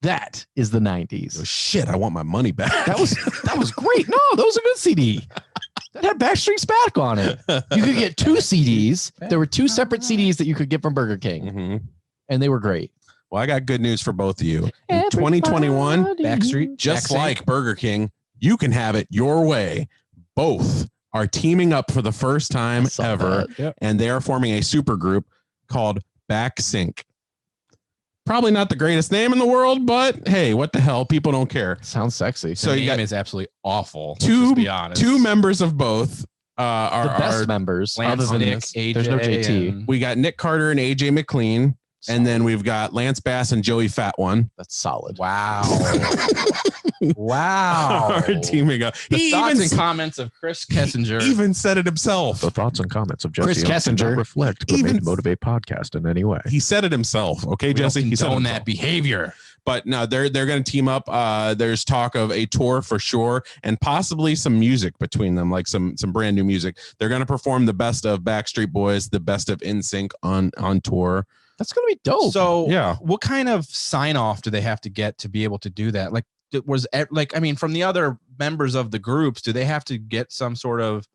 [SPEAKER 1] That is the 90s.
[SPEAKER 3] Oh, shit, I want my money back.
[SPEAKER 1] That was great. No, that was a good CD. That had Backstreet's Back on it. You could get 2 CDs. There were 2 separate CDs that you could get from Burger King,
[SPEAKER 3] Mhm.
[SPEAKER 1] and they were great.
[SPEAKER 3] Well, I got good news for both of you. In 2021,
[SPEAKER 2] Backstreet,
[SPEAKER 3] just
[SPEAKER 2] Backstreet.
[SPEAKER 3] like Burger King, you can have it your way. Both are teaming up for the first time ever, and they are forming a super group called Backsync. Probably not the greatest name in the world, but hey, what the hell? People don't care.
[SPEAKER 1] Sounds sexy.
[SPEAKER 3] So
[SPEAKER 2] The
[SPEAKER 3] you
[SPEAKER 2] name
[SPEAKER 3] got
[SPEAKER 2] is absolutely awful.
[SPEAKER 3] two
[SPEAKER 2] Let's be honest.
[SPEAKER 3] 2 members of both are
[SPEAKER 1] The best
[SPEAKER 3] are-
[SPEAKER 1] members.
[SPEAKER 2] Lance,
[SPEAKER 1] Other than
[SPEAKER 2] Nick,
[SPEAKER 1] this,
[SPEAKER 2] AJ,
[SPEAKER 1] there's no JT.
[SPEAKER 2] and-
[SPEAKER 3] we got Nick Carter and AJ McLean, and then we've got Lance Bass and Joey Fat One.
[SPEAKER 1] That's solid.
[SPEAKER 2] Wow. Wow.
[SPEAKER 3] Are teaming up.
[SPEAKER 2] The
[SPEAKER 3] He
[SPEAKER 2] thoughts
[SPEAKER 3] even,
[SPEAKER 2] and comments of Chris Kessinger.
[SPEAKER 3] even said it himself.
[SPEAKER 1] The thoughts and comments of
[SPEAKER 3] Chris
[SPEAKER 1] Jesse Olsen do
[SPEAKER 3] Kessinger
[SPEAKER 1] not reflect the
[SPEAKER 3] even-
[SPEAKER 1] Made Motivate podcast in any way.
[SPEAKER 3] He said it himself. Okay,
[SPEAKER 2] We don't
[SPEAKER 3] Jesse. He said it
[SPEAKER 2] condone
[SPEAKER 3] himself.
[SPEAKER 2] that behavior.
[SPEAKER 3] But no, they're going to team up. There's talk of a tour for sure, and possibly some music between them, like some brand new music. They're going to perform the best of Backstreet Boys, the best of NSYNC on tour.
[SPEAKER 1] That's gonna be dope.
[SPEAKER 2] So
[SPEAKER 3] Yeah.
[SPEAKER 2] what kind of sign off do they have to get to be able to do that? Like from the other members of the groups, do they have to get some sort of,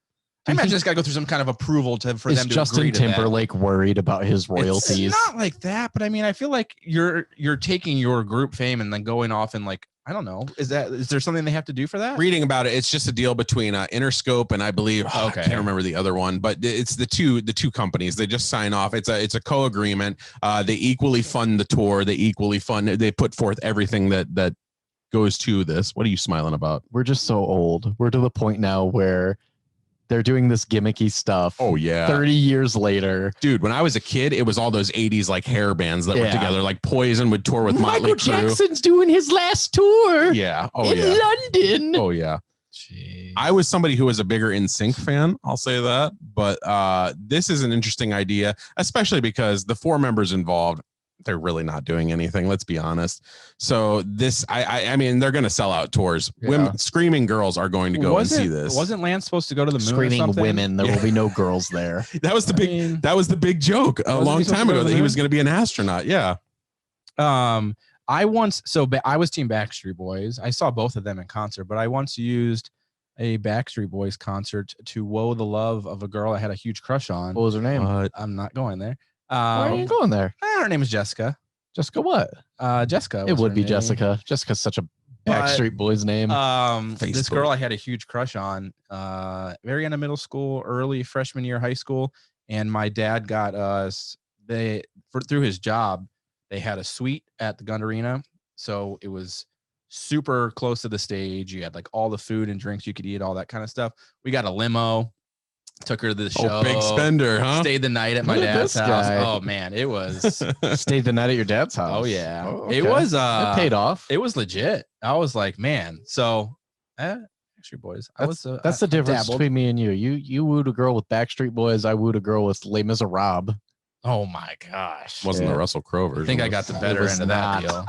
[SPEAKER 2] I imagine it's got to go through some kind of approval for
[SPEAKER 1] is
[SPEAKER 2] them to
[SPEAKER 1] Justin
[SPEAKER 2] agree to that.
[SPEAKER 1] Timberlake worried about his royalties?
[SPEAKER 2] It's not like that, but I mean, I feel like you're taking your group fame and then going off and like, I don't know. Is there something they have to do for that?
[SPEAKER 3] Reading about it, it's just a deal between Interscope and I believe I can't remember the other one, but it's the two companies. They just sign off. It's a co-agreement. They equally fund the tour. They put forth everything that goes to this. What are you smiling about?
[SPEAKER 1] We're just so old. We're to the point now where they're doing this gimmicky stuff.
[SPEAKER 3] Oh yeah.
[SPEAKER 1] 30 years later.
[SPEAKER 3] Dude, when I was a kid, it was all those 80s like hair bands that were
[SPEAKER 1] Yeah.
[SPEAKER 3] together. Like Poison would tour with Motley
[SPEAKER 1] Michael
[SPEAKER 3] Crue.
[SPEAKER 1] Jackson's doing his last tour
[SPEAKER 3] Yeah. Oh
[SPEAKER 1] in
[SPEAKER 3] yeah.
[SPEAKER 1] London.
[SPEAKER 3] Oh yeah.
[SPEAKER 2] Jeez.
[SPEAKER 3] I was somebody who was a bigger NSYNC fan. I'll say that. But this is an interesting idea, especially because the 4 members involved, they're really not doing anything. Let's be honest. So this, I mean, they're going to sell out tours.
[SPEAKER 2] Yeah.
[SPEAKER 3] Women, screaming girls are going to go and see this.
[SPEAKER 2] Wasn't Lance supposed to go to the moon? or
[SPEAKER 1] Screaming
[SPEAKER 2] something?
[SPEAKER 1] women. There will be no girls there.
[SPEAKER 3] That was the big. That was the big joke a
[SPEAKER 2] Wasn't
[SPEAKER 3] long
[SPEAKER 2] he supposed
[SPEAKER 3] time
[SPEAKER 2] to go
[SPEAKER 3] ago
[SPEAKER 2] to
[SPEAKER 3] that
[SPEAKER 2] the
[SPEAKER 3] he was
[SPEAKER 2] moon?
[SPEAKER 3] going to be an astronaut. Yeah.
[SPEAKER 2] I was Team Backstreet Boys. I saw both of them in concert, but I once used a Backstreet Boys concert to woe the love of a girl I had a huge crush on.
[SPEAKER 1] What was her name?
[SPEAKER 2] I'm not going there.
[SPEAKER 1] Why are you going there?
[SPEAKER 2] Her name is Jessica.
[SPEAKER 1] Jessica what?
[SPEAKER 2] Jessica.
[SPEAKER 1] It
[SPEAKER 2] was
[SPEAKER 1] would
[SPEAKER 2] her
[SPEAKER 1] be
[SPEAKER 2] name.
[SPEAKER 1] Jessica. Jessica's such a
[SPEAKER 2] But,
[SPEAKER 1] Backstreet Boys name.
[SPEAKER 2] This
[SPEAKER 3] Facebook.
[SPEAKER 2] girl I had a huge crush on, very end of middle school, early freshman year of high school, and my dad got us through his job. They had a suite at the Gund Arena, so it was super close to the stage. You had like all the food and drinks you could eat, all that kind of stuff. We got a limo, took her to the show.
[SPEAKER 3] Oh, big spender, huh?
[SPEAKER 2] Stayed the night at my
[SPEAKER 1] Look at
[SPEAKER 2] dad's
[SPEAKER 1] this
[SPEAKER 2] house.
[SPEAKER 1] guy.
[SPEAKER 2] Oh man, it was.
[SPEAKER 1] Stayed the night at your dad's house.
[SPEAKER 2] Oh yeah,
[SPEAKER 1] Oh,
[SPEAKER 2] it
[SPEAKER 1] okay.
[SPEAKER 2] was.
[SPEAKER 1] It paid off.
[SPEAKER 2] It was legit. I was like, man. So, Backstreet Boys.
[SPEAKER 1] That's the difference
[SPEAKER 2] dabbled.
[SPEAKER 1] between me and you. You wooed a girl with Backstreet Boys. I wooed a girl with Les Miserables.
[SPEAKER 2] Oh my gosh.
[SPEAKER 3] Wasn't
[SPEAKER 1] Yeah.
[SPEAKER 3] the Russell Crowe version.
[SPEAKER 2] I think I got the better
[SPEAKER 1] was
[SPEAKER 2] end of that
[SPEAKER 1] not.
[SPEAKER 2] deal.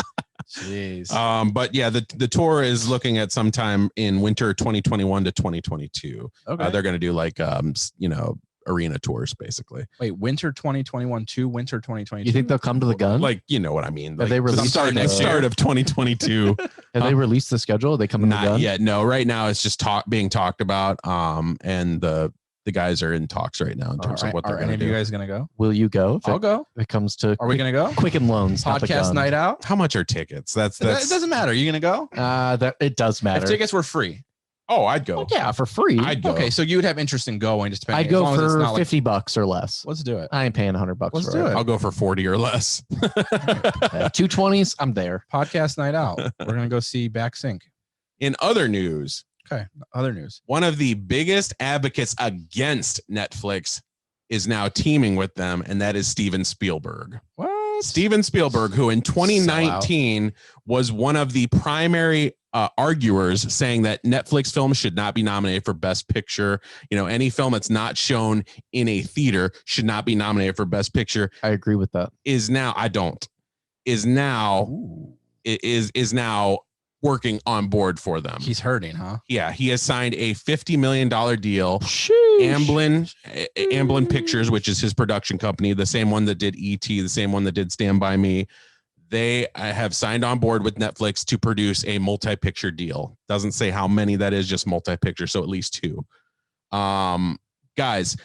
[SPEAKER 2] Jeez.
[SPEAKER 3] But yeah, the tour is looking at sometime in winter 2021 to 2022.
[SPEAKER 2] Okay.
[SPEAKER 3] They're going to do like arena tours basically.
[SPEAKER 2] Wait, winter 2021 to winter 2022.
[SPEAKER 1] You think they'll come to the gun?
[SPEAKER 3] Like, you know what I mean? Like
[SPEAKER 1] they
[SPEAKER 3] the
[SPEAKER 1] released
[SPEAKER 3] start,
[SPEAKER 1] the-
[SPEAKER 3] start of 2022.
[SPEAKER 1] Have they released the schedule? Are they coming to the
[SPEAKER 3] Not
[SPEAKER 1] gun?
[SPEAKER 3] yet. No, right now it's just being talked about. And the guys are in talks right now in terms of what they're
[SPEAKER 2] Are
[SPEAKER 3] going
[SPEAKER 2] any
[SPEAKER 3] to
[SPEAKER 2] of you
[SPEAKER 3] do.
[SPEAKER 2] guys gonna go?
[SPEAKER 1] Will you go?
[SPEAKER 2] I'll go.
[SPEAKER 1] If it comes to
[SPEAKER 2] Are we gonna go?
[SPEAKER 1] Quicken Loans, not the
[SPEAKER 2] Podcast
[SPEAKER 1] gun.
[SPEAKER 2] night out.
[SPEAKER 3] How much are tickets? That's
[SPEAKER 2] It doesn't matter. Are you gonna go?
[SPEAKER 1] That it does matter.
[SPEAKER 2] If tickets were free.
[SPEAKER 3] Oh, I'd go.
[SPEAKER 1] Yeah, for free.
[SPEAKER 3] I'd go.
[SPEAKER 2] Okay, so you would have interest in going, just depending.
[SPEAKER 1] I'd go
[SPEAKER 2] as long as it's
[SPEAKER 1] for
[SPEAKER 2] not like,
[SPEAKER 1] $50 or less.
[SPEAKER 2] Let's do it.
[SPEAKER 1] I ain't paying $100
[SPEAKER 2] Let's
[SPEAKER 1] for
[SPEAKER 2] do it.
[SPEAKER 3] I'll go for 40 or less.
[SPEAKER 1] 220s, I'm there.
[SPEAKER 2] Podcast night out. We're gonna go see Backsync.
[SPEAKER 3] In other news,
[SPEAKER 2] Okay. Other news.
[SPEAKER 3] one of the biggest advocates against Netflix is now teaming with them, and that is Steven Spielberg.
[SPEAKER 2] What?
[SPEAKER 3] Steven Spielberg, who in 2019 was one of the primary arguers saying that Netflix films should not be nominated for Best Picture. You know, any film that's not shown in a theater should not be nominated for Best Picture.
[SPEAKER 1] I agree with that.
[SPEAKER 3] Is now working on board for them.
[SPEAKER 2] He's hurting, huh?
[SPEAKER 3] Yeah, he has signed a $50 million deal.
[SPEAKER 1] Sheesh.
[SPEAKER 3] Amblin Pictures, which is his production company, the same one that did E.T., the same one that did Stand By Me. they have signed on board with Netflix to produce a multi-picture deal. Doesn't say how many that is, just multi-picture, so at least 2. Guys,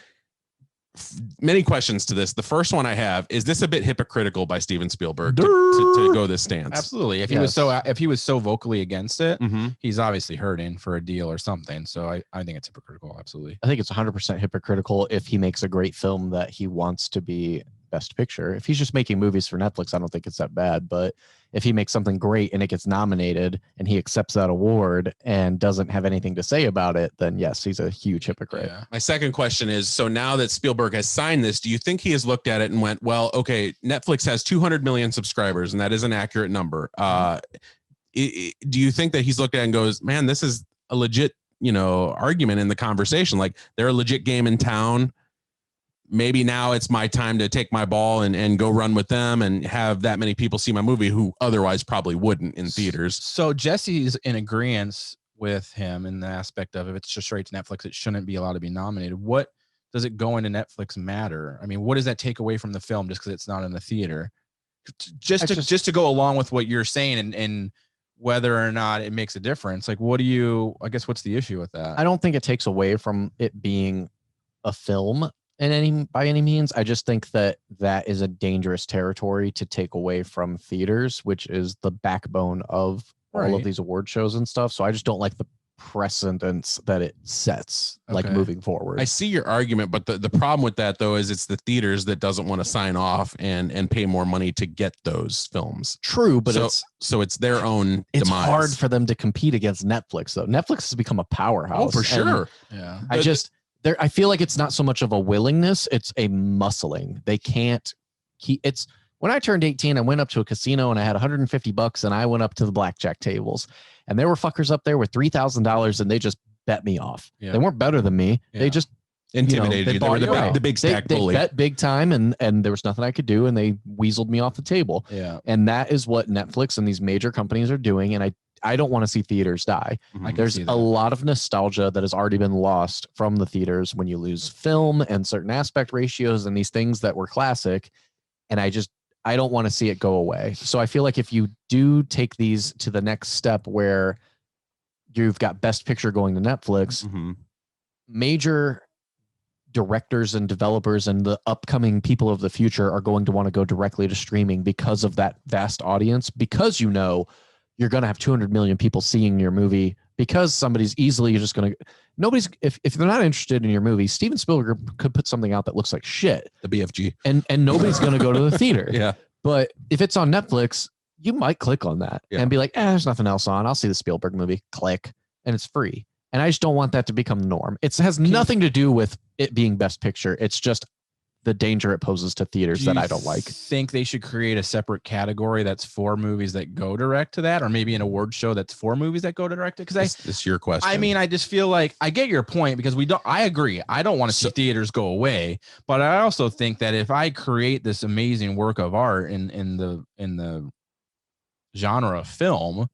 [SPEAKER 3] many questions to this. The first one I have is this a bit hypocritical by Steven Spielberg to go this stance?
[SPEAKER 2] Absolutely. If he was so vocally against it, he's obviously hurting for a deal or something. So I think it's hypocritical. Absolutely.
[SPEAKER 1] I think it's 100% hypocritical if he makes a great film that he wants to be Best Picture. If he's just making movies for Netflix, I don't think it's that bad. But if he makes something great and it gets nominated and he accepts that award and doesn't have anything to say about it, then yes, he's a huge hypocrite.
[SPEAKER 2] Yeah.
[SPEAKER 3] My second question is, so now that Spielberg has signed this, do you think he has looked at it and went, well, okay, Netflix has 200 million subscribers, and that is an accurate number. Do you think that he's looked at it and goes, man, this is a legit, argument in the conversation. Like, they're a legit game in town. Maybe now it's my time to take my ball and go run with them and have that many people see my movie who otherwise probably wouldn't in theaters.
[SPEAKER 2] So Jesse's in agreement with him in the aspect of if it's just straight to Netflix, it shouldn't be allowed to be nominated. What does it go into Netflix matter? I mean, what does that take away from the film just because it's not in the theater? Just to go along with what you're saying and whether or not it makes a difference. Like, what's the issue with that?
[SPEAKER 1] I don't think it takes away from it being a film by any means. I just think that is a dangerous territory to take away from theaters, which is the backbone of all of these award shows and stuff. So I just don't like the precedence that it sets, like moving forward.
[SPEAKER 3] I see your argument, but the problem with that though is it's the theaters that doesn't want to sign off and pay more money to get those films.
[SPEAKER 1] True, but
[SPEAKER 3] it's their own
[SPEAKER 1] it's
[SPEAKER 3] demise.
[SPEAKER 1] hard for them to compete against Netflix though. Netflix has become a powerhouse.
[SPEAKER 3] Oh, for sure.
[SPEAKER 2] Yeah.
[SPEAKER 1] I feel like it's not so much of a willingness, it's a muscling. They can't keep when I turned 18, I went up to a casino and I had $150 and I went up to the blackjack tables and there were fuckers up there with $3,000 and they just bet me off. Yeah. They weren't better than me. Yeah. They just
[SPEAKER 3] intimidated you. They were the big stack bully.
[SPEAKER 1] They bet big time and there was nothing I could do and they weaseled me off the table.
[SPEAKER 2] Yeah.
[SPEAKER 1] And that is what Netflix and these major companies are doing. And I don't want to see theaters die. There's a lot of nostalgia that has already been lost from the theaters when you lose film and certain aspect ratios and these things that were classic. And I don't want to see it go away. So I feel like if you do take these to the next step where you've got Best Picture going to Netflix, major directors and developers and the upcoming people of the future are going to want to go directly to streaming because of that vast audience, because you're going to have 200 million people seeing your movie because somebody's easily just going to, if they're not interested in your movie, Steven Spielberg could put something out that looks like shit.
[SPEAKER 3] The BFG.
[SPEAKER 1] And nobody's going to go to the theater.
[SPEAKER 3] Yeah.
[SPEAKER 1] But if it's on Netflix, you might click on that and be like, there's nothing else on. I'll see the Spielberg movie. Click. And it's free. And I just don't want that to become the norm. It has nothing to do with it being Best Picture. It's just the danger it poses to theaters that I don't like.
[SPEAKER 2] Think they should create a separate category that's for movies that go direct to that, or maybe an award show that's for movies that go direct to? Because
[SPEAKER 3] this is your question.
[SPEAKER 2] I mean, I just feel like I get your point because I agree. I don't want to see theaters go away, but I also think that if I create this amazing work of art in the genre of film,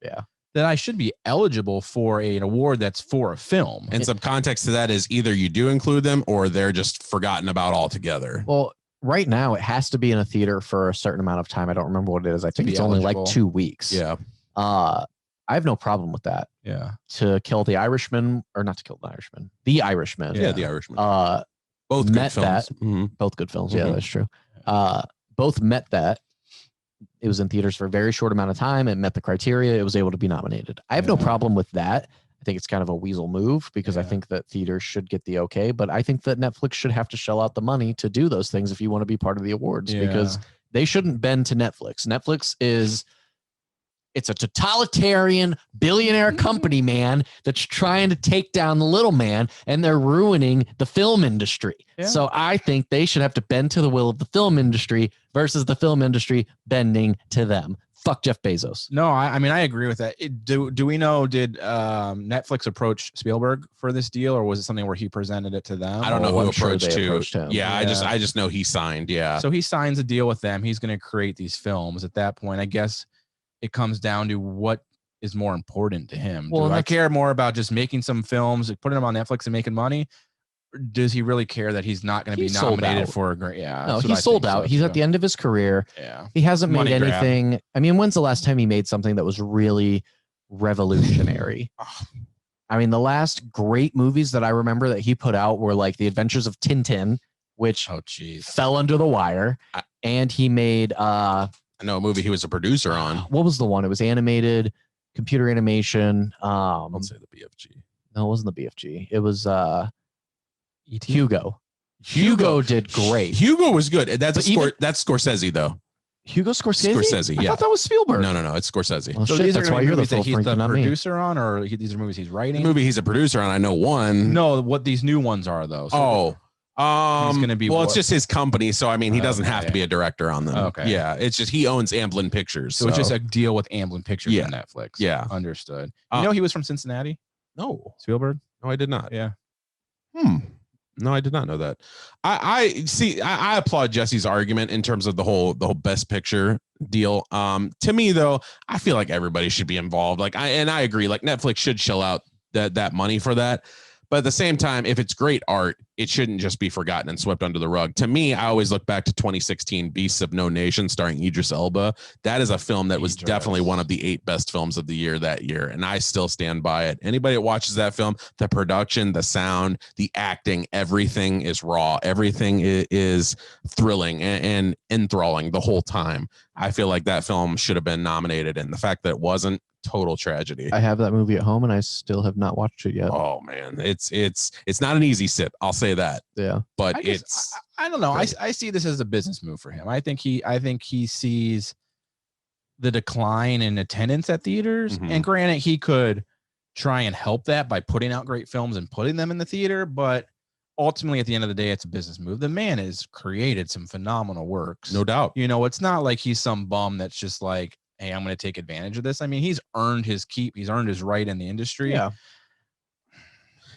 [SPEAKER 2] that I should be eligible for an award that's for a film.
[SPEAKER 3] And some context to that is either you do include them or they're just forgotten about altogether.
[SPEAKER 1] Well, right now it has to be in a theater for a certain amount of time. I don't remember what it is. I think it's only like 2 weeks.
[SPEAKER 3] Yeah.
[SPEAKER 1] I have no problem with that.
[SPEAKER 2] Yeah.
[SPEAKER 1] To Kill the Irishman, or not To Kill the Irishman. The Irishman.
[SPEAKER 3] Yeah, The Irishman.
[SPEAKER 1] Both
[SPEAKER 3] good films.
[SPEAKER 1] Both good films. Yeah, that's true. Both met that. It was in theaters for a very short amount of time. It met the criteria. It was able to be nominated. I have no problem with that. I think it's kind of a weasel move because I think that theaters should get the okay, but I think that Netflix should have to shell out the money to do those things if you want to be part of the awards because they shouldn't bend to Netflix. Netflix it's a totalitarian billionaire company, man, that's trying to take down the little man, and they're ruining the film industry. Yeah. So I think they should have to bend to the will of the film industry versus the film industry bending to them. Fuck Jeff Bezos.
[SPEAKER 2] No, I mean, I agree with that. Do we know, did Netflix approach Spielberg for this deal, or was it something where he presented it to them?
[SPEAKER 3] I don't know who approached
[SPEAKER 1] him.
[SPEAKER 3] Yeah, I just know he signed. Yeah.
[SPEAKER 2] So he signs a deal with them. He's going to create these films. At that point, I guess it comes down to what is more important to him. Well, do I care more about just making some films, putting them on Netflix and making money? does he really care that he's not going to be
[SPEAKER 1] He's sold
[SPEAKER 2] nominated
[SPEAKER 1] out.
[SPEAKER 2] for a grant? Yeah.
[SPEAKER 1] No,
[SPEAKER 2] that's what
[SPEAKER 1] he's
[SPEAKER 2] I
[SPEAKER 1] sold
[SPEAKER 2] think
[SPEAKER 1] out.
[SPEAKER 2] so,
[SPEAKER 1] He's
[SPEAKER 2] too.
[SPEAKER 1] at the end of his career.
[SPEAKER 2] Yeah.
[SPEAKER 1] He hasn't made
[SPEAKER 2] Money grab.
[SPEAKER 1] anything. I mean, when's the last time he made something that was really revolutionary? I mean, the last great movies that I remember that he put out were like The Adventures of Tintin, which
[SPEAKER 2] Oh, jeez.
[SPEAKER 1] fell under the wire. And he made
[SPEAKER 3] I know a movie he was a producer on.
[SPEAKER 1] what was the one? It was animated, computer animation.
[SPEAKER 3] I'll say the BFG.
[SPEAKER 1] No, it wasn't the BFG. It was
[SPEAKER 2] E.T.?
[SPEAKER 1] Hugo. Hugo did great.
[SPEAKER 3] Hugo was good. That's
[SPEAKER 1] But even-
[SPEAKER 3] that's Scorsese though.
[SPEAKER 1] Hugo Scorsese?
[SPEAKER 3] Scorsese,
[SPEAKER 1] I
[SPEAKER 3] yeah.
[SPEAKER 1] thought that was Spielberg.
[SPEAKER 3] No, it's Scorsese.
[SPEAKER 1] Well,
[SPEAKER 2] So
[SPEAKER 1] shit,
[SPEAKER 2] these are
[SPEAKER 1] that's
[SPEAKER 2] gonna
[SPEAKER 1] why
[SPEAKER 2] be
[SPEAKER 1] you're the
[SPEAKER 2] movies that
[SPEAKER 1] full
[SPEAKER 2] he's
[SPEAKER 1] freak
[SPEAKER 2] the
[SPEAKER 1] and not me.
[SPEAKER 2] producer on, or these are movies he's
[SPEAKER 3] The
[SPEAKER 2] writing?
[SPEAKER 3] movie he's a producer on, I know one.
[SPEAKER 2] No, what these new ones are though. So
[SPEAKER 3] He's
[SPEAKER 2] gonna be
[SPEAKER 3] well,
[SPEAKER 2] what?
[SPEAKER 3] it's just his company, so I mean, he doesn't have to
[SPEAKER 2] Okay.
[SPEAKER 3] be a director on them.
[SPEAKER 2] Okay.
[SPEAKER 3] Yeah, it's just he owns Amblin Pictures.
[SPEAKER 2] So it's just a deal with Amblin Pictures
[SPEAKER 3] Yeah.
[SPEAKER 2] and Netflix.
[SPEAKER 3] Yeah.
[SPEAKER 2] Understood.
[SPEAKER 3] Uh,
[SPEAKER 2] You know he was from Cincinnati?
[SPEAKER 3] no,
[SPEAKER 2] Spielberg?
[SPEAKER 3] no, I did not.
[SPEAKER 2] Yeah.
[SPEAKER 3] No, I did not know that. I see. I applaud Jesse's argument in terms of the whole Best Picture deal. To me though, I feel like everybody should be involved. Like I agree. Like Netflix should shell out that money for that. But at the same time, if it's great art, it shouldn't just be forgotten and swept under the rug. To me, I always look back to 2016 Beasts of No Nation starring Idris Elba. That is a film that was
[SPEAKER 2] Idris.
[SPEAKER 3] definitely one of the 8 best films of the year that year. And I still stand by it. Anybody that watches that film, the production, the sound, the acting, everything is raw. Everything is thrilling and enthralling the whole time. I feel like that film should have been nominated. And the fact that it wasn't, total tragedy.
[SPEAKER 1] I have that movie at home and I still have not watched it yet.
[SPEAKER 3] Oh man, it's not an easy sit. I'll say that.
[SPEAKER 1] Yeah.
[SPEAKER 3] But
[SPEAKER 2] I guess, I don't know. I see this as a business move for him. I think he sees the decline in attendance at theaters.
[SPEAKER 3] Mhm.
[SPEAKER 2] And granted, he could try and help that by putting out great films and putting them in the theater, but ultimately at the end of the day, it's a business move. The man has created some phenomenal works.
[SPEAKER 3] no doubt.
[SPEAKER 2] You know, it's not like he's some bum that's just like, hey, I'm going to take advantage of this. I mean, he's earned his keep. He's earned his right in the industry.
[SPEAKER 1] Yeah.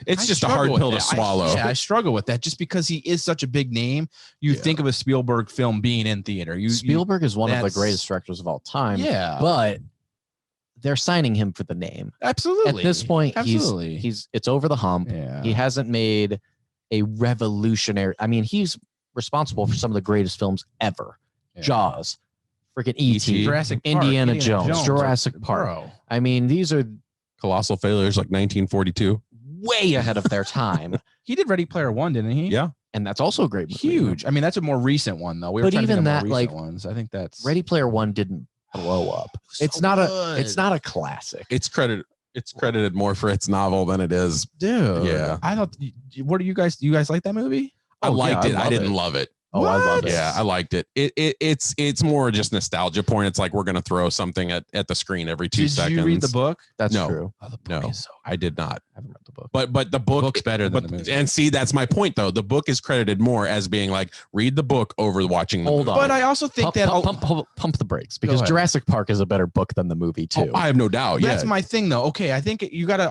[SPEAKER 3] It's
[SPEAKER 2] I
[SPEAKER 3] just a hard
[SPEAKER 2] struggle
[SPEAKER 3] pill
[SPEAKER 2] with
[SPEAKER 3] to
[SPEAKER 2] that.
[SPEAKER 3] swallow.
[SPEAKER 2] I struggle with that just because he is such a big name. You
[SPEAKER 3] Yeah.
[SPEAKER 2] think of a Spielberg film being in theater.
[SPEAKER 1] Spielberg is one of the
[SPEAKER 2] that's-
[SPEAKER 1] greatest directors of all time.
[SPEAKER 2] Yeah.
[SPEAKER 1] But they're signing him for the name.
[SPEAKER 2] Absolutely.
[SPEAKER 1] At this point,
[SPEAKER 2] Absolutely.
[SPEAKER 1] he's it's over the hump.
[SPEAKER 2] Yeah.
[SPEAKER 1] He hasn't made a revolutionary. I mean, he's responsible for some of the greatest films ever.
[SPEAKER 2] Yeah.
[SPEAKER 1] Jaws, freaking E.T.,
[SPEAKER 2] Jurassic Park,
[SPEAKER 1] Indiana Jones, Jurassic Park.
[SPEAKER 2] Bro.
[SPEAKER 1] I mean, these are
[SPEAKER 3] Colossal Failures like 1942.
[SPEAKER 1] way ahead of their time.
[SPEAKER 2] He did Ready Player One, didn't he?
[SPEAKER 3] Yeah.
[SPEAKER 1] And that's also a great movie.
[SPEAKER 2] Huge. I mean, that's a more recent one though. We were
[SPEAKER 1] But
[SPEAKER 2] trying to think
[SPEAKER 1] even
[SPEAKER 2] of more
[SPEAKER 1] that,
[SPEAKER 2] recent
[SPEAKER 1] like,
[SPEAKER 2] ones. I think that's
[SPEAKER 1] Ready Player One didn't blow up. It's not a classic.
[SPEAKER 3] It's credited more for its novel than it is.
[SPEAKER 2] dude.
[SPEAKER 3] Yeah.
[SPEAKER 2] I thought. What do you guys like that movie?
[SPEAKER 3] I liked
[SPEAKER 1] yeah,
[SPEAKER 3] it. I
[SPEAKER 1] love
[SPEAKER 3] didn't
[SPEAKER 1] it.
[SPEAKER 3] love it.
[SPEAKER 1] Oh, I love it.
[SPEAKER 3] Yeah, I liked it. It's more just nostalgia point. It's like we're gonna throw something at the screen every 2
[SPEAKER 2] Did
[SPEAKER 3] seconds.
[SPEAKER 2] you read the book?
[SPEAKER 1] That's
[SPEAKER 3] No.
[SPEAKER 1] true.
[SPEAKER 2] Oh, the book
[SPEAKER 3] No,
[SPEAKER 2] is so
[SPEAKER 3] I did not.
[SPEAKER 1] I haven't read the book.
[SPEAKER 3] But the book's
[SPEAKER 2] better than the movie.
[SPEAKER 3] And see, that's my point though. The book is credited more as being like read the book over watching the
[SPEAKER 1] Hold
[SPEAKER 3] movie.
[SPEAKER 1] on.
[SPEAKER 2] But I also think
[SPEAKER 1] Pump the brakes because
[SPEAKER 2] ahead.
[SPEAKER 1] Jurassic Park is a better book than the movie too.
[SPEAKER 3] Oh, I have no doubt.
[SPEAKER 2] That's
[SPEAKER 3] Yeah.
[SPEAKER 2] my thing though. Okay, I think you gotta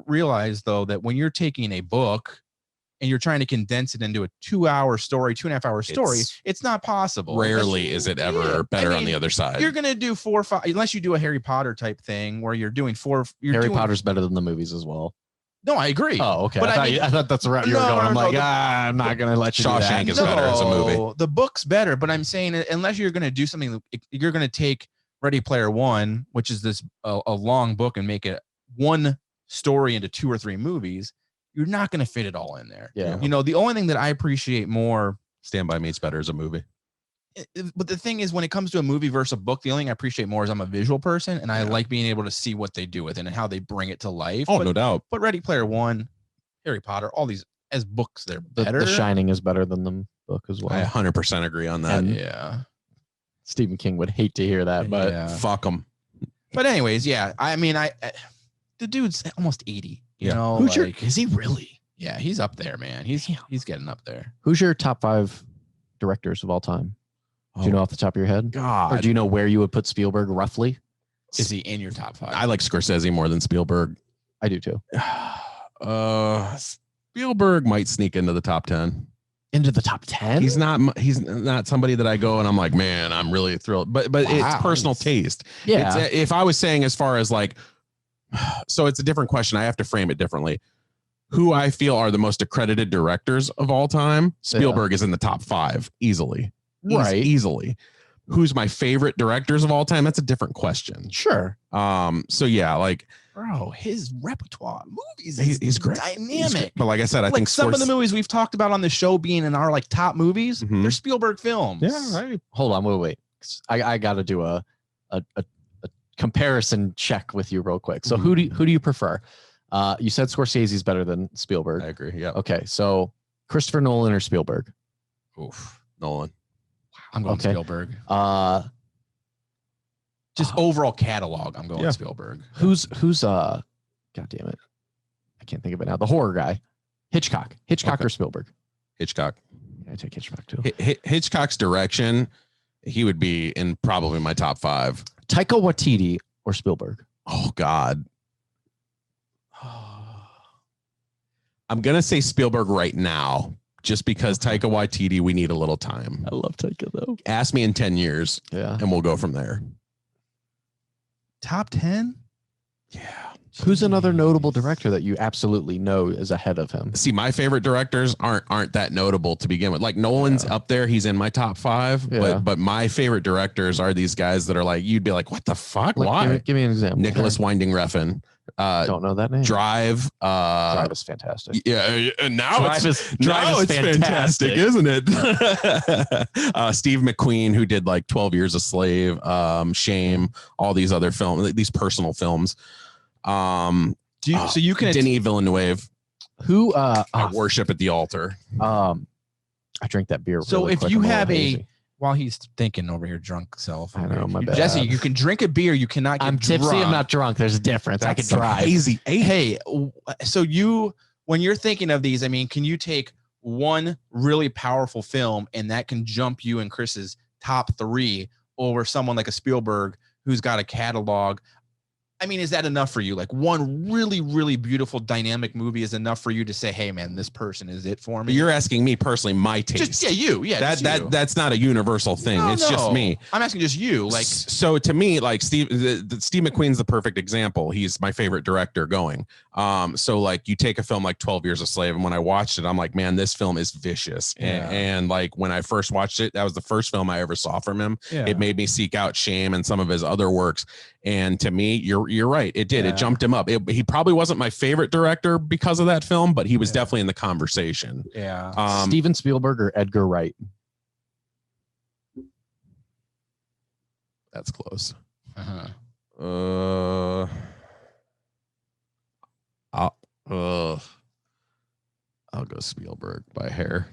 [SPEAKER 2] realize though that when you're taking a book and you're trying to condense it into a 2-hour story, 2.5-hour story, it's not possible.
[SPEAKER 3] Rarely is it ever
[SPEAKER 2] Yeah.
[SPEAKER 3] better
[SPEAKER 2] I
[SPEAKER 3] on the
[SPEAKER 2] mean,
[SPEAKER 3] other side.
[SPEAKER 2] You're gonna do 4 or 5, unless you do a Harry Potter type thing where you're doing
[SPEAKER 1] Harry Potter's better than the movies as well.
[SPEAKER 2] No, I agree.
[SPEAKER 1] Oh, okay.
[SPEAKER 2] But
[SPEAKER 1] I thought that's the route you were
[SPEAKER 2] No,
[SPEAKER 1] going. I'm
[SPEAKER 2] no,
[SPEAKER 1] like,
[SPEAKER 2] the-
[SPEAKER 1] I'm not gonna let you do that.
[SPEAKER 3] Shawshank is better as a movie.
[SPEAKER 2] The book's better, but I'm saying unless you're gonna do something, you're gonna take Ready Player One, which is this a long book, and make it one story into 2 or 3 movies. You're not gonna fit it all in there.
[SPEAKER 1] Yeah.
[SPEAKER 2] You know, the only thing that I appreciate more.
[SPEAKER 3] Stand By Me is better as a movie.
[SPEAKER 2] But the thing is, when it comes to a movie versus a book, the only thing I appreciate more is I'm a visual person, and I like being able to see what they do with it and how they bring it to life.
[SPEAKER 3] Oh,
[SPEAKER 2] but,
[SPEAKER 3] no doubt.
[SPEAKER 2] But Ready Player One, Harry Potter, all these as books, they're better.
[SPEAKER 1] The Shining is better than the book as well.
[SPEAKER 3] I 100% agree on that.
[SPEAKER 1] And-
[SPEAKER 2] Yeah.
[SPEAKER 1] Stephen King would hate to hear that, but
[SPEAKER 2] Yeah.
[SPEAKER 3] Fuck them.
[SPEAKER 2] But anyways, yeah. I mean, the dude's almost 80. You
[SPEAKER 3] Yeah.
[SPEAKER 2] know,
[SPEAKER 1] who's
[SPEAKER 2] like,
[SPEAKER 1] is he really?
[SPEAKER 2] yeah, he's up there, man. He's getting up there.
[SPEAKER 1] Who's your top 5 directors of all time? Do you know off the top of your head? Or
[SPEAKER 3] God.
[SPEAKER 1] do you know where you would put Spielberg roughly?
[SPEAKER 2] Is he in your top 5?
[SPEAKER 3] I like Scorsese more than Spielberg.
[SPEAKER 1] I do too.
[SPEAKER 3] Spielberg might sneak into the top 10.
[SPEAKER 1] Into the top 10?
[SPEAKER 3] He's not somebody that I go and I'm like, man, I'm really thrilled. But
[SPEAKER 1] Wow.
[SPEAKER 3] it's personal taste.
[SPEAKER 1] Yeah.
[SPEAKER 3] If I was saying as far as like, so it's a different question. I have to frame it differently. who I feel are the most accredited directors of all time, Spielberg is in the top 5 easily.
[SPEAKER 1] Right.
[SPEAKER 3] Easily. Who's my favorite directors of all time? That's a different question.
[SPEAKER 1] Sure.
[SPEAKER 3] So yeah, like,
[SPEAKER 2] Bro, his repertoire movies
[SPEAKER 3] he's great.
[SPEAKER 2] Dynamic.
[SPEAKER 3] But like I said, I
[SPEAKER 2] like
[SPEAKER 3] think
[SPEAKER 2] some of the movies we've talked about on the show being in our like top movies,
[SPEAKER 3] Mhm.
[SPEAKER 2] they're Spielberg films.
[SPEAKER 3] Yeah, right.
[SPEAKER 1] Hold on, wait. I got to do a comparison check with you real quick. So who do you prefer? You said Scorsese's better than Spielberg.
[SPEAKER 3] I agree. Yeah.
[SPEAKER 1] Okay, so Christopher Nolan or Spielberg?
[SPEAKER 3] Oof. Nolan.
[SPEAKER 2] I'm going
[SPEAKER 1] Okay.
[SPEAKER 2] Spielberg. Just
[SPEAKER 1] Oh.
[SPEAKER 2] overall catalog, I'm going Spielberg.
[SPEAKER 1] Who's God damn it, I can't think of it now. The horror guy, Hitchcock
[SPEAKER 3] Okay.
[SPEAKER 1] or Spielberg?
[SPEAKER 3] Hitchcock.
[SPEAKER 1] I take Hitchcock too.
[SPEAKER 3] Hitchcock's direction, he would be in probably my top 5.
[SPEAKER 1] Taika Waititi or Spielberg?
[SPEAKER 3] Oh God. I'm gonna say Spielberg right now, just because Taika Waititi, we need a little time.
[SPEAKER 1] I love Taika though.
[SPEAKER 3] Ask me in 10 years,
[SPEAKER 1] Yeah.
[SPEAKER 3] and we'll go from there.
[SPEAKER 2] Top 10?
[SPEAKER 3] Yeah.
[SPEAKER 1] Who's another notable director that you absolutely know is ahead of him?
[SPEAKER 3] See, my favorite directors aren't that notable to begin with. Like Nolan's up there; he's in my top 5.
[SPEAKER 1] Yeah.
[SPEAKER 3] But my favorite directors are these guys that are like, you'd be like, what the fuck?
[SPEAKER 1] Like,
[SPEAKER 3] Why?
[SPEAKER 1] Give me an example.
[SPEAKER 3] Nicholas Winding Refn.
[SPEAKER 1] Don't know that name.
[SPEAKER 3] Drive.
[SPEAKER 1] Drive is fantastic.
[SPEAKER 3] Yeah, and now
[SPEAKER 1] Drive
[SPEAKER 3] it's
[SPEAKER 1] is fantastic.
[SPEAKER 3] isn't it? Steve McQueen, who did like 12 Years a Slave, Shame, all these other films, these personal films.
[SPEAKER 2] So you can
[SPEAKER 3] Denis Villeneuve.
[SPEAKER 1] Who?
[SPEAKER 3] I worship at the altar.
[SPEAKER 1] I drink that beer.
[SPEAKER 2] So
[SPEAKER 1] really
[SPEAKER 2] if
[SPEAKER 1] quick.
[SPEAKER 2] you
[SPEAKER 1] I'm little
[SPEAKER 2] have
[SPEAKER 1] hazy.
[SPEAKER 2] while he's thinking over here, drunk self.
[SPEAKER 1] I know, my bad.
[SPEAKER 2] Jesse, you can drink a beer. You cannot get
[SPEAKER 1] I'm tipsy.
[SPEAKER 2] drunk.
[SPEAKER 1] I'm not drunk. There's a difference. I can drive.
[SPEAKER 3] Crazy.
[SPEAKER 2] Hey, so when you're thinking of these, I mean, can you take one really powerful film and that can jump you in Chris's top 3 over someone like a Spielberg who's got a catalog? I mean, is that enough for you? Like one really, really beautiful, dynamic movie is enough for you to say, "Hey, man, this person is it for me."
[SPEAKER 3] You're asking me personally, my taste.
[SPEAKER 2] Just you.
[SPEAKER 3] That's not a universal thing. It's just me.
[SPEAKER 2] I'm asking just you. Like,
[SPEAKER 3] so to me, like Steve McQueen's the perfect example. He's my favorite director going. So like you take a film like 12 Years a Slave, and when I watched it, I'm like, man, this film is vicious. And like when I first watched it, that was the first film I ever saw from him.
[SPEAKER 2] Yeah.
[SPEAKER 3] It made me seek out Shame and some of his other works. And to me, you're right. It did. It jumped him up. He probably wasn't my favorite director because of that film, but he was definitely in the conversation.
[SPEAKER 2] Yeah.
[SPEAKER 1] Steven Spielberg or Edgar Wright?
[SPEAKER 3] That's close.
[SPEAKER 2] Uh-huh.
[SPEAKER 3] I'll go Spielberg by a hair.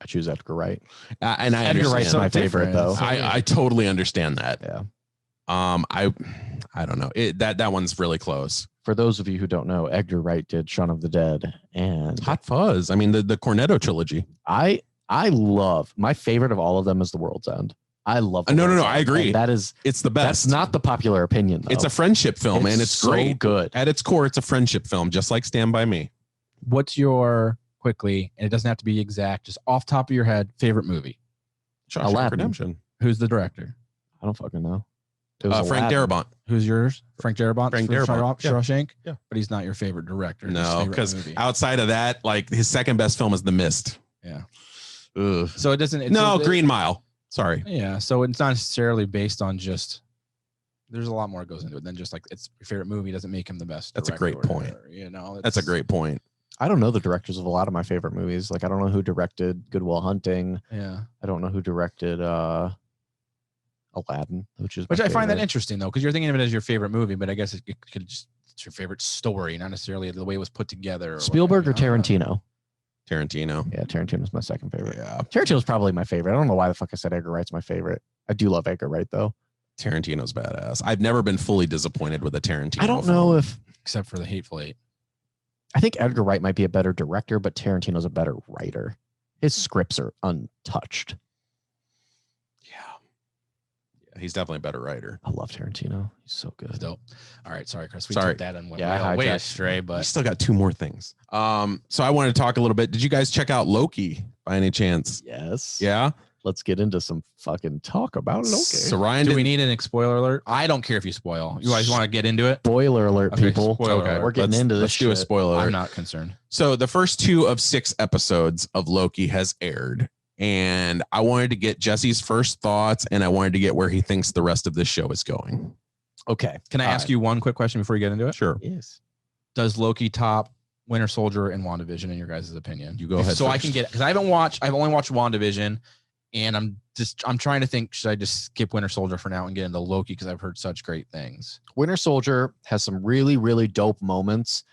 [SPEAKER 1] I choose Edgar Wright.
[SPEAKER 3] And I
[SPEAKER 1] Edgar Wright's
[SPEAKER 3] understand.
[SPEAKER 1] my favorite though.
[SPEAKER 3] I totally understand that.
[SPEAKER 1] Yeah.
[SPEAKER 3] I don't know. That one's really close.
[SPEAKER 1] For those of you who don't know, Edgar Wright did Shaun of the Dead and
[SPEAKER 3] Hot Fuzz. I mean, the Cornetto trilogy.
[SPEAKER 1] I love, my favorite of all of them is The World's End. I love The
[SPEAKER 3] No,
[SPEAKER 1] World's
[SPEAKER 3] I
[SPEAKER 1] End.
[SPEAKER 3] agree.
[SPEAKER 1] And that is,
[SPEAKER 3] It's the best.
[SPEAKER 1] that's not the popular opinion though.
[SPEAKER 3] It's a friendship film, and it's
[SPEAKER 1] so
[SPEAKER 3] great.
[SPEAKER 1] good.
[SPEAKER 3] At its core, it's a friendship film, just like Stand By Me.
[SPEAKER 2] What's your quickly, and it doesn't have to be exact, just off top of your head, favorite movie?
[SPEAKER 3] Shawshank
[SPEAKER 1] Aladdin.
[SPEAKER 3] Redemption.
[SPEAKER 2] Who's the director?
[SPEAKER 1] I don't fucking know. It was
[SPEAKER 3] Frank
[SPEAKER 1] Aladdin.
[SPEAKER 3] Darabont.
[SPEAKER 2] Who's yours? Frank Darabont.
[SPEAKER 3] Frank
[SPEAKER 2] for
[SPEAKER 3] Darabont, yeah.
[SPEAKER 2] Shawshank.
[SPEAKER 3] Yeah.
[SPEAKER 2] But he's not your favorite director. His
[SPEAKER 3] No,
[SPEAKER 2] favorite
[SPEAKER 3] because
[SPEAKER 2] movie.
[SPEAKER 3] outside of that, like his second best film is The Mist.
[SPEAKER 2] Yeah.
[SPEAKER 3] Ugh.
[SPEAKER 2] So it doesn't.
[SPEAKER 3] No, Green Mile. Sorry.
[SPEAKER 2] Yeah. So it's not necessarily based on just. There's a lot more that goes into it than just like it's your favorite movie doesn't make him the best.
[SPEAKER 3] That's a
[SPEAKER 2] director
[SPEAKER 3] great
[SPEAKER 2] or
[SPEAKER 3] point.
[SPEAKER 2] whatever, you know,
[SPEAKER 3] That's a great point.
[SPEAKER 1] I don't know the directors of a lot of my favorite movies. Like I don't know who directed Good Will Hunting.
[SPEAKER 2] Yeah.
[SPEAKER 1] I don't know who directed Aladdin, which is
[SPEAKER 2] Which
[SPEAKER 1] my
[SPEAKER 2] I find that
[SPEAKER 1] favorite.
[SPEAKER 2] interesting though, because you're thinking of it as your favorite movie, but I guess it could just it's your favorite story, not necessarily the way it was put together. Or
[SPEAKER 1] Spielberg or
[SPEAKER 2] whatever, you know?
[SPEAKER 1] Tarantino?
[SPEAKER 3] Tarantino.
[SPEAKER 1] Yeah, Tarantino's my second favorite.
[SPEAKER 3] Yeah.
[SPEAKER 1] Tarantino's probably my favorite. I don't know why the fuck I said Edgar Wright's my favorite. I do love Edgar Wright though.
[SPEAKER 3] Tarantino's badass. I've never been fully disappointed with a Tarantino.
[SPEAKER 1] I don't know if
[SPEAKER 2] Except for the Hateful Eight.
[SPEAKER 1] I think Edgar Wright might be a better director, but Tarantino's a better writer. His scripts are untouched.
[SPEAKER 3] Yeah, he's definitely a better writer.
[SPEAKER 1] I love Tarantino. He's so
[SPEAKER 2] It's
[SPEAKER 1] good.
[SPEAKER 2] dope. All right, sorry, Chris. We
[SPEAKER 3] Sorry.
[SPEAKER 2] took that and went
[SPEAKER 1] Yeah, I
[SPEAKER 2] way
[SPEAKER 1] hijacked.
[SPEAKER 2] astray,
[SPEAKER 3] We
[SPEAKER 2] but
[SPEAKER 3] still got 2 more things. So I wanted to talk a little bit. Did you guys check out Loki by any chance?
[SPEAKER 1] Yes.
[SPEAKER 3] Yeah.
[SPEAKER 1] let's get into some fucking talk about Loki.
[SPEAKER 3] So Ryan,
[SPEAKER 2] Do we need an spoiler alert? I don't care if you spoil. You guys want to get into it?
[SPEAKER 1] Spoiler alert,
[SPEAKER 2] Okay,
[SPEAKER 1] people.
[SPEAKER 2] spoiler
[SPEAKER 3] Okay,
[SPEAKER 2] alert.
[SPEAKER 1] We're getting into this
[SPEAKER 3] Let's do a
[SPEAKER 1] shit.
[SPEAKER 3] spoiler alert.
[SPEAKER 2] I'm not concerned.
[SPEAKER 3] So the first 2 of 6 episodes of Loki has aired, and I wanted to get Jesse's first thoughts, and I wanted to get where he thinks the rest of this show is going.
[SPEAKER 1] Okay.
[SPEAKER 2] Can I ask you one quick question before you get into it?
[SPEAKER 3] Sure.
[SPEAKER 1] Yes.
[SPEAKER 2] Does Loki top Winter Soldier and WandaVision in your guys' opinion?
[SPEAKER 3] You go ahead.
[SPEAKER 2] So I
[SPEAKER 3] first.
[SPEAKER 2] can get, because I've only watched WandaVision, and I'm trying to think, should I just skip Winter Soldier for now and get into Loki because I've heard such great things.
[SPEAKER 1] Winter Soldier has some really, really dope moments,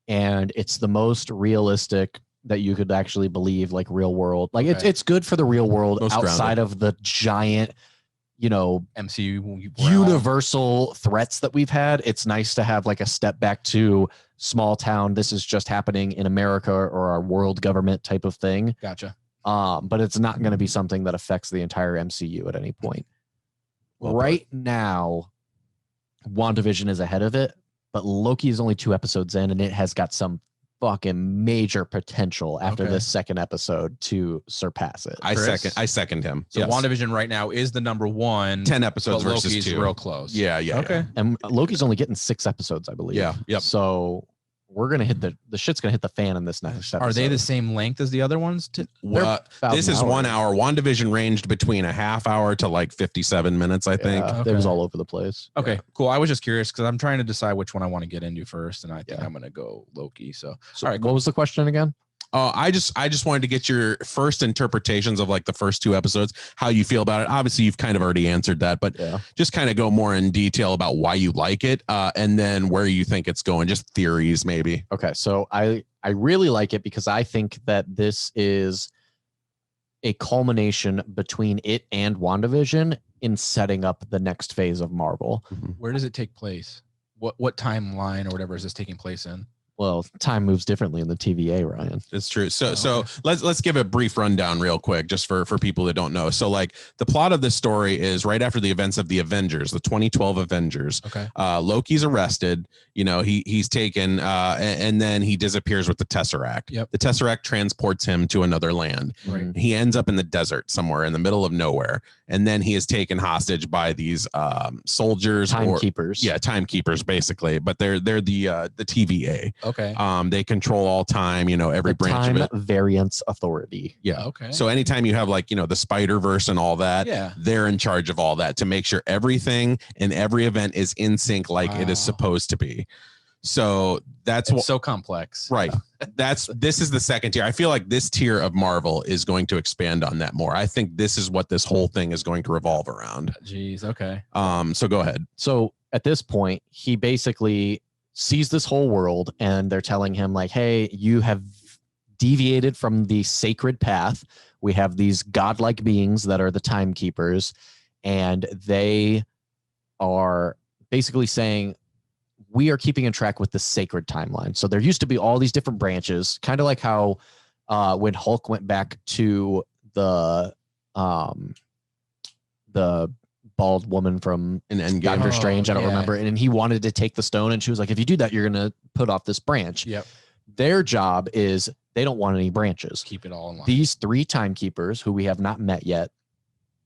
[SPEAKER 1] and it's the most realistic that you could actually believe, like real world. Like
[SPEAKER 2] Okay.
[SPEAKER 1] it's good for the real world
[SPEAKER 3] Most
[SPEAKER 1] outside
[SPEAKER 3] grounded.
[SPEAKER 1] of the giant,
[SPEAKER 2] MCU realm.
[SPEAKER 1] universal threats that we've had. It's nice to have like a step back to small town. This is just happening in America or our world government type of thing.
[SPEAKER 2] Gotcha.
[SPEAKER 1] But it's not going to be something that affects the entire MCU at any point.
[SPEAKER 3] Well put.
[SPEAKER 1] Right now, WandaVision is ahead of it, but Loki is only 2 episodes in, and it has got some fucking major potential after
[SPEAKER 2] Okay.
[SPEAKER 1] this second episode to surpass it.
[SPEAKER 3] I
[SPEAKER 2] Chris?
[SPEAKER 3] second him.
[SPEAKER 2] So
[SPEAKER 3] Yes.
[SPEAKER 2] WandaVision right now is the number 1.
[SPEAKER 3] 10
[SPEAKER 2] but
[SPEAKER 3] episodes versus
[SPEAKER 2] Loki's
[SPEAKER 3] 2.
[SPEAKER 2] real close.
[SPEAKER 3] Yeah.
[SPEAKER 2] Okay.
[SPEAKER 1] And Loki's only getting 6 episodes, I believe.
[SPEAKER 3] Yeah, yep.
[SPEAKER 1] So we're gonna hit the shit's gonna hit the fan in this next episode.
[SPEAKER 2] Are they the same length as the other ones?
[SPEAKER 3] Well,
[SPEAKER 1] about
[SPEAKER 3] this
[SPEAKER 1] an
[SPEAKER 3] is
[SPEAKER 1] hour.
[SPEAKER 3] 1 hour. WandaVision ranged between a half hour to like 57 minutes, I think.
[SPEAKER 1] Yeah,
[SPEAKER 2] Okay.
[SPEAKER 1] It was all over the place.
[SPEAKER 2] Okay, cool. I was just curious because I'm trying to decide which one I want to get into first, and I think
[SPEAKER 1] Yeah.
[SPEAKER 2] I'm gonna go Loki. So
[SPEAKER 1] So
[SPEAKER 2] all right,
[SPEAKER 1] what was the question again?
[SPEAKER 3] I just wanted to get your first interpretations of like the first 2 episodes, how you feel about it. Obviously, you've kind of already answered that, but
[SPEAKER 1] Yeah.
[SPEAKER 3] just kind of go more in detail about why you like it, and then where you think it's going. Just theories, maybe.
[SPEAKER 1] Okay, so I really like it because I think that this is a culmination between it and WandaVision in setting up the next phase of Marvel.
[SPEAKER 2] where does it take place? What timeline or whatever is this taking place in?
[SPEAKER 1] Well, time moves differently in the TVA, Ryan.
[SPEAKER 3] It's true. So
[SPEAKER 2] okay.
[SPEAKER 3] let's give a brief rundown real quick, just for people that don't know. So like the plot of this story is right after the events of the Avengers, the 2012 Avengers.
[SPEAKER 2] Okay.
[SPEAKER 3] Loki's arrested. He's taken, and then he disappears with the Tesseract.
[SPEAKER 2] Yep.
[SPEAKER 3] The Tesseract transports him to another land.
[SPEAKER 2] Right.
[SPEAKER 3] He ends up in the desert somewhere in the middle of nowhere, and then he is taken hostage by these soldiers,
[SPEAKER 1] Timekeepers.
[SPEAKER 3] timekeepers basically. But they're the TVA.
[SPEAKER 2] Okay.
[SPEAKER 3] They control all time, every
[SPEAKER 1] The
[SPEAKER 3] branch
[SPEAKER 1] Time
[SPEAKER 3] of it.
[SPEAKER 1] Variance Authority.
[SPEAKER 3] Yeah.
[SPEAKER 2] Okay.
[SPEAKER 3] So anytime you have like, the Spider-Verse and all that,
[SPEAKER 2] Yeah.
[SPEAKER 3] they're in charge of all that to make sure everything in every event is in sync like it is
[SPEAKER 2] Wow.
[SPEAKER 3] supposed to be. So that's
[SPEAKER 2] It's
[SPEAKER 3] what
[SPEAKER 2] so complex.
[SPEAKER 3] right. This is the second tier. I feel like this tier of Marvel is going to expand on that more. I think this is what this whole thing is going to revolve around.
[SPEAKER 2] Jeez. Okay.
[SPEAKER 3] So go ahead.
[SPEAKER 1] So at this point, he basically sees this whole world, and they're telling him like, hey, you have deviated from the sacred path. We have these godlike beings that are the timekeepers, and they are basically saying, we are keeping in track with the sacred timeline. So there used to be all these different branches, kind of like how when Hulk went back to the bald woman from
[SPEAKER 3] In Endgame.
[SPEAKER 1] Doctor Strange, I don't
[SPEAKER 2] yeah.
[SPEAKER 1] remember, and he wanted to take the stone, and she was like, if you do that, you're going to put off this branch.
[SPEAKER 2] Yep.
[SPEAKER 1] Their job is they don't want any branches.
[SPEAKER 2] Keep it all in line.
[SPEAKER 1] These 3 timekeepers, who we have not met yet,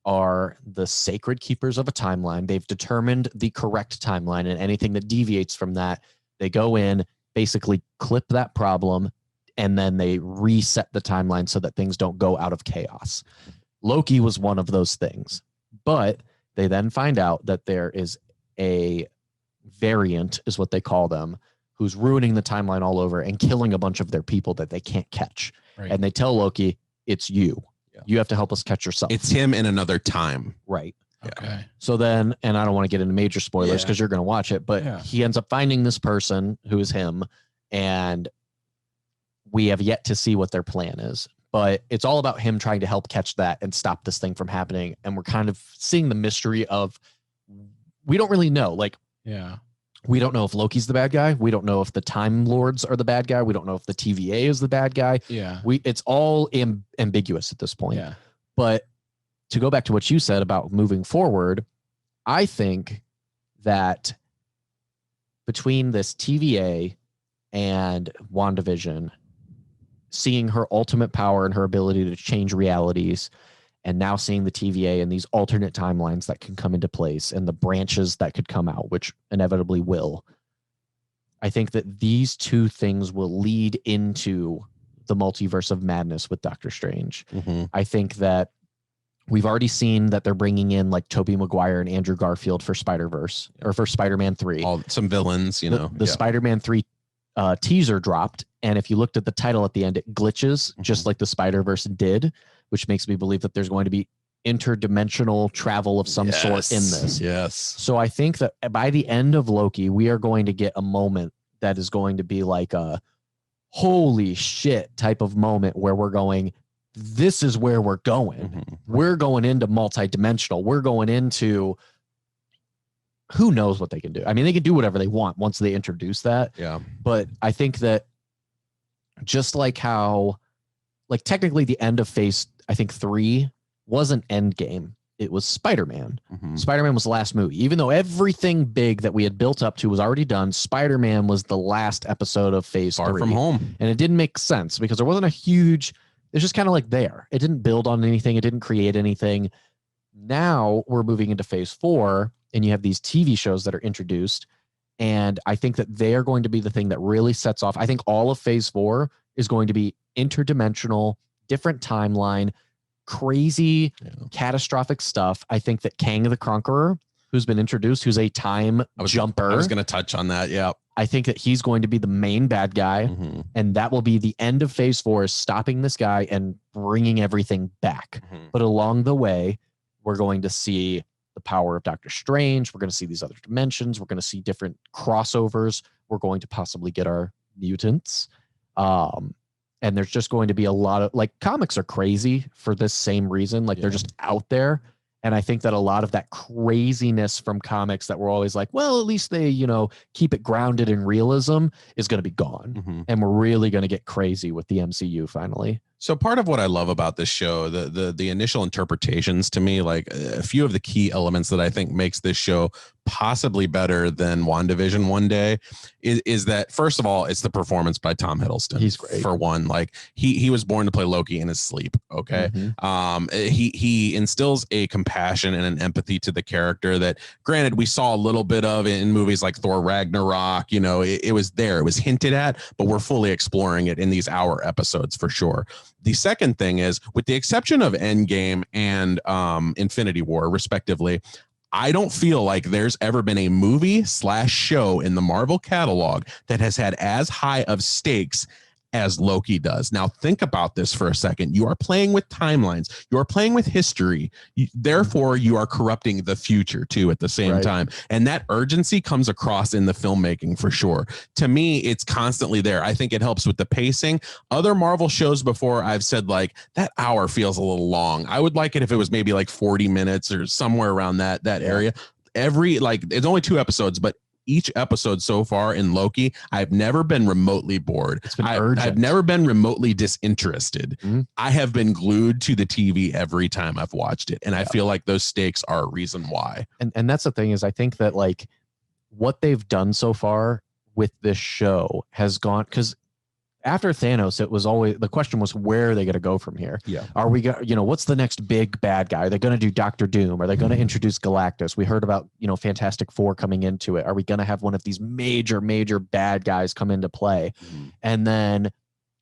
[SPEAKER 1] are the sacred keepers of a timeline. They've determined the correct timeline, and anything that deviates from that, they go in, basically clip that problem, and then they reset the timeline so that things don't go out of chaos. Loki was one of those things, but they then find out that there is a variant, is what they call them, who's ruining the timeline all over and killing a bunch of their people that they can't catch.
[SPEAKER 2] Right.
[SPEAKER 1] And they tell Loki, it's you.
[SPEAKER 3] Yeah.
[SPEAKER 1] You have to help us catch yourself.
[SPEAKER 3] It's him in another time.
[SPEAKER 1] right.
[SPEAKER 2] Okay.
[SPEAKER 1] So then, and I don't want to get into major spoilers
[SPEAKER 2] Yeah.
[SPEAKER 1] because you're going to watch it, but
[SPEAKER 2] Yeah.
[SPEAKER 1] he ends up finding this person who is him, and we have yet to see what their plan is. But it's all about him trying to help catch that and stop this thing from happening. And we're kind of seeing the mystery of, we don't really know. Like,
[SPEAKER 2] Yeah.
[SPEAKER 1] we don't know if Loki's the bad guy. We don't know if the Time Lords are the bad guy. We don't know if the TVA is the bad guy.
[SPEAKER 2] Yeah.
[SPEAKER 1] It's all ambiguous at this point.
[SPEAKER 2] Yeah.
[SPEAKER 1] But to go back to what you said about moving forward, I think that between this TVA and WandaVision, seeing her ultimate power and her ability to change realities, and now seeing the TVA and these alternate timelines that can come into place and the branches that could come out, which inevitably will. I think that these two things will lead into the multiverse of madness with Doctor Strange. I think that we've already seen that they're bringing in like Tobey Maguire and Andrew Garfield for Spider-Verse or for Spider-Man 3.
[SPEAKER 3] Some villains, you know.
[SPEAKER 1] The Spider-Man 3 teaser dropped, and if you looked at the title at the end, it glitches just like the Spider-Verse did, which makes me believe that there's going to be interdimensional travel of some sort in this.
[SPEAKER 3] Yes.
[SPEAKER 1] So I think that by the end of Loki, we are going to get a moment that is going to be like a holy shit type of moment where we're going, this is where we're going. We're going into multidimensional. We're going into who knows what they can do. I mean, they can do whatever they want once they introduce that.
[SPEAKER 3] Yeah.
[SPEAKER 1] But I think that just like how, like technically the end of phase, I think 3 wasn't Endgame. It was Spider-Man. Spider-Man was the last movie. Even though everything big that we had built up to was already done, Spider-Man was the last episode of phase 3.
[SPEAKER 3] Far From Home.
[SPEAKER 1] And it didn't make sense because there wasn't a huge, it's just kind of like there. It didn't build on anything. It didn't create anything. Now we're moving into phase 4 and you have these TV shows that are introduced. And I think that they are going to be the thing that really sets off. I think all of phase 4 is going to be interdimensional, different timeline, crazy, catastrophic stuff. I think that Kang the Conqueror, who's been introduced, who's a time jumper.
[SPEAKER 3] I was going to touch on that. Yeah.
[SPEAKER 1] I think that he's going to be the main bad guy. And that will be the end of phase 4, is stopping this guy and bringing everything back. But along the way, we're going to see the power of Doctor Strange. We're going to see these other dimensions. We're going to see different crossovers. We're going to possibly get our mutants. And there's just going to be a lot of, like, comics are crazy for this same reason. Like, they're just out there. And I think that a lot of that craziness from comics that we're always like, well, at least they, you know, keep it grounded in realism is going to be gone. And we're really going to get crazy with the MCU finally.
[SPEAKER 3] So part of what I love about this show, the initial interpretations to me, like a few of the key elements that I think makes this show possibly better than WandaVision one day is that, first of all, it's the performance by Tom Hiddleston.
[SPEAKER 1] He's great.
[SPEAKER 3] For one. Like he was born to play Loki in his sleep. Okay. He instills a compassion and an empathy to the character that, granted, we saw a little bit of in movies like Thor Ragnarok. You know, it was there, it was hinted at, but we're fully exploring it in these hour episodes for sure. The second thing is, with the exception of Endgame and Infinity War, respectively, I don't feel like there's ever been a movie/show in the Marvel catalog that has had as high of stakes as Loki does. Now, think about this for a second. You are playing with timelines. You are playing with history. Therefore, you are corrupting the future, too, at the same time. And that urgency comes across in the filmmaking, for sure. To me, it's constantly there. I think it helps with the pacing. Other Marvel shows before, I've said, like, that hour feels a little long. I would like it if it was maybe like 40 minutes or somewhere around that area. It's only 2 episodes, but each episode so far in Loki, I've never been remotely bored.
[SPEAKER 1] It's been urgent.
[SPEAKER 3] I've never been remotely disinterested. I have been glued to the TV every time I've watched it. And I feel like those stakes are a reason why.
[SPEAKER 1] And that's the thing, is I think that, like, what they've done so far with this show has gone, because after Thanos, it was always, the question was, where are they going to go from here? Are we going, you know, what's the next big bad guy? Are they going to do Doctor Doom? Are they going to introduce Galactus? We heard about, you know, Fantastic Four coming into it. Are we going to have one of these major bad guys come into play? And then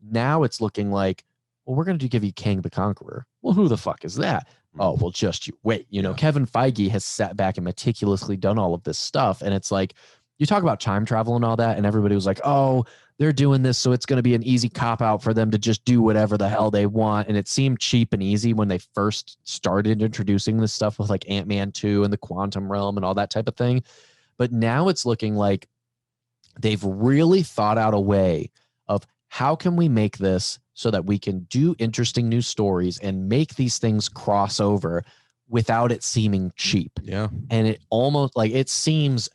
[SPEAKER 1] now it's looking like, well, we're going to give you Kang the Conqueror. Well, who the fuck is that? Oh, well, just you wait. You know, Kevin Feige has sat back and meticulously done all of this stuff. And it's like, you talk about time travel and all that, and everybody was like, oh, they're doing this, so it's going to be an easy cop-out for them to just do whatever the hell they want. And it seemed cheap and easy when they first started introducing this stuff with like Ant-Man 2 and the quantum realm and all that type of thing. But now it's looking like they've really thought out a way of, how can we make this so that we can do interesting new stories and make these things cross over without it seeming cheap? And it almost, like, it seems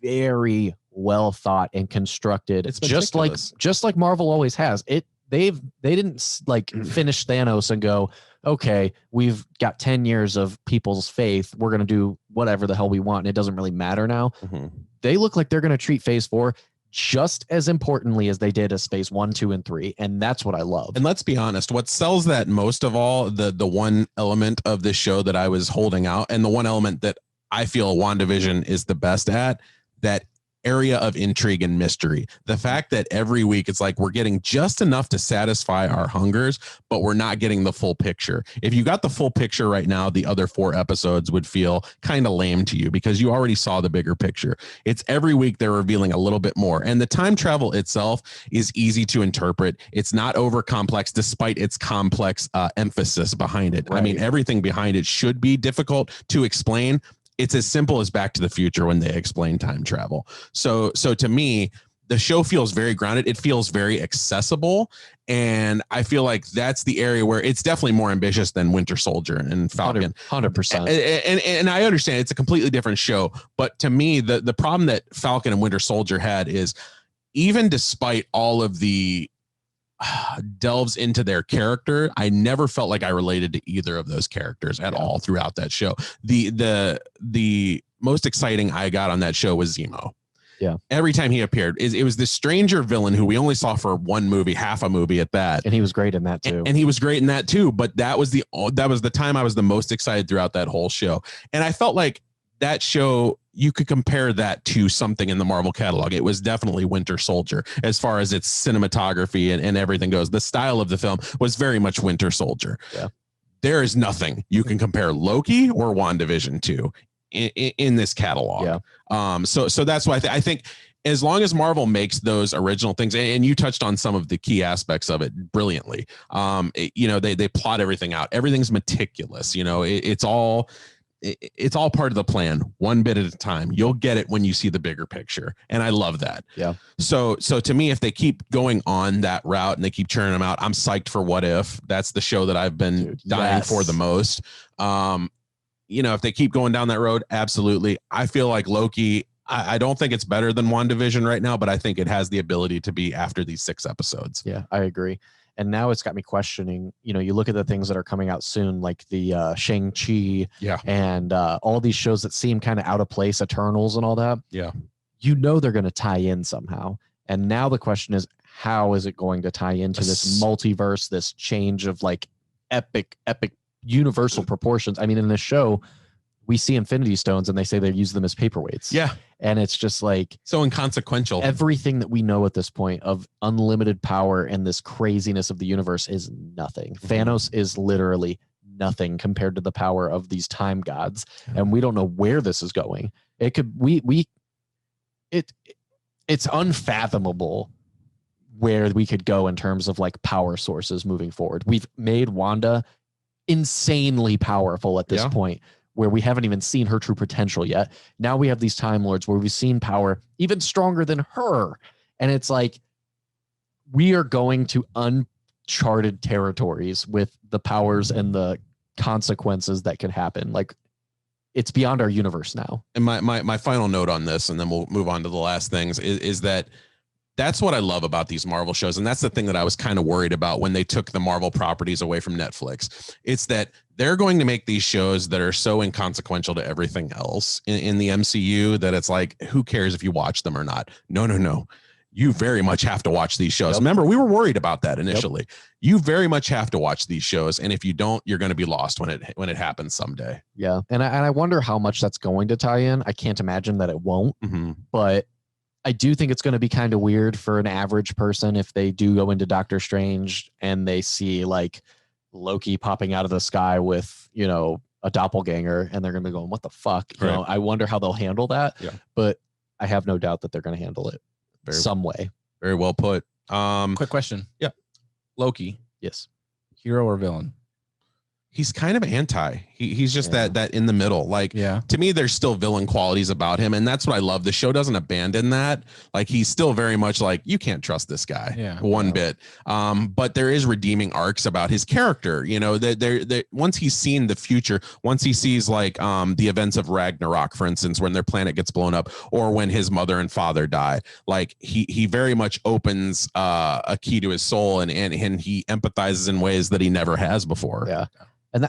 [SPEAKER 1] very well thought and constructed. It's just like Marvel always has. They didn't like finish Thanos and go, okay, we've got 10 years of people's faith, we're going to do whatever the hell we want, and it doesn't really matter now. They look like they're going to treat phase 4 just as importantly as they did as phase 1, 2, and 3. And that's what I love.
[SPEAKER 3] And let's be honest, what sells that most of all, the one element of this show that I was holding out, and the one element that I feel WandaVision is the best at, that area of intrigue and mystery. The fact that every week it's like we're getting just enough to satisfy our hungers, but we're not getting the full picture. If you got the full picture right now, the other 4 episodes would feel kind of lame to you because you already saw the bigger picture. It's every week they're revealing a little bit more. And the time travel itself is easy to interpret. It's not over complex despite its complex emphasis behind it. Right. I mean, everything behind it should be difficult to explain. It's as simple as Back to the Future when they explain time travel. So to me, the show feels very grounded. It feels very accessible. And I feel like that's the area where it's definitely more ambitious than Winter Soldier and Falcon.
[SPEAKER 1] 100%.
[SPEAKER 3] And I understand it's a completely different show. But to me, the problem that Falcon and Winter Soldier had is even despite all of the delves into their character, I never felt like I related to either of those characters at all throughout that show. The most exciting I got on that show was Zemo.
[SPEAKER 1] Yeah. Every
[SPEAKER 3] time he appeared, it was this stranger villain who we only saw for one movie, half a movie at that.
[SPEAKER 1] And he was great in that too.
[SPEAKER 3] And he was great in that too. But that was the time I was the most excited throughout that whole show. And I felt like that show, you could compare that to something in the Marvel catalog. It was definitely Winter Soldier as far as its cinematography and everything goes. The style of the film was very much Winter Soldier.
[SPEAKER 1] Yeah.
[SPEAKER 3] There is nothing you can compare Loki or WandaVision to in this catalog.
[SPEAKER 1] Yeah.
[SPEAKER 3] So that's why I think as long as Marvel makes those original things, and you touched on some of the key aspects of it brilliantly. They plot everything out. Everything's meticulous. It's all part of the plan, one bit at a time. You'll get it when you see the bigger picture. And I love that.
[SPEAKER 1] Yeah.
[SPEAKER 3] So to me, if they keep going on that route and they keep churning them out, I'm psyched for What If. That's the show that I've been dying for the most. If they keep going down that road, absolutely. I feel like Loki, I don't think it's better than WandaVision right now, but I think it has the ability to be after these 6 episodes.
[SPEAKER 1] Yeah, I agree. And now it's got me questioning, you look at the things that are coming out soon, like the Shang-Chi and all these shows that seem kind of out of place, Eternals and all that.
[SPEAKER 3] Yeah.
[SPEAKER 1] They're going to tie in somehow. And now the question is, how is it going to tie into this multiverse, this change of like epic universal proportions? I mean, in this show, we see Infinity Stones and they say they use them as paperweights.
[SPEAKER 3] Yeah.
[SPEAKER 1] And it's just like
[SPEAKER 3] so inconsequential.
[SPEAKER 1] Everything that we know at this point of unlimited power and this craziness of the universe is nothing. Mm-hmm. Thanos is literally nothing compared to the power of these time gods. Yeah. And we don't know where this is going. It could, it's unfathomable where we could go in terms of like power sources moving forward. We've made Wanda insanely powerful at this point, where we haven't even seen her true potential yet. Now we have these Time Lords where we've seen power even stronger than her. And it's like, we are going to uncharted territories with the powers and the consequences that could happen. Like, it's beyond our universe now.
[SPEAKER 3] And my final note on this, and then we'll move on to the last things, is that that's what I love about these Marvel shows. And that's the thing that I was kind of worried about when they took the Marvel properties away from Netflix. It's that they're going to make these shows that are so inconsequential to everything else in the MCU that it's like, who cares if you watch them or not? No. You very much have to watch these shows. Yep. Remember, we were worried about that initially. Yep. You very much have to watch these shows. And if you don't, you're going to be lost when it happens someday.
[SPEAKER 1] Yeah. And I wonder how much that's going to tie in. I can't imagine that it won't, but I do think it's going to be kind of weird for an average person if they do go into Doctor Strange and they see like Loki popping out of the sky with, a doppelganger, and they're going to be going, what the fuck?
[SPEAKER 3] Right.
[SPEAKER 1] I wonder how they'll handle that.
[SPEAKER 3] Yeah.
[SPEAKER 1] But I have no doubt that they're going to handle it some way.
[SPEAKER 3] Very well put.
[SPEAKER 2] Quick question.
[SPEAKER 3] Yeah.
[SPEAKER 2] Loki.
[SPEAKER 1] Yes.
[SPEAKER 2] Hero or villain?
[SPEAKER 3] He's kind of anti. He's just that in the middle. Like, to me, there's still villain qualities about him. And that's what I love. The show doesn't abandon that. Like, he's still very much like, you can't trust this guy one bit. But there is redeeming arcs about his character. Once he's seen the future, once he sees like the events of Ragnarok, for instance, when their planet gets blown up, or when his mother and father die, like he very much opens a key to his soul and he empathizes in ways that he never has before.
[SPEAKER 1] Yeah.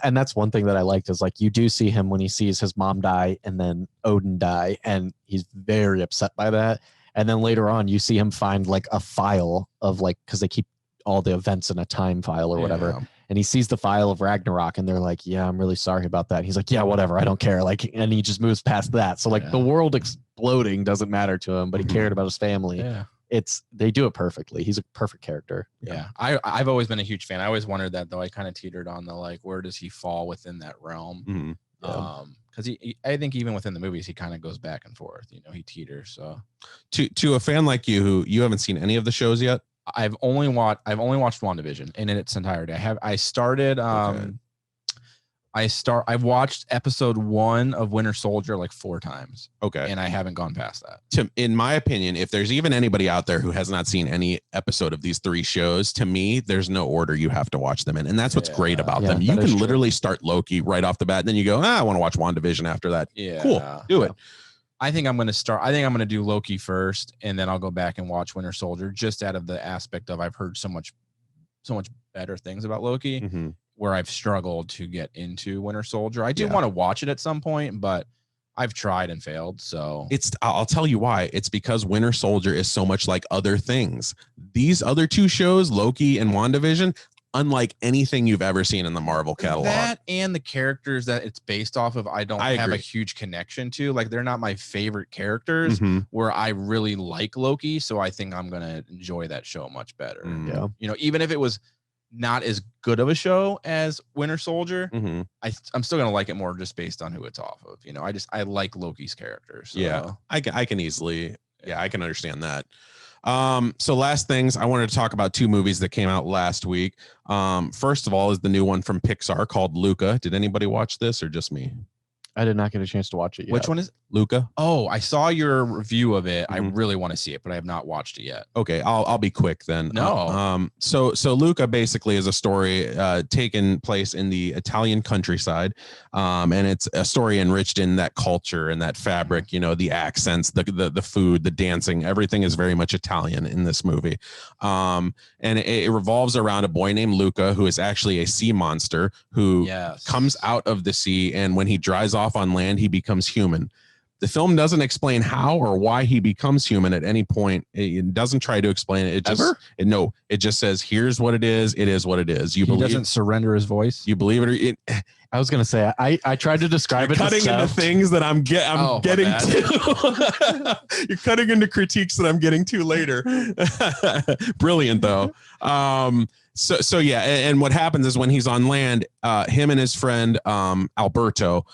[SPEAKER 1] And that's one thing that I liked is like, you do see him when he sees his mom die and then Odin die, and he's very upset by that. And then later on, you see him find like a file of like, because they keep all the events in a time file or whatever.
[SPEAKER 2] Yeah.
[SPEAKER 1] And he sees the file of Ragnarok, and they're like, yeah, I'm really sorry about that. He's like, yeah, whatever, I don't care. Like, and he just moves past that. So like the world exploding doesn't matter to him, but he cared about his family.
[SPEAKER 2] Yeah.
[SPEAKER 1] They do it perfectly. He's a perfect character.
[SPEAKER 2] Yeah. I've always been a huge fan. I always wondered that, though. I kind of teetered on the like, where does he fall within that realm? Because I think even within the movies, he kind of goes back and forth. You know, he teeters. So
[SPEAKER 3] to a fan like you who you haven't seen any of the shows yet.
[SPEAKER 2] I've only watched WandaVision in its entirety. I've watched episode 1 of Winter Soldier like 4 times.
[SPEAKER 3] Okay.
[SPEAKER 2] And I haven't gone past that.
[SPEAKER 3] In my opinion, if there's even anybody out there who has not seen any episode of these 3 shows, to me, there's no order you have to watch them in. And that's what's great about them. You can literally start Loki right off the bat, and then you go, I want to watch WandaVision after that.
[SPEAKER 2] Yeah.
[SPEAKER 3] Cool. Do it.
[SPEAKER 2] I think I'm going to do Loki first, and then I'll go back and watch Winter Soldier, just out of the aspect of I've heard so much better things about Loki, where I've struggled to get into Winter Soldier. I do want to watch it at some point, but I've tried and failed. So
[SPEAKER 3] I'll tell you why. It's because Winter Soldier is so much like other things. These other 2 shows, Loki and WandaVision, unlike anything you've ever seen in the Marvel catalog.
[SPEAKER 2] That and the characters that it's based off of, I have a huge connection to. Like, they're not my favorite characters, where I really like Loki. So I think I'm going to enjoy that show much better.
[SPEAKER 1] Yeah.
[SPEAKER 2] You know, even if it was not as good of a show as Winter Soldier, I'm still going to like it more just based on who it's off of. You know, I like Loki's character. So.
[SPEAKER 3] Yeah, I can easily, I can understand that. So last things, I wanted to talk about 2 movies that came out last week. First of all is the new one from Pixar called Luca. Did anybody watch this or just me?
[SPEAKER 1] I did not get a chance to watch it yet.
[SPEAKER 2] Which one is
[SPEAKER 3] Luca?
[SPEAKER 2] Oh, I saw your review of it. I really want to see it, but I have not watched it yet.
[SPEAKER 3] Okay, I'll be quick then.
[SPEAKER 2] No.
[SPEAKER 3] So Luca basically is a story taken place in the Italian countryside, and it's a story enriched in that culture and that fabric. You know, the accents, the food, the dancing, everything is very much Italian in this movie. And it revolves around a boy named Luca, who is actually a sea monster who comes out of the sea, and when he dries off on land, he becomes human. The film doesn't explain how or why he becomes human at any point. It doesn't try to explain it. It just says, here's what it is. It is what it is.
[SPEAKER 2] He doesn't surrender his voice.
[SPEAKER 3] You believe it or
[SPEAKER 1] I was gonna say I tried to describe it.
[SPEAKER 3] Cutting into things that I'm getting to. You're cutting into critiques that I'm getting to later. Brilliant though. So yeah, and what happens is when he's on land, him and his friend Alberto,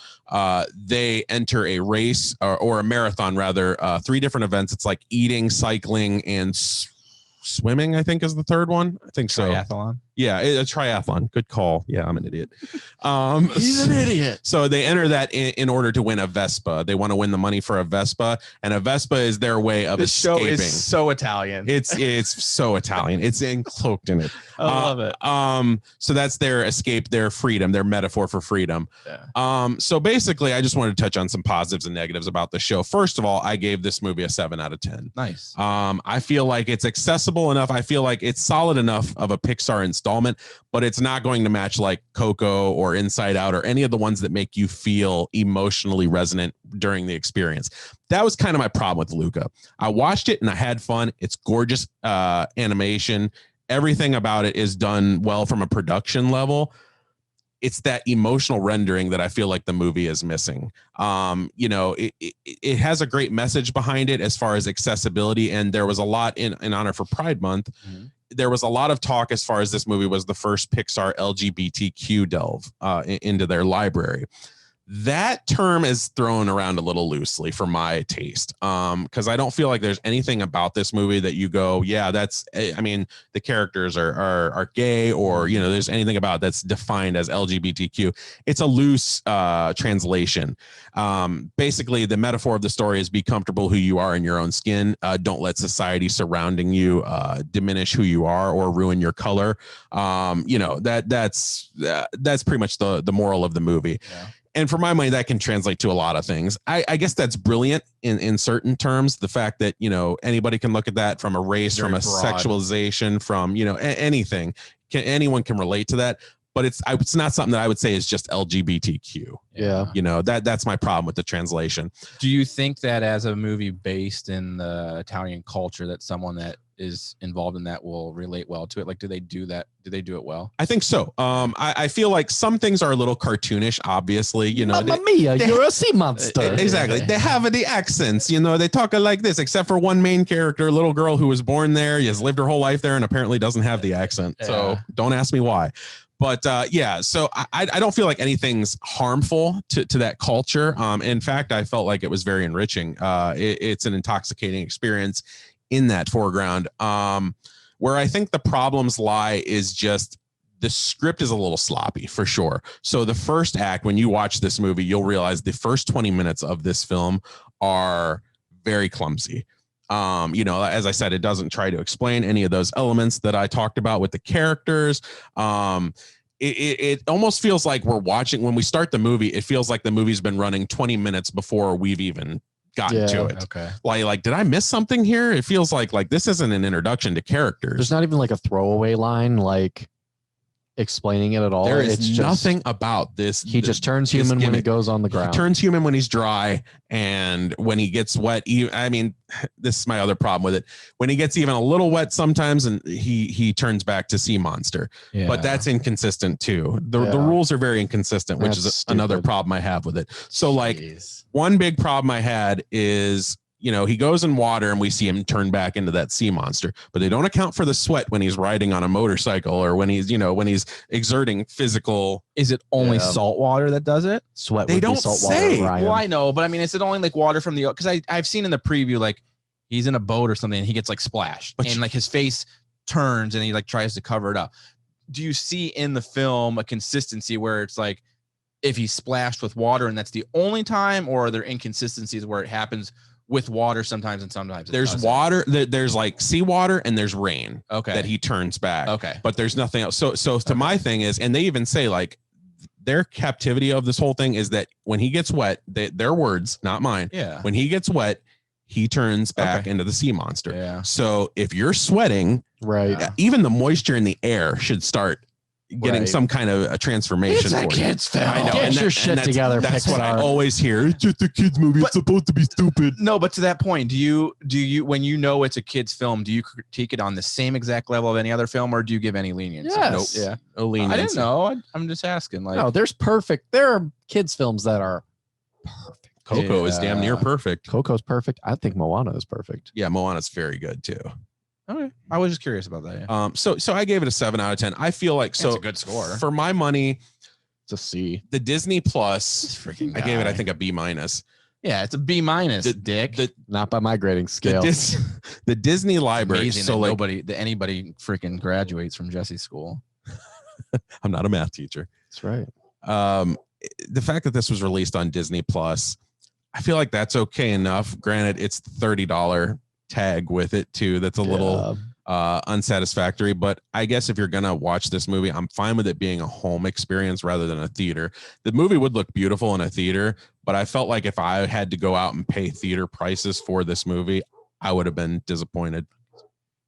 [SPEAKER 3] they enter a race or a marathon rather, 3 different events. It's like eating, cycling, and swimming, I think is the third one. I think so.
[SPEAKER 2] Triathlon.
[SPEAKER 3] Yeah, a triathlon. Good call. Yeah, I'm an idiot.
[SPEAKER 1] He's an idiot.
[SPEAKER 3] So they enter that in order to win a Vespa. They want to win the money for a Vespa, and a Vespa is their way of escaping.
[SPEAKER 2] Show is so Italian.
[SPEAKER 3] It's so Italian. It's encloaked in it.
[SPEAKER 2] I love it.
[SPEAKER 3] So that's their escape, their freedom, their metaphor for freedom.
[SPEAKER 2] Yeah.
[SPEAKER 3] So basically, I just wanted to touch on some positives and negatives about the show. First of all, I gave this movie a 7 out of 10.
[SPEAKER 2] Nice.
[SPEAKER 3] I feel like it's accessible enough. I feel like it's solid enough of a Pixar installment, but it's not going to match like Coco or Inside Out or any of the ones that make you feel emotionally resonant during the experience. That was kind of my problem with Luca. I watched it and I had fun. It's gorgeous animation. Everything about it is done well from a production level. It's that emotional rendering that I feel like the movie is missing. You know, it has a great message behind it as far as accessibility. And there was a lot in honor for Pride Month. There was a lot of talk as far as this movie was the first Pixar LGBTQ delve into their library. That term is thrown around a little loosely for my taste, because I don't feel like there's anything about this movie that you go, yeah, that's, I mean, the characters are gay, or, you know, there's anything about it that's defined as LGBTQ. It's a loose translation. Basically, the metaphor of the story is be comfortable who you are in your own skin. Don't let society surrounding you diminish who you are or ruin your color. You know, that's pretty much the moral of the movie.
[SPEAKER 2] Yeah.
[SPEAKER 3] And for my money, that can translate to a lot of things. I guess that's brilliant in certain terms. The fact that, you know, anybody can look at that from a race,
[SPEAKER 2] Very
[SPEAKER 3] from a
[SPEAKER 2] broad.
[SPEAKER 3] sexualization, from, you know, anything. Anyone can relate to that. but it's not something that I would say is just LGBTQ.
[SPEAKER 1] Yeah.
[SPEAKER 3] You know, that's my problem with the translation.
[SPEAKER 2] Do you think that as a movie based in the Italian culture, that someone that is involved in that will relate well to it? Like, do they do that? Do they do it well?
[SPEAKER 3] I think so. I feel like some things are a little cartoonish, obviously, you know.
[SPEAKER 1] Mamma mia, you're a sea monster.
[SPEAKER 3] Exactly. They have the accents, you know, they talk like this, except for one main character, a little girl who was born there, has lived her whole life there, and apparently doesn't have the accent. So don't ask me why. But so I don't feel like anything's harmful to that culture. In fact, I felt like it was very enriching. It's an intoxicating experience in that foreground. Where I think the problems lie is just the script is a little sloppy for sure. So the first act, when you watch this movie, you'll realize the first 20 minutes of this film are very clumsy. You know, as I said, it doesn't try to explain any of those elements that I talked about with the characters. It almost feels like we're watching, when we start the movie, it feels like the movie's been running 20 minutes before we've even gotten to it.
[SPEAKER 2] Okay.
[SPEAKER 3] Like, did I miss something here? It feels like this isn't an introduction to characters.
[SPEAKER 1] There's not even like a throwaway line, like explaining it at all.
[SPEAKER 3] There is
[SPEAKER 1] it's
[SPEAKER 3] nothing
[SPEAKER 1] just,
[SPEAKER 3] about this.
[SPEAKER 1] He just turns human when he goes on the ground.
[SPEAKER 3] He turns human when he's dry, and when he gets wet. I mean, this is my other problem with it. When he gets even a little wet sometimes, and he turns back to sea monster.
[SPEAKER 2] Yeah.
[SPEAKER 3] But that's inconsistent too. The rules are very inconsistent, which is another problem I have with it. So one big problem I had is, you know, he goes in water and we see him turn back into that sea monster, but they don't account for the sweat when he's riding on a motorcycle or when he's exerting physical.
[SPEAKER 2] Is it only salt water that does it?
[SPEAKER 1] Sweat.
[SPEAKER 3] They don't
[SPEAKER 1] salt
[SPEAKER 3] say.
[SPEAKER 1] water,
[SPEAKER 2] Well, I know, but I mean, is it only like water from the, because I've seen in the preview, like he's in a boat or something and he gets like splashed and like his face turns and he like tries to cover it up. Do you see in the film a consistency where it's like, if he's splashed with water and that's the only time, or are there inconsistencies where it happens with water sometimes and sometimes
[SPEAKER 3] there's water, there's like seawater and there's rain that he turns back, but there's nothing else. So to my thing is, and they even say like their captivity of this whole thing is that when he gets wet, their words, not mine, when he gets wet, he turns back into the sea monster. So if you're sweating, even the moisture in the air should start getting some kind of a transformation.
[SPEAKER 1] It's a kid's film.
[SPEAKER 3] I know.
[SPEAKER 1] Get your shit together.
[SPEAKER 3] That's what I always hear. It's just a kid's movie. It's supposed to be stupid.
[SPEAKER 2] No, but to that point, do you when you know it's a kid's film, do you critique it on the same exact level of any other film, or do you give any lenience?
[SPEAKER 1] Yes.
[SPEAKER 2] Nope.
[SPEAKER 3] No lenience.
[SPEAKER 2] I didn't know. I'm just asking. Like,
[SPEAKER 1] no, there are kids films that are perfect.
[SPEAKER 3] Coco is damn near perfect.
[SPEAKER 1] Coco's perfect. I think Moana is perfect.
[SPEAKER 3] Yeah, Moana's very good too.
[SPEAKER 2] Okay. I was just curious about that. Yeah.
[SPEAKER 3] So I gave it a 7 out of 10. I feel like
[SPEAKER 2] That's a good score
[SPEAKER 3] for my money.
[SPEAKER 1] It's a C.
[SPEAKER 3] The Disney Plus,
[SPEAKER 2] freaking
[SPEAKER 3] I gave it, I think, a B minus.
[SPEAKER 2] Yeah, it's a B minus. Dick.
[SPEAKER 1] Not by my grading scale.
[SPEAKER 3] The Disney library.
[SPEAKER 2] Amazing
[SPEAKER 3] so
[SPEAKER 2] that anybody freaking graduates from Jesse's school.
[SPEAKER 3] I'm not a math teacher.
[SPEAKER 1] That's right.
[SPEAKER 3] The fact that this was released on Disney Plus, I feel like that's okay enough. Granted, it's $30 tag with it too. That's a little unsatisfactory, but I guess if you're gonna watch this movie, I'm fine with it being a home experience rather than a theater. The movie would look beautiful in a theater, but I felt like if I had to go out and pay theater prices for this movie, I would have been disappointed.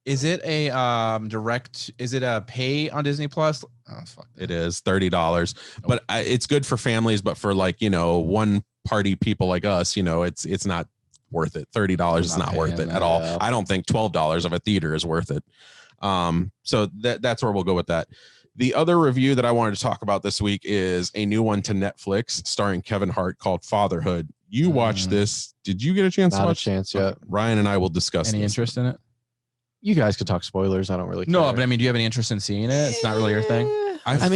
[SPEAKER 2] Is it a is it a pay on Disney Plus? Oh, fuck.
[SPEAKER 3] It is $30, but it's good for families, but for like, you know, one party people like us, you know, it's not worth it. $30 is not worth it at all. I don't think $12 of a theater is worth it. So that's where we'll go with that. The other review that I wanted to talk about this week is a new one to Netflix starring Kevin Hart called Fatherhood. You watched this. Did you get a chance to watch?
[SPEAKER 1] Not a chance yet.
[SPEAKER 3] Ryan and I will discuss
[SPEAKER 2] Any interest in it?
[SPEAKER 1] You guys could talk spoilers. I don't really care.
[SPEAKER 2] No, but I mean, do you have any interest in seeing it? It's not really your thing.
[SPEAKER 3] I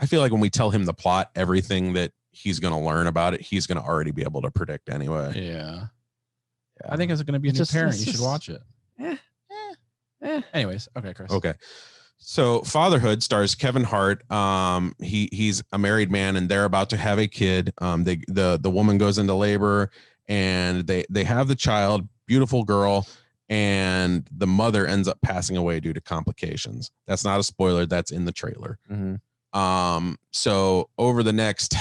[SPEAKER 3] feel like when we tell him the plot, everything that he's going to learn about it, he's going to already be able to predict anyway.
[SPEAKER 2] Yeah. I think it's going to be a new parent. You should watch it. Anyways, okay, Chris.
[SPEAKER 3] Okay. So Fatherhood stars Kevin Hart. He's a married man and they're about to have a kid. The woman goes into labor and they have the child, beautiful girl, and the mother ends up passing away due to complications. That's not a spoiler. That's in the trailer.
[SPEAKER 1] Mm-hmm.
[SPEAKER 3] So over the next,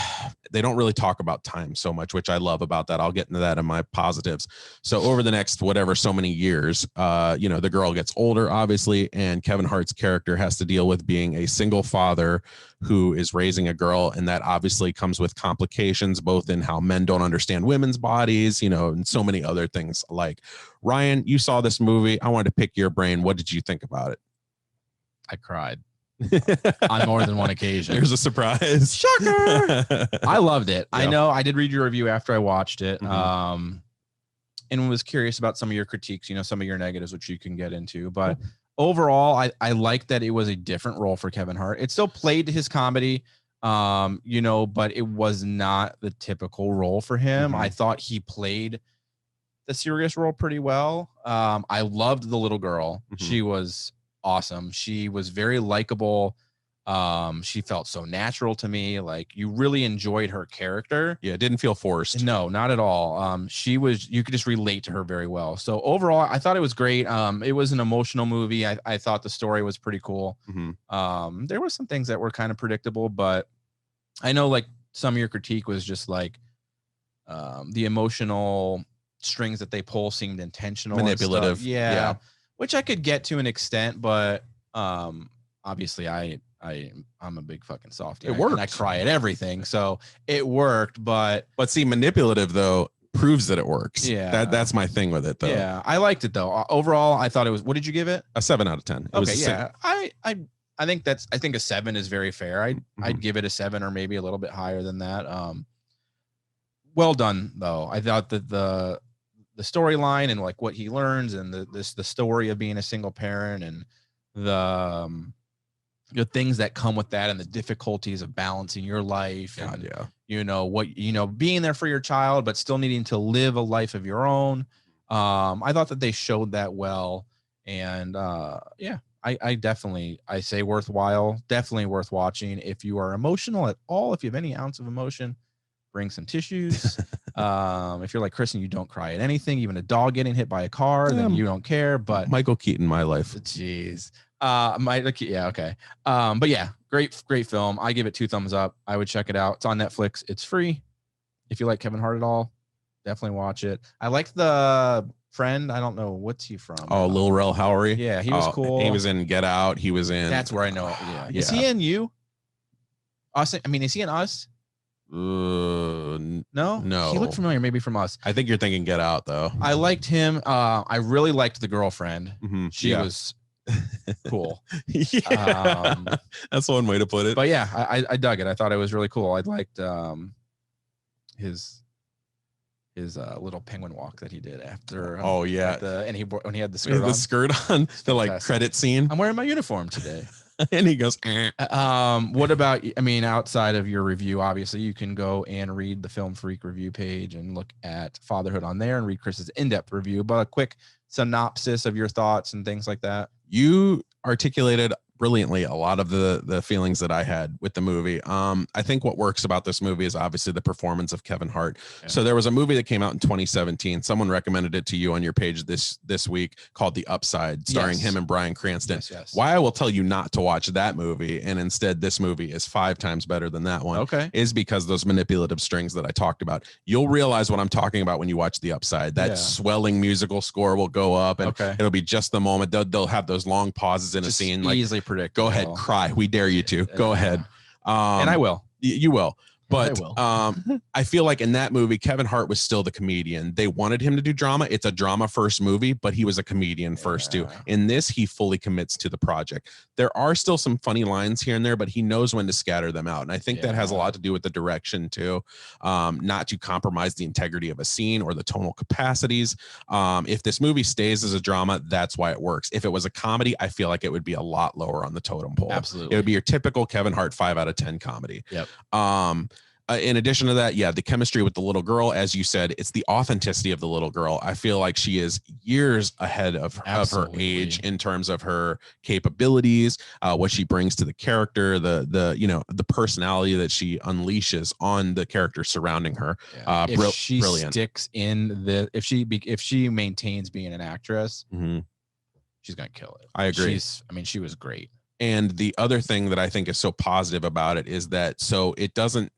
[SPEAKER 3] they don't really talk about time so much, which I love about that. I'll get into that in my positives. So over the next, whatever, so many years, the girl gets older, obviously, and Kevin Hart's character has to deal with being a single father who is raising a girl. And that obviously comes with complications, both in how men don't understand women's bodies, and so many other things. Like, Ryan, you saw this movie. I wanted to pick your brain. What did you think about it?
[SPEAKER 2] I cried on more than one occasion.
[SPEAKER 3] There's a surprise.
[SPEAKER 2] Shocker. I loved it.
[SPEAKER 3] Yeah.
[SPEAKER 2] I know I did read your review after I watched it.
[SPEAKER 3] Mm-hmm.
[SPEAKER 2] And was curious about some of your critiques, some of your negatives, which you can get into. But overall, I like that it was a different role for Kevin Hart. It still played to his comedy, but it was not the typical role for him.
[SPEAKER 3] Mm-hmm.
[SPEAKER 2] I thought he played the serious role pretty well. I loved the little girl.
[SPEAKER 3] Mm-hmm.
[SPEAKER 2] She was awesome. She was very likable. She felt so natural to me. Like, you really enjoyed her character.
[SPEAKER 3] Yeah, it didn't feel forced.
[SPEAKER 2] No, not at all. You could just relate to her very well. So overall, I thought it was great. It was an emotional movie. I thought the story was pretty cool.
[SPEAKER 3] Mm-hmm.
[SPEAKER 2] There were some things that were kind of predictable, but I know, like, some of your critique was just like the emotional strings that they pull seemed intentional,
[SPEAKER 3] manipulative.
[SPEAKER 2] Yeah, which I could get to an extent, but obviously I'm a big fucking softie.
[SPEAKER 3] It worked.
[SPEAKER 2] And I cry at everything, so it worked. But
[SPEAKER 3] see, manipulative though proves that it works.
[SPEAKER 2] Yeah,
[SPEAKER 3] that's my thing with it though.
[SPEAKER 2] Yeah, I liked it though. Overall, I thought it was. What did you give it?
[SPEAKER 3] A 7 out of 10.
[SPEAKER 2] Okay, yeah. I think a 7 is very fair. I'd give it a 7 or maybe a little bit higher than that. Well done though. I thought that the storyline and like what he learns and the story of being a single parent and the things that come with that and the difficulties of balancing your life and being there for your child but still needing to live a life of your own. I thought that they showed that well, and I definitely say worthwhile, definitely worth watching. If you are emotional at all, if you have any ounce of emotion, bring some tissues. If you're like Chris and you don't cry at anything, even a dog getting hit by a car, then you don't care. But
[SPEAKER 3] Michael Keaton, my life.
[SPEAKER 2] Jeez. Yeah, okay. But yeah, great film. I give it 2 thumbs up. I would check it out. It's on Netflix. It's free. If you like Kevin Hart at all, definitely watch it. I like the friend. I don't know, what's he from?
[SPEAKER 3] Oh, Lil Rel Howery.
[SPEAKER 2] Yeah, he was cool.
[SPEAKER 3] He was in Get Out. He was in.
[SPEAKER 2] That's where I know it. Yeah. Is he in You? Us? I mean, is he in Us? No. He looked familiar, maybe from Us.
[SPEAKER 3] I think you're thinking Get Out though.
[SPEAKER 2] I liked him. I really liked the girlfriend.
[SPEAKER 3] Mm-hmm.
[SPEAKER 2] She was cool.
[SPEAKER 3] Yeah. That's one way to put it.
[SPEAKER 2] But yeah, I dug it. I thought it was really cool. I liked his little penguin walk that he did after.
[SPEAKER 3] Oh yeah,
[SPEAKER 2] when he had the skirt
[SPEAKER 3] on, the like credit scene.
[SPEAKER 2] I'm wearing my uniform today.
[SPEAKER 3] And he goes,
[SPEAKER 2] what about, outside of your review, obviously you can go and read the Film Freak review page and look at Fatherhood on there and read Chris's in-depth review, but a quick synopsis of your thoughts and things like that.
[SPEAKER 3] You articulated brilliantly a lot of the feelings that I had with the movie. I think what works about this movie is obviously the performance of Kevin Hart. Yeah. So there was a movie that came out in 2017. Someone recommended it to you on your page this week called The Upside, starring him and Bryan Cranston.
[SPEAKER 2] Yes.
[SPEAKER 3] Why I will tell you not to watch that movie, and instead this movie is 5 times better than that one, is because those manipulative strings that I talked about. You'll realize what I'm talking about when you watch The Upside. That swelling musical score will go up, and it'll be just the moment. They'll have those long pauses in a scene.
[SPEAKER 2] Easily predict.
[SPEAKER 3] Go ahead, cry. We dare you to. Go ahead.
[SPEAKER 2] And I will.
[SPEAKER 3] You will. But I feel like in that movie, Kevin Hart was still the comedian. They wanted him to do drama. It's a drama first movie, but he was a comedian first too. In this, he fully commits to the project. There are still some funny lines here and there, but he knows when to scatter them out. And I think that has a lot to do with the direction too, not to compromise the integrity of a scene or the tonal capacities. If this movie stays as a drama, that's why it works. If it was a comedy, I feel like it would be a lot lower on the totem pole.
[SPEAKER 2] Absolutely.
[SPEAKER 3] It would be your typical Kevin Hart 5 out of 10 comedy.
[SPEAKER 2] Yep.
[SPEAKER 3] In addition to that, the chemistry with the little girl, as you said, it's the authenticity of the little girl. I feel like she is years ahead of her age in terms of her capabilities, what she brings to the character, the personality that she unleashes on the character surrounding her.
[SPEAKER 2] If she
[SPEAKER 3] brilliant.
[SPEAKER 2] Sticks in if she maintains being an actress, she's gonna kill it.
[SPEAKER 3] I agree.
[SPEAKER 2] She was great.
[SPEAKER 3] And the other thing that I think is so positive about it is that so it doesn't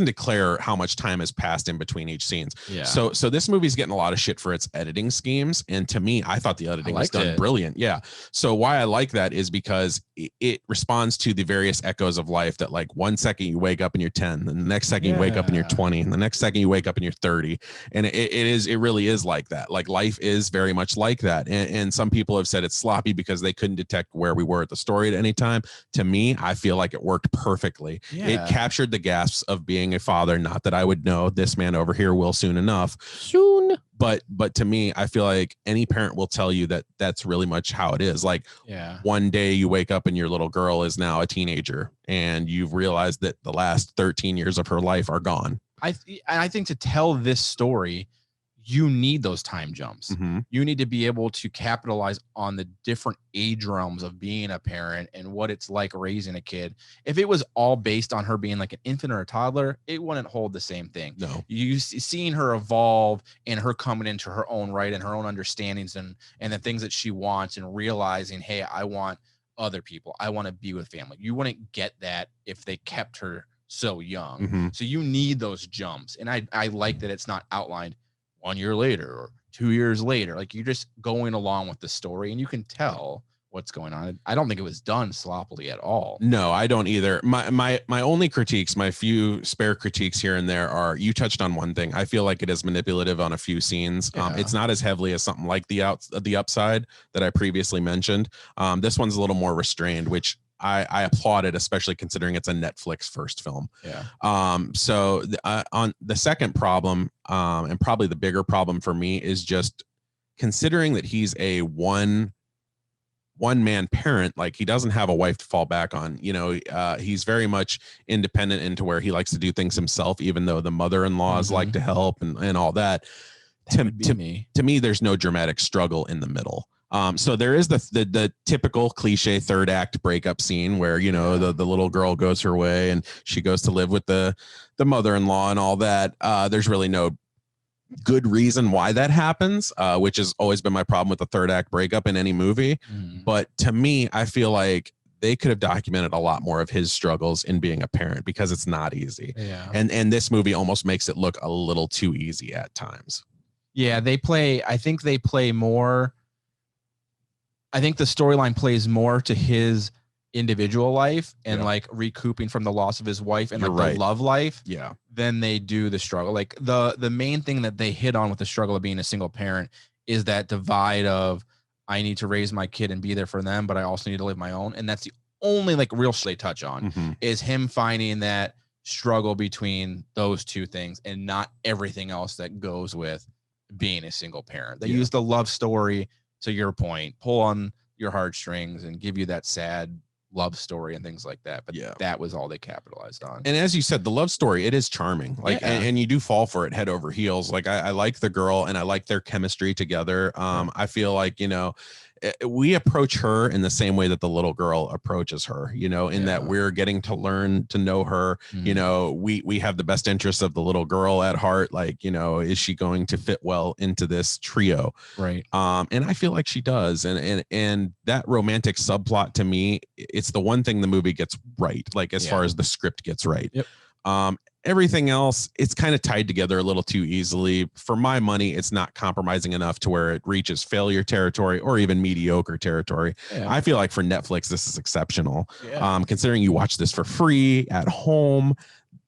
[SPEAKER 3] declare how much time has passed in between each scenes.
[SPEAKER 2] Yeah.
[SPEAKER 3] So this movie's getting a lot of shit for its editing schemes. And to me, I thought the editing was done brilliant. Yeah. So why I like that is because it responds to the various echoes of life that like 1 second you wake up and you're 10, and the next second you wake up and you're 20, and the next second you wake up and you're 30. And it really is like that. Like life is very much like that. And some people have said it's sloppy because they couldn't detect where we were at the story at any time. To me, I feel like it worked perfectly.
[SPEAKER 2] Yeah.
[SPEAKER 3] It captured the gasps of being a father. Not that I would know, this man over here will soon enough. But to me, I feel like any parent will tell you that that's really much how it is. Like one day you wake up and your little girl is now a teenager and you've realized that the last 13 years of her life are gone.
[SPEAKER 2] I think to tell this story, you need those time jumps.
[SPEAKER 3] Mm-hmm.
[SPEAKER 2] You need to be able to capitalize on the different age realms of being a parent and what it's like raising a kid. If it was all based on her being like an infant or a toddler, it wouldn't hold the same thing.
[SPEAKER 3] No.
[SPEAKER 2] You seeing her evolve and her coming into her own right and her own understandings and the things that she wants and realizing, hey, I want other people. I want to be with family. You wouldn't get that if they kept her so young.
[SPEAKER 3] Mm-hmm.
[SPEAKER 2] So you need those jumps. And I like that it's not outlined 1 year later or 2 years later. Like you're just going along with the story and you can tell what's going on. I don't think it was done sloppily at all.
[SPEAKER 3] No, I don't either. My only critiques, my few spare critiques here and there are, you touched on one thing. I feel like it is manipulative on a few scenes.
[SPEAKER 2] Yeah.
[SPEAKER 3] It's not as heavily as something like the Upside that I previously mentioned. This one's a little more restrained, which I applauded, especially considering it's a Netflix first film.
[SPEAKER 2] Yeah.
[SPEAKER 3] So on the second problem, and probably the bigger problem for me, is just considering that he's a one man parent. Like he doesn't have a wife to fall back on. You know, he's very much independent into where he likes to do things himself, even though the mother-in-laws like to help and all that. To me, there's no dramatic struggle in the middle. So there is the typical cliche third act breakup scene where, you know, the little girl goes her way and she goes to live with the mother-in-law and all that. There's really no good reason why that happens, which has always been my problem with the third act breakup in any movie. But to me, I feel like they could have documented a lot more of his struggles in being a parent because it's not easy.
[SPEAKER 2] Yeah.
[SPEAKER 3] And this movie almost makes it look a little too easy at times.
[SPEAKER 2] Yeah, I think they play more. I think the storyline plays more to his individual life and like recouping from the loss of his wife and the love life than they do the struggle. Like the main thing that they hit on with the struggle of being a single parent is that divide of I need to raise my kid and be there for them, but I also need to live my own. And that's the only like real they touch on is him finding that struggle between those two things and not everything else that goes with being a single parent. They use the love story, to your point, pull on your heartstrings and give you that sad love story and things like that. But that was all they capitalized on.
[SPEAKER 3] And as you said, the love story, it is charming. Like, and you do fall for it head over heels. Like I like the girl and I like their chemistry together. I feel like, you know, we approach her in the same way that the little girl approaches her, you know, in that we're getting to learn to know her. You know, we have the best interests of the little girl at heart. Like, you know, is she going to fit well into this trio?
[SPEAKER 2] Right.
[SPEAKER 3] And I feel like she does. And that romantic subplot, to me, it's the one thing the movie gets right. Like as far as the script gets right. Everything else, it's kind of tied together a little too easily. For my money, it's not compromising enough to where it reaches failure territory or even mediocre territory. I feel like for Netflix, this is exceptional. Considering you watch this for free at home,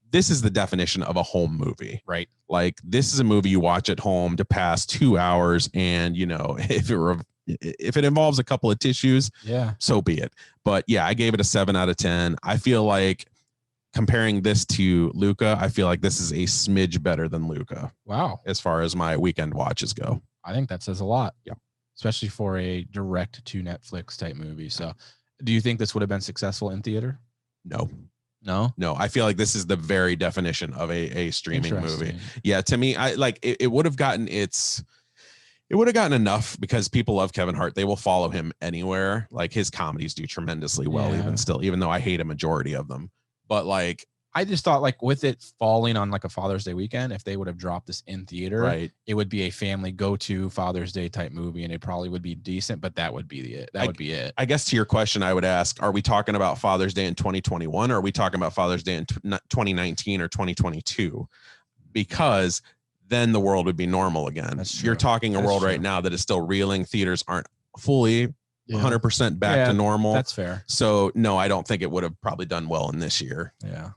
[SPEAKER 3] this is the definition of a home movie.
[SPEAKER 2] Right.
[SPEAKER 3] Like this is a movie you watch at home to pass 2 hours. And, you know, if it involves a couple of tissues, so be it. But yeah, I gave it a 7 out of 10. I feel like, comparing this to Luca, I feel like this is a smidge better than Luca.
[SPEAKER 2] Wow.
[SPEAKER 3] As far as my weekend watches go.
[SPEAKER 2] I think that says a lot.
[SPEAKER 3] Yeah.
[SPEAKER 2] Especially for a direct to Netflix type movie. So do you think this would have been successful in theater?
[SPEAKER 3] No.
[SPEAKER 2] No,
[SPEAKER 3] I feel like this is the very definition of a streaming movie. Yeah. To me, I like it would have gotten enough because people love Kevin Hart. They will follow him anywhere. Like his comedies do tremendously well, even though I hate a majority of them. But like
[SPEAKER 2] I just thought like with it falling on like a Father's Day weekend, if they would have dropped this in theater,
[SPEAKER 3] Right.
[SPEAKER 2] it would be a family go-to Father's Day type movie, and it probably would be decent, but that would be it. That would be it.
[SPEAKER 3] I guess to your question, I would ask, are we talking about Father's Day in 2021 or are we talking about Father's Day in 2019 or 2022? Because then the world would be normal again.
[SPEAKER 2] That's
[SPEAKER 3] You're
[SPEAKER 2] true.
[SPEAKER 3] talking a
[SPEAKER 2] That's
[SPEAKER 3] world
[SPEAKER 2] true.
[SPEAKER 3] right now that is still reeling. Theaters aren't fully 100% back to normal.
[SPEAKER 2] That's fair.
[SPEAKER 3] So no, I don't think it would have probably done well in this year.
[SPEAKER 2] Yeah.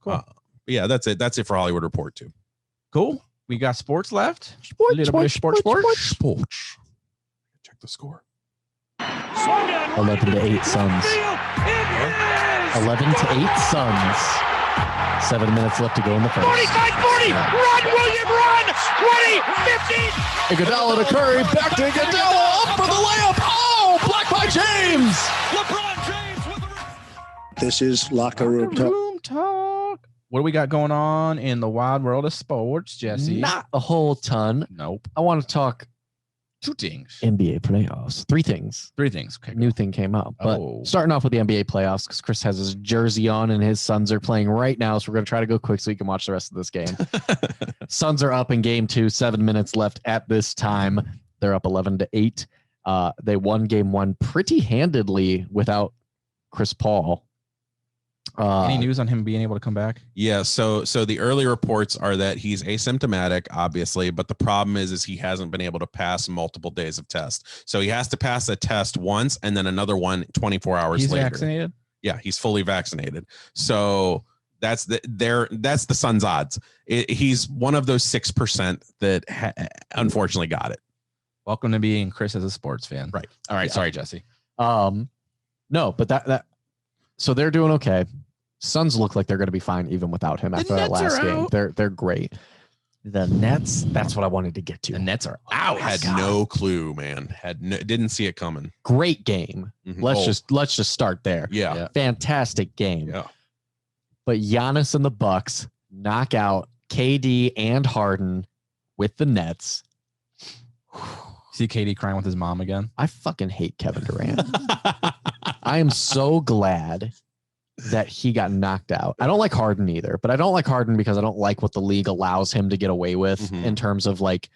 [SPEAKER 2] Cool.
[SPEAKER 3] Yeah, that's it. That's it for Hollywood Report 2.
[SPEAKER 2] Cool. We got sports left.
[SPEAKER 1] Sports,
[SPEAKER 2] Little bit of sports.
[SPEAKER 3] Check the score.
[SPEAKER 1] 11-8 Suns. 11-8 Suns. 7 minutes left to go in the first.
[SPEAKER 5] 45-40, run, William, run! 20, 15!
[SPEAKER 1] Iguodala to Curry, back to Iguodala, up for the layup. Oh, blocked by James.
[SPEAKER 5] LeBron James with the...
[SPEAKER 7] This is Locker Room Talk.
[SPEAKER 2] Room talk. What do we got going on in the wide world of sports, Jesse?
[SPEAKER 1] Not a whole ton.
[SPEAKER 2] Nope.
[SPEAKER 1] I want to talk
[SPEAKER 2] Two things.
[SPEAKER 1] NBA playoffs. 3 things.
[SPEAKER 2] 3 things. Okay.
[SPEAKER 1] New thing came out. But
[SPEAKER 2] Oh.
[SPEAKER 1] starting off with the NBA playoffs, because Chris has his jersey on and his Suns are playing right now. So we're going to try to go quick so you can watch the rest of this game. Suns are up in game 2, 7 minutes left at this time. They're up 11-8. They won game 1 pretty handedly without Chris Paul.
[SPEAKER 2] Any news on him being able to come back?
[SPEAKER 3] Yeah, so the early reports are that he's asymptomatic, obviously, but the problem is he hasn't been able to pass multiple days of test. So he has to pass a test once and then another one 24 hours
[SPEAKER 2] He's
[SPEAKER 3] later.
[SPEAKER 2] vaccinated?
[SPEAKER 3] Yeah, he's fully vaccinated. So that's the Suns' odds. He's one of those 6% that unfortunately got it.
[SPEAKER 2] Welcome to being Chris as a sports fan.
[SPEAKER 3] Right.
[SPEAKER 2] All right.
[SPEAKER 1] Yeah.
[SPEAKER 2] Sorry, Jesse.
[SPEAKER 1] No, but that so they're doing okay. Suns look like they're going to be fine even without him after that
[SPEAKER 2] Nets
[SPEAKER 1] last
[SPEAKER 2] are
[SPEAKER 1] game.
[SPEAKER 2] out.
[SPEAKER 1] They're great. The Nets, that's what I wanted to get to.
[SPEAKER 2] The Nets are
[SPEAKER 3] Out. Had no clue, man. Didn't see it coming.
[SPEAKER 1] Great game.
[SPEAKER 3] Mhm.
[SPEAKER 1] Let's just start there.
[SPEAKER 3] Yeah.
[SPEAKER 1] Fantastic game.
[SPEAKER 3] Yeah.
[SPEAKER 1] But Giannis and the Bucks knock out KD and Harden with the Nets.
[SPEAKER 2] See KD crying with his mom again?
[SPEAKER 1] I fucking hate Kevin Durant. I am so glad that he got knocked out. I don't like Harden either, but I don't like Harden because I don't like what the league allows him to get away with
[SPEAKER 3] Mhm.
[SPEAKER 1] in terms of like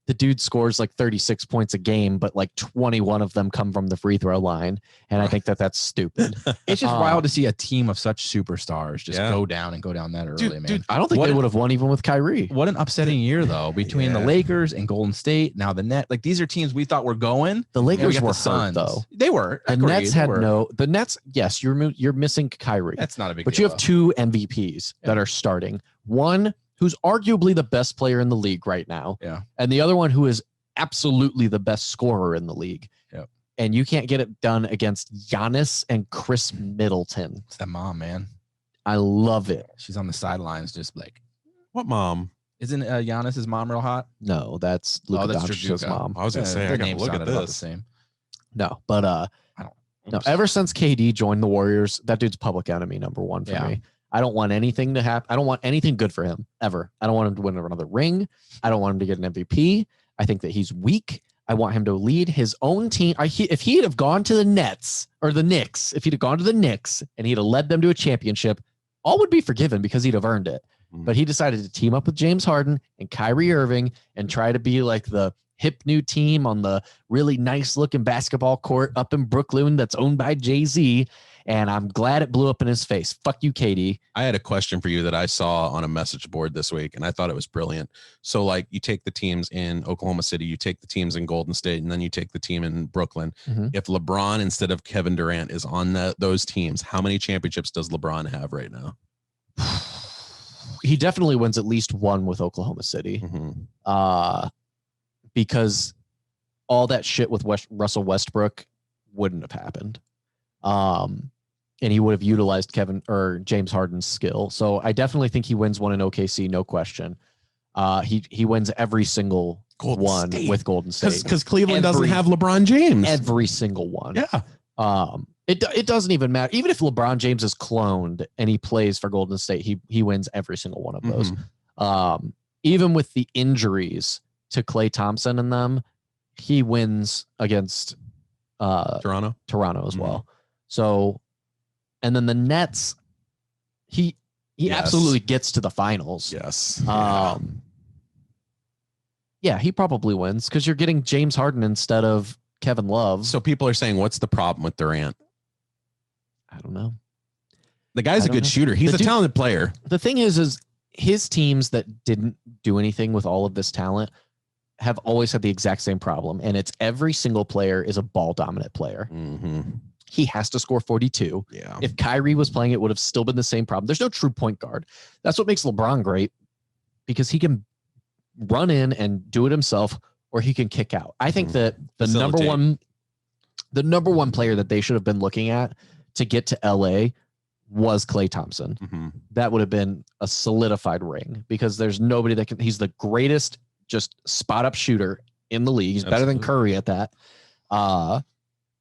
[SPEAKER 1] the dude scores like 36 points a game, but like 21 of them come from the free throw line. And I think that that's stupid.
[SPEAKER 2] It's just wild to see a team of such superstars just
[SPEAKER 3] Yeah.
[SPEAKER 2] go down that early, man.
[SPEAKER 1] Dude, I don't think
[SPEAKER 2] What
[SPEAKER 1] they
[SPEAKER 2] a-
[SPEAKER 1] would have won even with Kyrie.
[SPEAKER 2] What an upsetting year, though, between the
[SPEAKER 3] Yeah.
[SPEAKER 2] Lakers and Golden State. Now the Net, like these are teams we thought were going.
[SPEAKER 1] The
[SPEAKER 2] and we
[SPEAKER 1] Lakers
[SPEAKER 2] got
[SPEAKER 1] were
[SPEAKER 2] the Suns.
[SPEAKER 1] though.
[SPEAKER 2] They were.
[SPEAKER 1] The
[SPEAKER 2] Agreed,
[SPEAKER 1] Nets
[SPEAKER 2] they
[SPEAKER 1] had
[SPEAKER 2] were.
[SPEAKER 1] the Nets. Yes, you're missing Kyrie,
[SPEAKER 2] That's not a big
[SPEAKER 1] but
[SPEAKER 2] deal.
[SPEAKER 1] you have 2 MVPs that are starting. One who's arguably the best player in the league right now.
[SPEAKER 2] Yeah.
[SPEAKER 1] And the other one who is absolutely the best scorer in the league.
[SPEAKER 2] Yep.
[SPEAKER 1] And you can't get it done against Giannis and Chris Middleton.
[SPEAKER 2] It's that mom, man.
[SPEAKER 1] I love it.
[SPEAKER 2] She's on the sidelines, just like,
[SPEAKER 3] What mom?
[SPEAKER 2] isn't Giannis's mom real hot?
[SPEAKER 1] No, that's Luka
[SPEAKER 2] that's
[SPEAKER 1] Doncic's
[SPEAKER 2] Jujuka.
[SPEAKER 1] mom.
[SPEAKER 3] I was gonna say,
[SPEAKER 2] their
[SPEAKER 3] I gotta
[SPEAKER 2] names
[SPEAKER 3] look at
[SPEAKER 2] sounded about the
[SPEAKER 3] this.
[SPEAKER 2] same.
[SPEAKER 1] No, but no. Ever since KD joined the Warriors, that dude's public enemy number 1 for
[SPEAKER 2] Yeah.
[SPEAKER 1] me. I don't want anything to happen. I don't want anything good for him ever. I don't want him to win another ring. I don't want him to get an MVP. I think that he's weak. I want him to lead his own team. If he'd have gone to the Nets or the Knicks, if he'd have gone to the Knicks and he'd have led them to a championship, all would be forgiven because he'd have earned it.
[SPEAKER 3] Mm.
[SPEAKER 1] But he decided to team up with James Harden and Kyrie Irving and try to be like the hip new team on the really nice looking basketball court up in Brooklyn that's owned by Jay-Z. And I'm glad it blew up in his face. Fuck you, KD.
[SPEAKER 3] I had a question for you that I saw on a message board this week, and I thought it was brilliant. So, like, you take the teams in Oklahoma City, you take the teams in Golden State, and then you take the team in Brooklyn.
[SPEAKER 1] Mhm.
[SPEAKER 3] If LeBron instead of Kevin Durant is on those teams, how many championships does LeBron have right now?
[SPEAKER 1] He definitely wins at least 1 with Oklahoma City.
[SPEAKER 3] Mhm.
[SPEAKER 1] Because all that shit with Russell Westbrook wouldn't have happened. And he would have utilized Kevin or James Harden's skill. So I definitely think he wins 1 in OKC, no question. He wins every single
[SPEAKER 3] Golden
[SPEAKER 1] one
[SPEAKER 3] State.
[SPEAKER 1] with Golden State.
[SPEAKER 3] Because Cleveland doesn't
[SPEAKER 1] Every-
[SPEAKER 3] have LeBron James.
[SPEAKER 1] Every single one.
[SPEAKER 3] Yeah.
[SPEAKER 1] It doesn't even matter. Even if LeBron James is cloned and he plays for Golden State, he wins every single one of those.
[SPEAKER 3] Mhm.
[SPEAKER 1] Even with the injuries to Klay Thompson and them, he wins against Toronto as
[SPEAKER 3] Mhm.
[SPEAKER 1] well. So, and then the Nets, He
[SPEAKER 3] Yes.
[SPEAKER 1] absolutely gets to the finals.
[SPEAKER 3] Yes.
[SPEAKER 1] Yeah, he probably wins because you're getting James Harden instead of Kevin Love.
[SPEAKER 3] So people are saying, what's the problem with Durant?
[SPEAKER 1] I don't know.
[SPEAKER 3] The guy's a good shooter. He's a talented player.
[SPEAKER 1] The thing is his teams that didn't do anything with all of this talent have always had the exact same problem. And it's every single player is a ball dominant player.
[SPEAKER 3] Mm-hmm.
[SPEAKER 1] He has to score 42.
[SPEAKER 3] Yeah.
[SPEAKER 1] If Kyrie was playing, it would have still been the same problem. There's no true point guard. That's what makes LeBron great, because he can run in and do it himself, or he can kick out. I think that the number one player that they should have been looking at to get to LA was Klay Thompson.
[SPEAKER 3] Mm-hmm.
[SPEAKER 1] That would have been a solidified ring, because there's nobody that can. He's the greatest just spot up shooter in the league. He's better than Curry at that.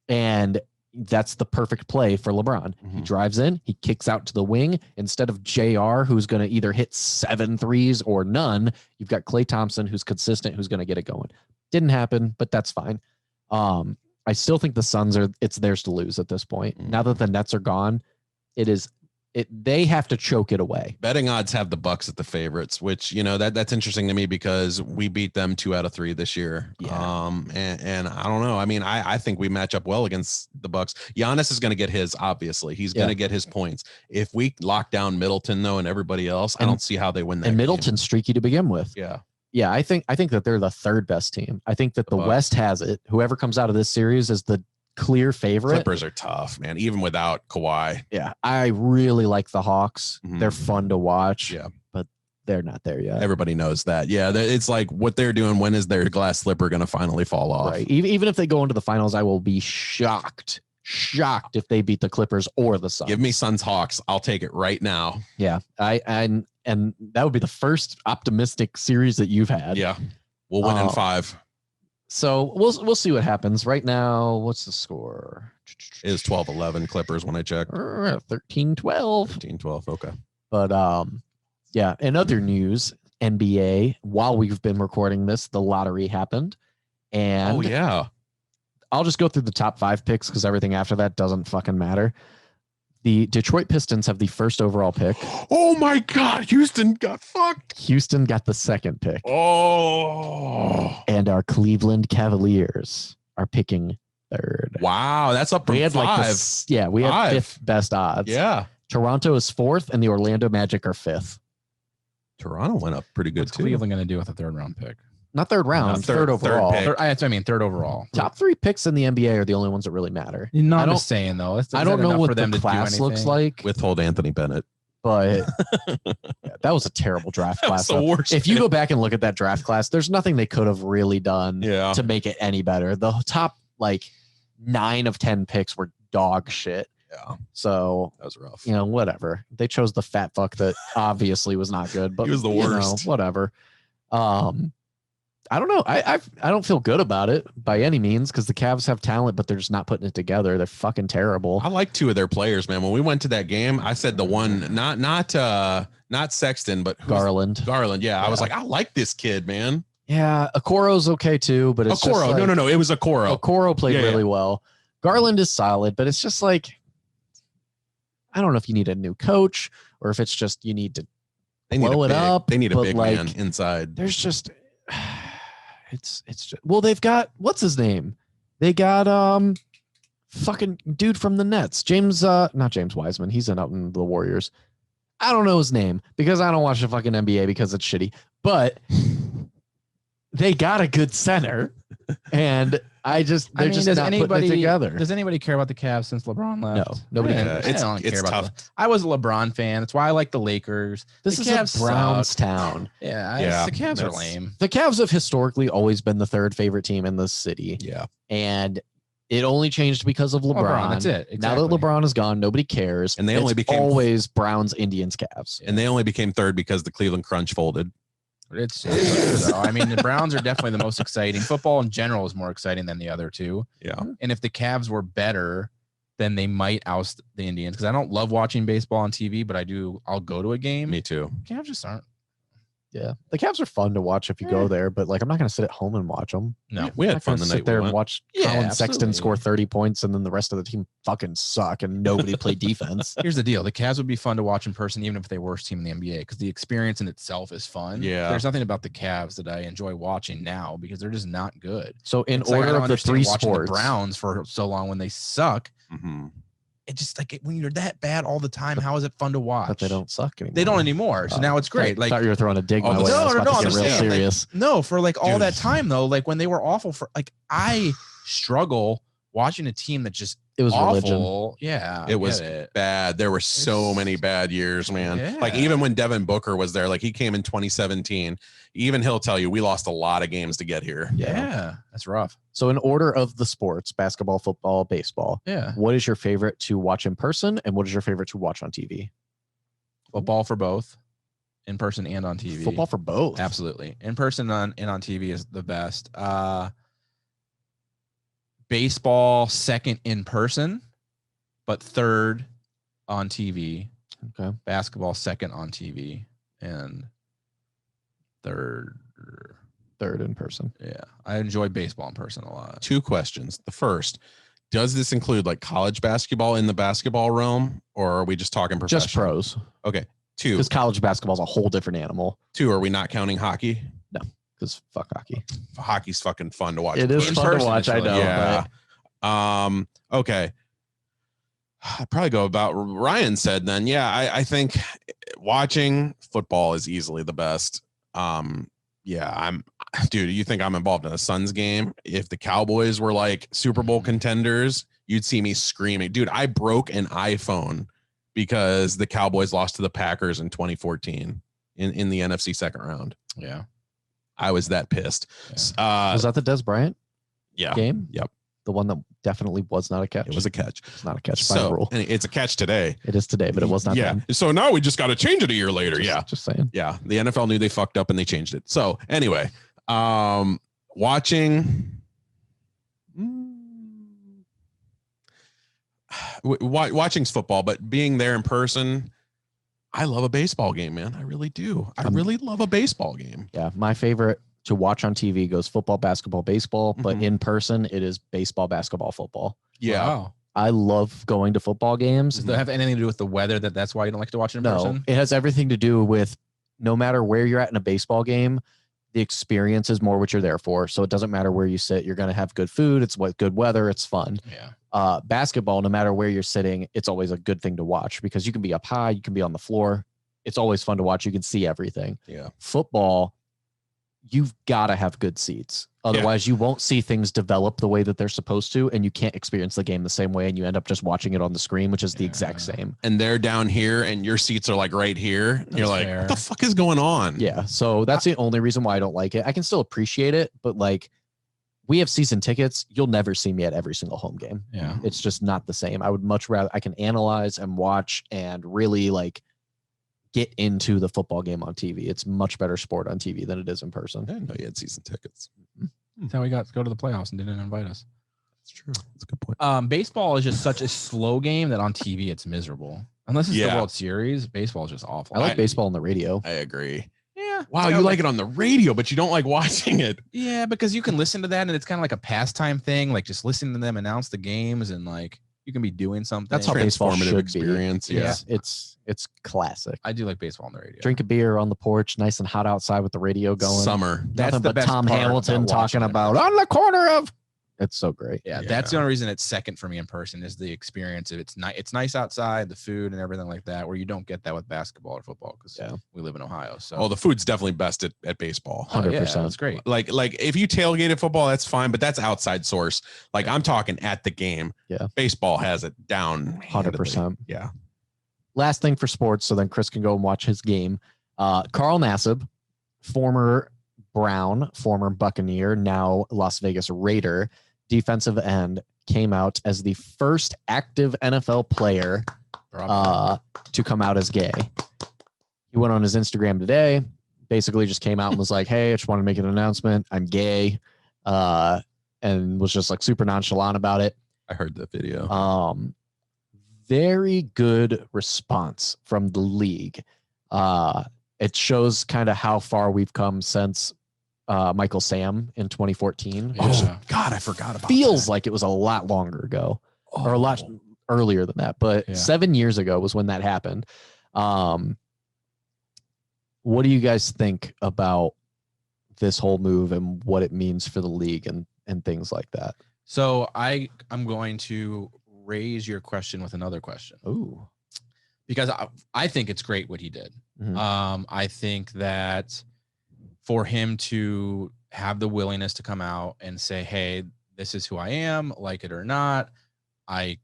[SPEAKER 1] And that's the perfect play for LeBron. He drives in, he kicks out to the wing. Instead of JR, who's going to either hit 7 threes or none, you've got Klay Thompson, who's consistent, who's going to get it going. Didn't happen, but that's fine. I still think the Suns it's theirs to lose at this point. Now that the Nets are gone, they have to choke it away.
[SPEAKER 3] Betting odds have the Bucks at the favorites, which, that's interesting to me because we beat them 2 out of 3 this year.
[SPEAKER 1] Yeah.
[SPEAKER 3] And I don't know. I mean, I think we match up well against the Bucks. Giannis is going to get his, obviously. He's going to get his points. If we lock down Middleton, though, and everybody else, I don't see how they win that.
[SPEAKER 1] And Middleton's streaky to begin with.
[SPEAKER 3] Yeah.
[SPEAKER 1] Yeah, I think that they're the third best team. I think that the West has it. Whoever comes out of this series is the clear favorite.
[SPEAKER 3] Clippers are tough, man, even without Kawhi.
[SPEAKER 1] Yeah, I really like the Hawks. They're fun to watch.
[SPEAKER 3] Yeah,
[SPEAKER 1] but they're not there yet.
[SPEAKER 3] Everybody knows that. Yeah, it's like what they're doing. When is their glass slipper going to finally fall off?
[SPEAKER 1] Right. Even if they go into the finals, I will be shocked if they beat the Clippers or the Suns.
[SPEAKER 3] Give me Suns Hawks. I'll take it right now.
[SPEAKER 1] Yeah, and that would be the first optimistic series that you've had.
[SPEAKER 3] Yeah, we'll win in 5.
[SPEAKER 1] So we'll see what happens. Right now, what's the score?
[SPEAKER 3] It is 12-11 Clippers when I checked.
[SPEAKER 1] 13-12.
[SPEAKER 3] 13-12. Okay.
[SPEAKER 1] But yeah. In other news, NBA. While we've been recording this, the lottery happened, and I'll just go through the top 5 picks because everything after that doesn't fucking matter. The Detroit Pistons have the first overall pick.
[SPEAKER 3] Oh my God. Houston got fucked.
[SPEAKER 1] Houston got the second pick.
[SPEAKER 3] Oh.
[SPEAKER 1] And our Cleveland Cavaliers are picking third.
[SPEAKER 3] Wow. That's up from 5.
[SPEAKER 1] We had 5th best odds.
[SPEAKER 3] Yeah.
[SPEAKER 1] Toronto is 4th and the Orlando Magic are 5th.
[SPEAKER 3] Toronto went up pretty good too.
[SPEAKER 2] Cleveland going to do with a 3rd round pick?
[SPEAKER 1] Not 3rd round, third overall.
[SPEAKER 2] Third overall.
[SPEAKER 1] Top 3 picks in the NBA are the only ones that really matter.
[SPEAKER 2] I'm just saying though.
[SPEAKER 1] I don't know what the class looks like.
[SPEAKER 3] Withhold Anthony Bennett.
[SPEAKER 1] But that was a terrible draft class.
[SPEAKER 3] The worst.
[SPEAKER 1] If you go back and look at that draft class, there's nothing they could have really done to make it any better. The top 9 of 10 picks were dog shit.
[SPEAKER 3] Yeah.
[SPEAKER 1] So
[SPEAKER 3] that was rough.
[SPEAKER 1] Whatever. They chose the fat fuck that obviously was not good, but
[SPEAKER 3] he was the worst.
[SPEAKER 1] Whatever. I don't know. I don't feel good about it by any means because the Cavs have talent, but they're just not putting it together. They're fucking terrible.
[SPEAKER 3] I like 2 of their players, man. When we went to that game, I said the one, not Sexton, but
[SPEAKER 1] Garland.
[SPEAKER 3] Yeah. I was like, I like this kid, man.
[SPEAKER 1] Yeah. Okoro's okay too, but it's
[SPEAKER 3] Okoro. No. It was Okoro.
[SPEAKER 1] Okoro played really well. Garland is solid, but it's just I don't know if you need a new coach or if it's just you need to blow it up.
[SPEAKER 3] They need a big man inside.
[SPEAKER 1] There's just it's just, they've got what's his name? They got fucking dude from the Nets, not James Wiseman. He's out in the Warriors. I don't know his name because I don't watch the fucking NBA because it's shitty. But they got a good center, and they're just not putting it together.
[SPEAKER 2] Does anybody care about the Cavs since LeBron left?
[SPEAKER 1] No, nobody cares.
[SPEAKER 2] I don't care about
[SPEAKER 3] tough.
[SPEAKER 2] that. I was a LeBron fan. That's why I like the Lakers.
[SPEAKER 1] This is a Browns town.
[SPEAKER 2] Yeah, the Cavs are lame.
[SPEAKER 1] The Cavs have historically always been the 3rd favorite team in the city.
[SPEAKER 3] Yeah,
[SPEAKER 1] and it only changed because of LeBron.
[SPEAKER 2] That's it. Exactly.
[SPEAKER 1] Now that LeBron is gone, nobody cares.
[SPEAKER 3] And they only became
[SPEAKER 1] always Browns, Indians, Cavs.
[SPEAKER 3] And they only became 3rd because the Cleveland Crunch folded.
[SPEAKER 2] It's though. I mean, the Browns are definitely the most exciting. Football in general is more exciting than the other 2.
[SPEAKER 3] Yeah.
[SPEAKER 2] And if the Cavs were better, then they might oust the Indians. Because I don't love watching baseball on TV, but I'll go to a game.
[SPEAKER 3] Me too.
[SPEAKER 2] Cavs just aren't.
[SPEAKER 1] Yeah, the Cavs are fun to watch if you go there, but like I'm not going to sit at home and watch them.
[SPEAKER 2] No,
[SPEAKER 3] we had fun the
[SPEAKER 1] sit
[SPEAKER 3] night
[SPEAKER 1] there
[SPEAKER 3] we
[SPEAKER 1] and
[SPEAKER 3] went.
[SPEAKER 1] watch Colin Sexton score 30 points, and then the rest of the team fucking suck, and nobody played defense.
[SPEAKER 2] Here's the deal: the Cavs would be fun to watch in person, even if they were worst team in the NBA, because the experience in itself is fun.
[SPEAKER 3] Yeah.
[SPEAKER 2] There's nothing about the Cavs that I enjoy watching now because they're just not good.
[SPEAKER 1] So in
[SPEAKER 2] It's like, I
[SPEAKER 1] order
[SPEAKER 2] don't
[SPEAKER 1] of the
[SPEAKER 2] understand
[SPEAKER 1] three
[SPEAKER 2] watching
[SPEAKER 1] sports,
[SPEAKER 2] the Browns for so long when they suck.
[SPEAKER 3] Mhm.
[SPEAKER 2] It's just like when you're that bad all the time, how is it fun to watch?
[SPEAKER 1] but they don't suck anymore.
[SPEAKER 2] They don't anymore. So now it's great.
[SPEAKER 1] I
[SPEAKER 2] like
[SPEAKER 1] thought you were throwing a dig
[SPEAKER 3] Oh,
[SPEAKER 1] my way.
[SPEAKER 3] no,
[SPEAKER 1] I was
[SPEAKER 2] no,
[SPEAKER 1] about
[SPEAKER 2] no,
[SPEAKER 1] to
[SPEAKER 2] I'm
[SPEAKER 1] get real
[SPEAKER 2] just saying, like,
[SPEAKER 1] serious.
[SPEAKER 2] no, for like all
[SPEAKER 3] Dude.
[SPEAKER 2] that time though, like when they were awful for like I struggle watching a team that just
[SPEAKER 1] It was religion.
[SPEAKER 2] awful. Yeah.
[SPEAKER 3] It was
[SPEAKER 2] it.
[SPEAKER 3] bad. There were so
[SPEAKER 2] It's-
[SPEAKER 3] many bad years, man. Like
[SPEAKER 2] Yeah.
[SPEAKER 3] even when Devin Booker was there, like he came in 2017. Even he'll tell you we lost a lot of games to get here.
[SPEAKER 2] Yeah. That's rough.
[SPEAKER 1] So in order of the sports, basketball, football, baseball,
[SPEAKER 2] Yeah.
[SPEAKER 1] what is your favorite to watch in person, and what is your favorite to watch on TV?
[SPEAKER 2] Football for both, in person and on TV.
[SPEAKER 1] Football for both.
[SPEAKER 2] Absolutely. In person and on TV is the best. Baseball second in person, but third on TV.
[SPEAKER 1] Okay.
[SPEAKER 2] Basketball second on TV, and third.
[SPEAKER 1] Third in person.
[SPEAKER 2] Yeah, I enjoy baseball in person a lot.
[SPEAKER 3] Two questions. The first, does this include like college basketball in the basketball realm, or are we just talking professional?
[SPEAKER 1] Just pros.
[SPEAKER 3] Okay. Two.
[SPEAKER 1] Because college basketball is a whole different animal.
[SPEAKER 3] Two. Are we not counting hockey?
[SPEAKER 1] Because fuck hockey.
[SPEAKER 3] Hockey's fucking fun to watch.
[SPEAKER 1] It is
[SPEAKER 2] In
[SPEAKER 1] fun to
[SPEAKER 2] person,
[SPEAKER 1] watch.
[SPEAKER 2] it's
[SPEAKER 1] I
[SPEAKER 2] really-
[SPEAKER 1] know.
[SPEAKER 3] Yeah.
[SPEAKER 1] but
[SPEAKER 3] Okay. I'd probably go about Ryan said then. Yeah, I think watching football is easily the best. Yeah, dude, you think I'm involved in a Suns game? If the Cowboys were like Super Bowl contenders, you'd see me screaming. Dude, I broke an iPhone because the Cowboys lost to the Packers in 2014 in the NFC second round.
[SPEAKER 2] Yeah.
[SPEAKER 3] I was that pissed.
[SPEAKER 1] was that the Des Bryant
[SPEAKER 3] Yeah.
[SPEAKER 1] game?
[SPEAKER 3] Yep.
[SPEAKER 1] The one that definitely was not a catch.
[SPEAKER 3] It was a catch.
[SPEAKER 1] It's not a catch by
[SPEAKER 3] So
[SPEAKER 1] rule.
[SPEAKER 3] and it's a catch today.
[SPEAKER 1] It is today, but it was not
[SPEAKER 3] Yeah.
[SPEAKER 1] then.
[SPEAKER 3] So now we just got to change it a year later.
[SPEAKER 1] Just,
[SPEAKER 3] Yeah.
[SPEAKER 1] Just saying.
[SPEAKER 3] Yeah. The NFL knew they fucked up and they changed it. So anyway, watching watching's football, but being there in person, I love a baseball game, man. I really do. I really love a baseball game.
[SPEAKER 1] Yeah. My favorite to watch on TV goes football, basketball, baseball, but
[SPEAKER 3] Mhm.
[SPEAKER 1] in person, it is baseball, basketball, football.
[SPEAKER 3] Yeah.
[SPEAKER 2] Wow.
[SPEAKER 1] I love going to football games.
[SPEAKER 2] Does that have anything to do with the weather? That's why you don't like to watch it in
[SPEAKER 1] No,
[SPEAKER 2] person?
[SPEAKER 1] it has everything to do with no matter where you're at in a baseball game, the experience is more what you're there for. So it doesn't matter where you sit. You're going to have good food. It's good weather. It's fun.
[SPEAKER 2] Yeah.
[SPEAKER 1] Basketball, no matter where you're sitting, it's always a good thing to watch because you can be up high. You can be on the floor. It's always fun to watch. You can see everything.
[SPEAKER 3] Yeah.
[SPEAKER 1] Football, you've got to have good seats. Otherwise, you won't see things develop the way that they're supposed to, and you can't experience the game the same way, and you end up just watching it on the screen, which is the exact same.
[SPEAKER 3] And they're down here and your seats are like right here. You're
[SPEAKER 2] That's
[SPEAKER 3] like,
[SPEAKER 2] fair.
[SPEAKER 3] what the fuck is going on?
[SPEAKER 1] Yeah, so that's the only reason why I don't like it. I can still appreciate it, but like we have season tickets. You'll never see me at every single home game.
[SPEAKER 2] Yeah.
[SPEAKER 1] It's just not the same. I would much rather I can analyze and watch and really like get into the football game on TV. It's much better sport on TV than it is in person.
[SPEAKER 3] I didn't know you had season tickets.
[SPEAKER 2] That's how we got to go to the playoffs and didn't invite us.
[SPEAKER 3] That's true. That's a good point.
[SPEAKER 2] Baseball is just such a slow game that on TV it's miserable. Unless it's the
[SPEAKER 3] Yeah.
[SPEAKER 2] World Series, baseball is just awful.
[SPEAKER 1] I like baseball on the radio.
[SPEAKER 3] I agree.
[SPEAKER 2] Yeah.
[SPEAKER 3] Wow, you like it on the radio, but you don't like watching it.
[SPEAKER 2] Yeah, because you can listen to that and it's kind of like a pastime thing, like just listening to them announce the games and like you can be doing something.
[SPEAKER 1] That's how baseball
[SPEAKER 3] Transformative
[SPEAKER 1] should
[SPEAKER 3] experience.
[SPEAKER 1] be.
[SPEAKER 3] Yeah.
[SPEAKER 1] It's classic.
[SPEAKER 2] I do like baseball on the radio.
[SPEAKER 1] Drink a beer on the porch, nice and hot outside with the radio going.
[SPEAKER 3] Summer.
[SPEAKER 2] That's
[SPEAKER 1] Nothing
[SPEAKER 2] the
[SPEAKER 1] but
[SPEAKER 2] best
[SPEAKER 1] Tom
[SPEAKER 2] part
[SPEAKER 1] Hamilton
[SPEAKER 2] about watching
[SPEAKER 1] talking
[SPEAKER 2] it.
[SPEAKER 1] about on the corner of. It's so great.
[SPEAKER 2] Yeah,
[SPEAKER 3] Yeah.
[SPEAKER 2] that's the only reason it's second for me in person is the experience of it's nice outside, the food and everything like that, where you don't get that with basketball or football because we live in Ohio. So
[SPEAKER 3] Oh, the food's definitely best at baseball.
[SPEAKER 1] 100%.
[SPEAKER 2] It's great.
[SPEAKER 3] Like if you tailgate at football, that's fine, but that's outside source. Like I'm talking at the game.
[SPEAKER 1] Yeah.
[SPEAKER 3] Baseball has it down.
[SPEAKER 1] 100%.
[SPEAKER 3] Yeah.
[SPEAKER 1] Last thing for sports, so then Chris can go and watch his game. Carl Nassib, former Brown, former Buccaneer, now Las Vegas Raider, defensive end, came out as the first active NFL player to come out as gay. He went on his Instagram today, basically just came out and was like, hey, I just want to make an announcement. I'm gay. And was just like super nonchalant about it.
[SPEAKER 3] I heard that video.
[SPEAKER 1] Very good response from the league. it shows kind of how far we've come since Michael Sam in 2014.
[SPEAKER 2] Yeah.
[SPEAKER 3] Oh God, I forgot about
[SPEAKER 1] Feels
[SPEAKER 3] that.
[SPEAKER 1] like it was a lot longer ago, or a lot
[SPEAKER 3] Oh.
[SPEAKER 1] earlier than that. But
[SPEAKER 2] Yeah.
[SPEAKER 1] 7 years ago was when that happened. What do you guys think about this whole move and what it means for the league and things like that?
[SPEAKER 2] So I'm going to raise your question with another question.
[SPEAKER 1] Ooh.
[SPEAKER 2] Because I think it's great what he did.
[SPEAKER 1] Mhm.
[SPEAKER 2] I think that for him to have the willingness to come out and say, hey, this is who I am, like it or not. I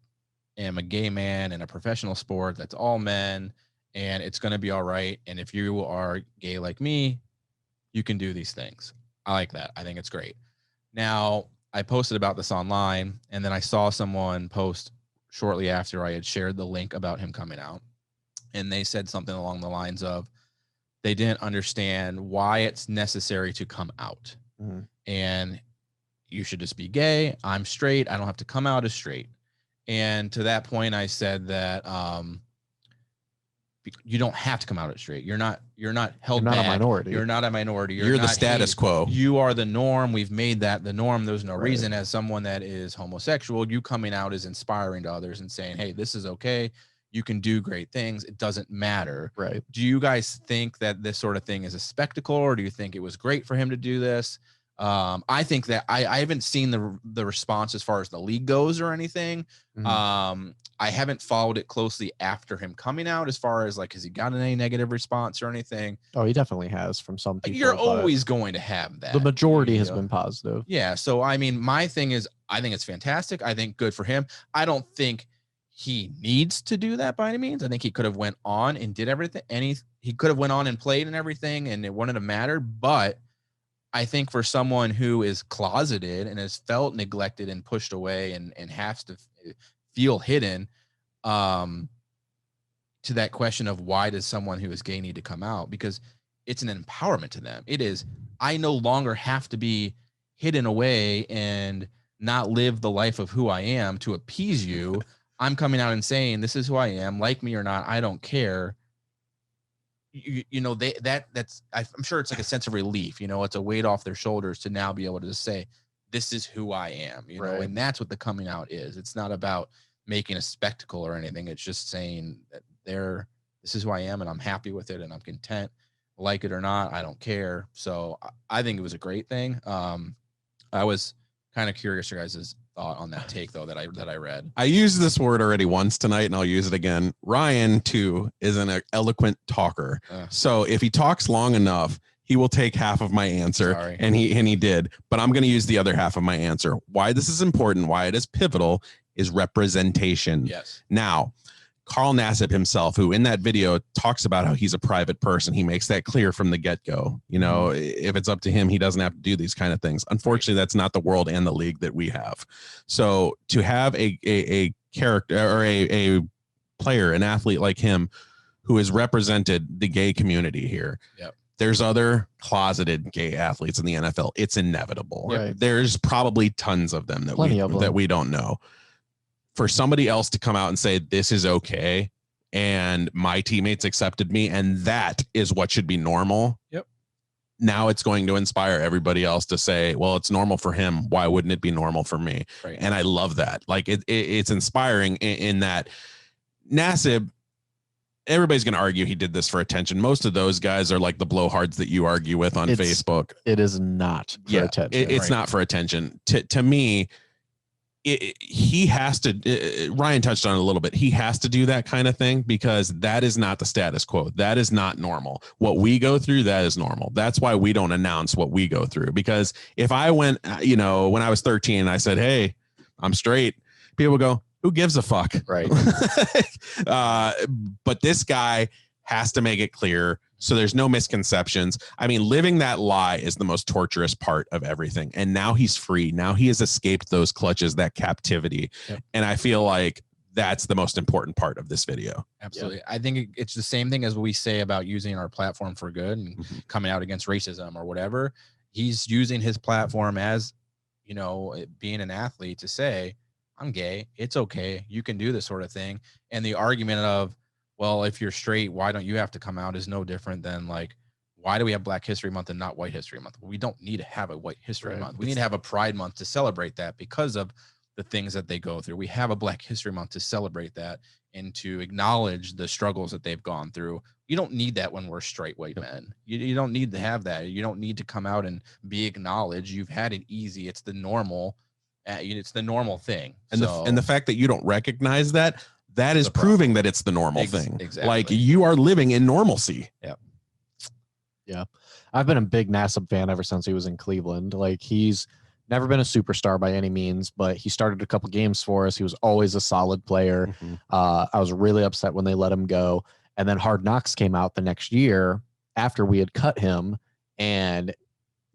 [SPEAKER 2] am a gay man in a professional sport that's all men, and it's going to be all right. And if you are gay like me, you can do these things. I like that. I think it's great. Now, I posted about this online, and then I saw someone post shortly after I had shared the link about him coming out. And they said something along the lines of, they didn't understand why it's necessary to come out.
[SPEAKER 1] Mhm.
[SPEAKER 2] And you should just be gay. I'm straight. I don't have to come out as straight. And to that point, I said that you don't have to come out as straight. You're not held
[SPEAKER 1] You're not
[SPEAKER 2] back.
[SPEAKER 1] a minority.
[SPEAKER 2] You're not a minority.
[SPEAKER 3] You're the
[SPEAKER 2] not
[SPEAKER 3] status
[SPEAKER 2] hated.
[SPEAKER 3] quo.
[SPEAKER 2] You are the norm. We've made that the norm. There's no
[SPEAKER 1] Right.
[SPEAKER 2] reason, as someone that is homosexual, you coming out is inspiring to others and saying, hey, this is okay. You can do great things. It doesn't matter.
[SPEAKER 1] Right.
[SPEAKER 2] Do you guys think that this sort of thing is a spectacle, or do you think it was great for him to do this? I think that I haven't seen the response as far as the league goes or anything.
[SPEAKER 1] Mhm.
[SPEAKER 2] I haven't followed it closely after him coming out as far as like, has he gotten any negative response or anything?
[SPEAKER 1] Oh, he definitely has from some people.
[SPEAKER 2] You're
[SPEAKER 1] but
[SPEAKER 2] always going to have that.
[SPEAKER 1] the majority has
[SPEAKER 2] you know?
[SPEAKER 1] been positive.
[SPEAKER 2] Yeah. So, I mean, my thing is, I think it's fantastic. I think good for him. I don't think he needs to do that by any means. I think he could have went on and did everything. And he could have went on and played and everything, and it wouldn't have mattered. But I think for someone who is closeted and has felt neglected and pushed away and has to feel hidden, to that question of why does someone who is gay need to come out? Because it's an empowerment to them. It is, I no longer have to be hidden away and not live the life of who I am to appease you. I'm coming out and saying, this is who I am, like me or not, I don't care. You know, I'm sure it's like a sense of relief, you know, it's a weight off their shoulders to now be able to just say, this is who I am, you know,
[SPEAKER 1] Right.
[SPEAKER 2] and that's what the coming out is. It's not about making a spectacle or anything. It's just saying that this is who I am, and I'm happy with it, and I'm content, like it or not, I don't care. So I think it was a great thing. I was kind of curious your guys' thought on that take though that I read.
[SPEAKER 3] I used this word already once tonight, and I'll use it again. Ryan too is an eloquent talker. So if he talks long enough, he will take half of my answer.
[SPEAKER 2] Sorry.
[SPEAKER 3] And he did, but I'm going to use the other half of my answer. Why this is important, why it is pivotal, is representation.
[SPEAKER 2] Yes.
[SPEAKER 3] Now, Carl Nassib himself, who in that video talks about how he's a private person, he makes that clear from the get-go. You know, if it's up to him, he doesn't have to do these kind of things. Unfortunately, that's not the world and the league that we have. So to have a character or a player, an athlete like him, who has represented the gay community here.
[SPEAKER 2] Yep.
[SPEAKER 3] There's other closeted gay athletes in the NFL. It's inevitable.
[SPEAKER 1] Right.
[SPEAKER 3] There's probably tons of them that we don't know. For somebody else to come out and say, this is okay, and my teammates accepted me, and that is what should be normal.
[SPEAKER 2] Yep.
[SPEAKER 3] Now it's going to inspire everybody else to say, well, it's normal for him. Why wouldn't it be normal for me?
[SPEAKER 2] Right.
[SPEAKER 3] And I love that. Like it's inspiring in that Nassib, everybody's going to argue he did this for attention. Most of those guys are like the blowhards that you argue with on Facebook.
[SPEAKER 1] It is not for attention.
[SPEAKER 3] It's not for attention. To me, he has to, Ryan touched on it a little bit. He has to do that kind of thing because that is not the status quo. That is not normal. What we go through, that is normal. That's why we don't announce what we go through. Because if I went, you know, when I was 13 and I said, hey, I'm straight, people go, who gives a fuck?
[SPEAKER 1] Right.
[SPEAKER 3] But this guy has to make it clear so there's no misconceptions. I mean, living that lie is the most torturous part of everything. And now he's free. Now he has escaped those clutches, that captivity.
[SPEAKER 2] Yep.
[SPEAKER 3] And I feel like that's the most important part of this video.
[SPEAKER 2] Absolutely. Yep. I think it's the same thing as what we say about using our platform for good and coming out against racism or whatever. He's using his platform as, you know, being an athlete to say, I'm gay. It's okay. You can do this sort of thing. And the argument of, well, if you're straight, why don't you have to come out is no different than like, why do we have Black History Month and not White History Month? Well, we don't need to have a White History Month. We need to have a Pride Month to celebrate that because of the things that they go through. We have a Black History Month to celebrate that and to acknowledge the struggles that they've gone through. You don't need that when we're straight white men. You don't need to have that. You don't need to come out and be acknowledged. You've had it easy. It's the normal. It's the normal thing.
[SPEAKER 3] And the fact that you don't recognize that is proving that it's the normal thing.
[SPEAKER 2] Exactly.
[SPEAKER 3] Like you are living in normalcy.
[SPEAKER 2] Yeah.
[SPEAKER 1] Yeah. I've been a big Nassib fan ever since he was in Cleveland. Like he's never been a superstar by any means, but he started a couple games for us. He was always a solid player.
[SPEAKER 3] Mm-hmm.
[SPEAKER 1] I was really upset when they let him go. And then Hard Knocks came out the next year after we had cut him. And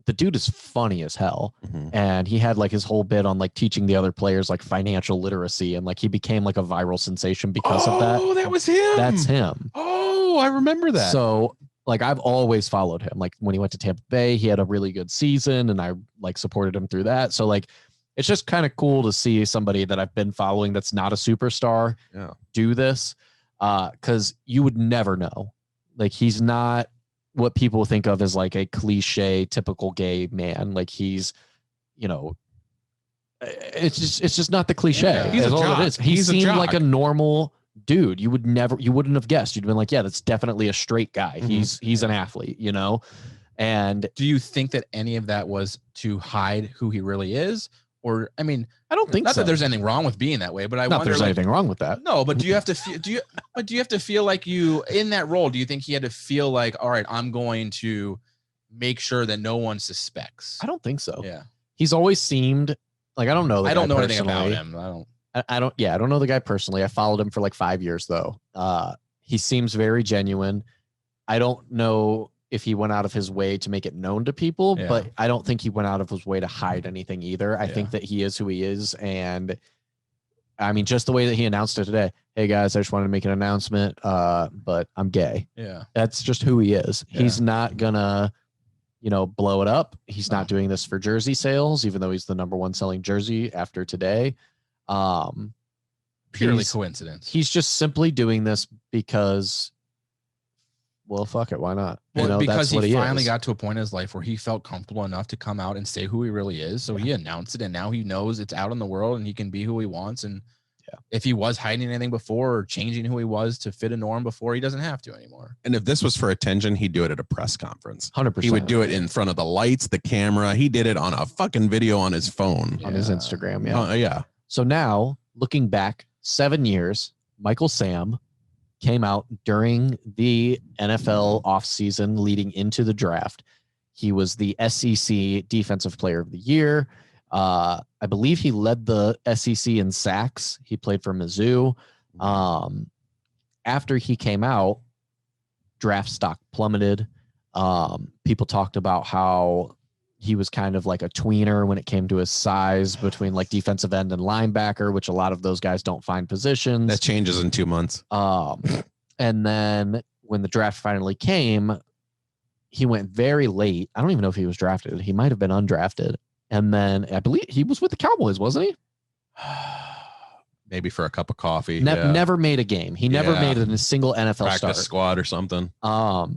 [SPEAKER 1] the dude is funny as hell.
[SPEAKER 3] Mm-hmm.
[SPEAKER 1] And he had like his whole bit on like teaching the other players like financial literacy. And like he became like a viral sensation because of that.
[SPEAKER 3] Oh, that was him.
[SPEAKER 1] That's him.
[SPEAKER 3] Oh, I remember that.
[SPEAKER 1] So like I've always followed him. Like when he went to Tampa Bay, he had a really good season and I like supported him through that. So like it's just kind of cool to see somebody that I've been following that's not a superstar do this. Cause you would never know. Like he's not what people think of as like a cliche typical gay man. Like he's, you know, it's just not the cliche.
[SPEAKER 3] Yeah. He's a jock.
[SPEAKER 1] He seemed like a normal dude. You wouldn't have guessed. You'd been like, yeah, that's definitely a straight guy.
[SPEAKER 3] Mm-hmm.
[SPEAKER 1] He's an athlete, you know? And
[SPEAKER 2] do you think that any of that was to hide who he really is? Or, I mean,
[SPEAKER 1] I don't think
[SPEAKER 2] not
[SPEAKER 1] so.
[SPEAKER 2] that there's anything wrong with being that way, but I
[SPEAKER 1] Not
[SPEAKER 2] wonder
[SPEAKER 1] there's anything wrong with that.
[SPEAKER 2] No, but do you have to feel, do you have to feel like you in that role? Do you think he had to feel like, all right, I'm going to make sure that no one suspects?
[SPEAKER 1] I don't think so.
[SPEAKER 2] Yeah.
[SPEAKER 1] He's always seemed like, I don't know.
[SPEAKER 2] I don't know anything about him.
[SPEAKER 1] I don't know the guy personally. I followed him for like 5 years though. He seems very genuine. I don't know if he went out of his way to make it known to people, but I don't think he went out of his way to hide anything either. I think that he is who he is. And I mean, just the way that he announced it today. Hey guys, I just wanted to make an announcement. But I'm gay.
[SPEAKER 2] Yeah.
[SPEAKER 1] That's just who he is.
[SPEAKER 2] Yeah.
[SPEAKER 1] He's not gonna, you know, blow it up. He's not doing this for jersey sales, even though he's the #1 selling jersey after today.
[SPEAKER 2] Purely coincidence.
[SPEAKER 1] He's just simply doing this because, well, fuck it, why not?
[SPEAKER 2] Well,
[SPEAKER 1] you know,
[SPEAKER 2] because
[SPEAKER 1] that's
[SPEAKER 2] he
[SPEAKER 1] what
[SPEAKER 2] finally
[SPEAKER 1] is.
[SPEAKER 2] got to a point in his life where he felt comfortable enough to come out and say who he really is. So he announced it, and now he knows it's out in the world, and he can be who he wants. And if he was hiding anything before or changing who he was to fit a norm before, he doesn't have to anymore.
[SPEAKER 3] And if this was for attention, he'd do it at a press conference.
[SPEAKER 1] 100%.
[SPEAKER 3] He would do it in front of the lights, the camera. He did it on a fucking video on his phone.
[SPEAKER 1] On his Instagram,
[SPEAKER 3] Yeah.
[SPEAKER 1] So now, looking back 7 years, Michael Sam came out during the NFL offseason leading into the draft. He was the SEC Defensive Player of the Year. I believe he led the SEC in sacks. He played for Mizzou. After he came out, draft stock plummeted. People talked about how he was kind of like a tweener when it came to his size between like defensive end and linebacker, which a lot of those guys don't find positions.
[SPEAKER 3] That changes in 2 months.
[SPEAKER 1] And then when the draft finally came, he went very late. I don't even know if he was drafted. He might have been undrafted. And then I believe he was with the Cowboys, wasn't he?
[SPEAKER 3] Maybe for a cup of coffee.
[SPEAKER 1] Never made a game. He never made it in a single NFL
[SPEAKER 3] practice
[SPEAKER 1] start.
[SPEAKER 3] squad or something.
[SPEAKER 1] A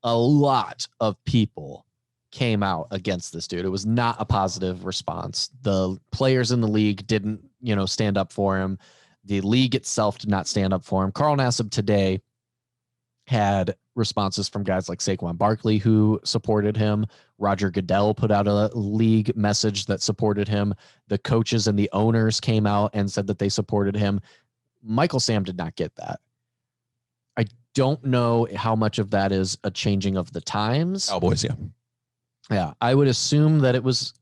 [SPEAKER 1] lot of people came out against this dude. It was not a positive response. The players in the league didn't, stand up for him. The league itself did not stand up for him. Carl Nassib today had responses from guys like Saquon Barkley, who supported him. Roger Goodell put out a league message that supported him. The coaches and the owners came out and said that they supported him. Michael Sam did not get that. I don't know how much of that is a changing of the times.
[SPEAKER 3] Cowboys, yeah.
[SPEAKER 1] Yeah, I would assume that it was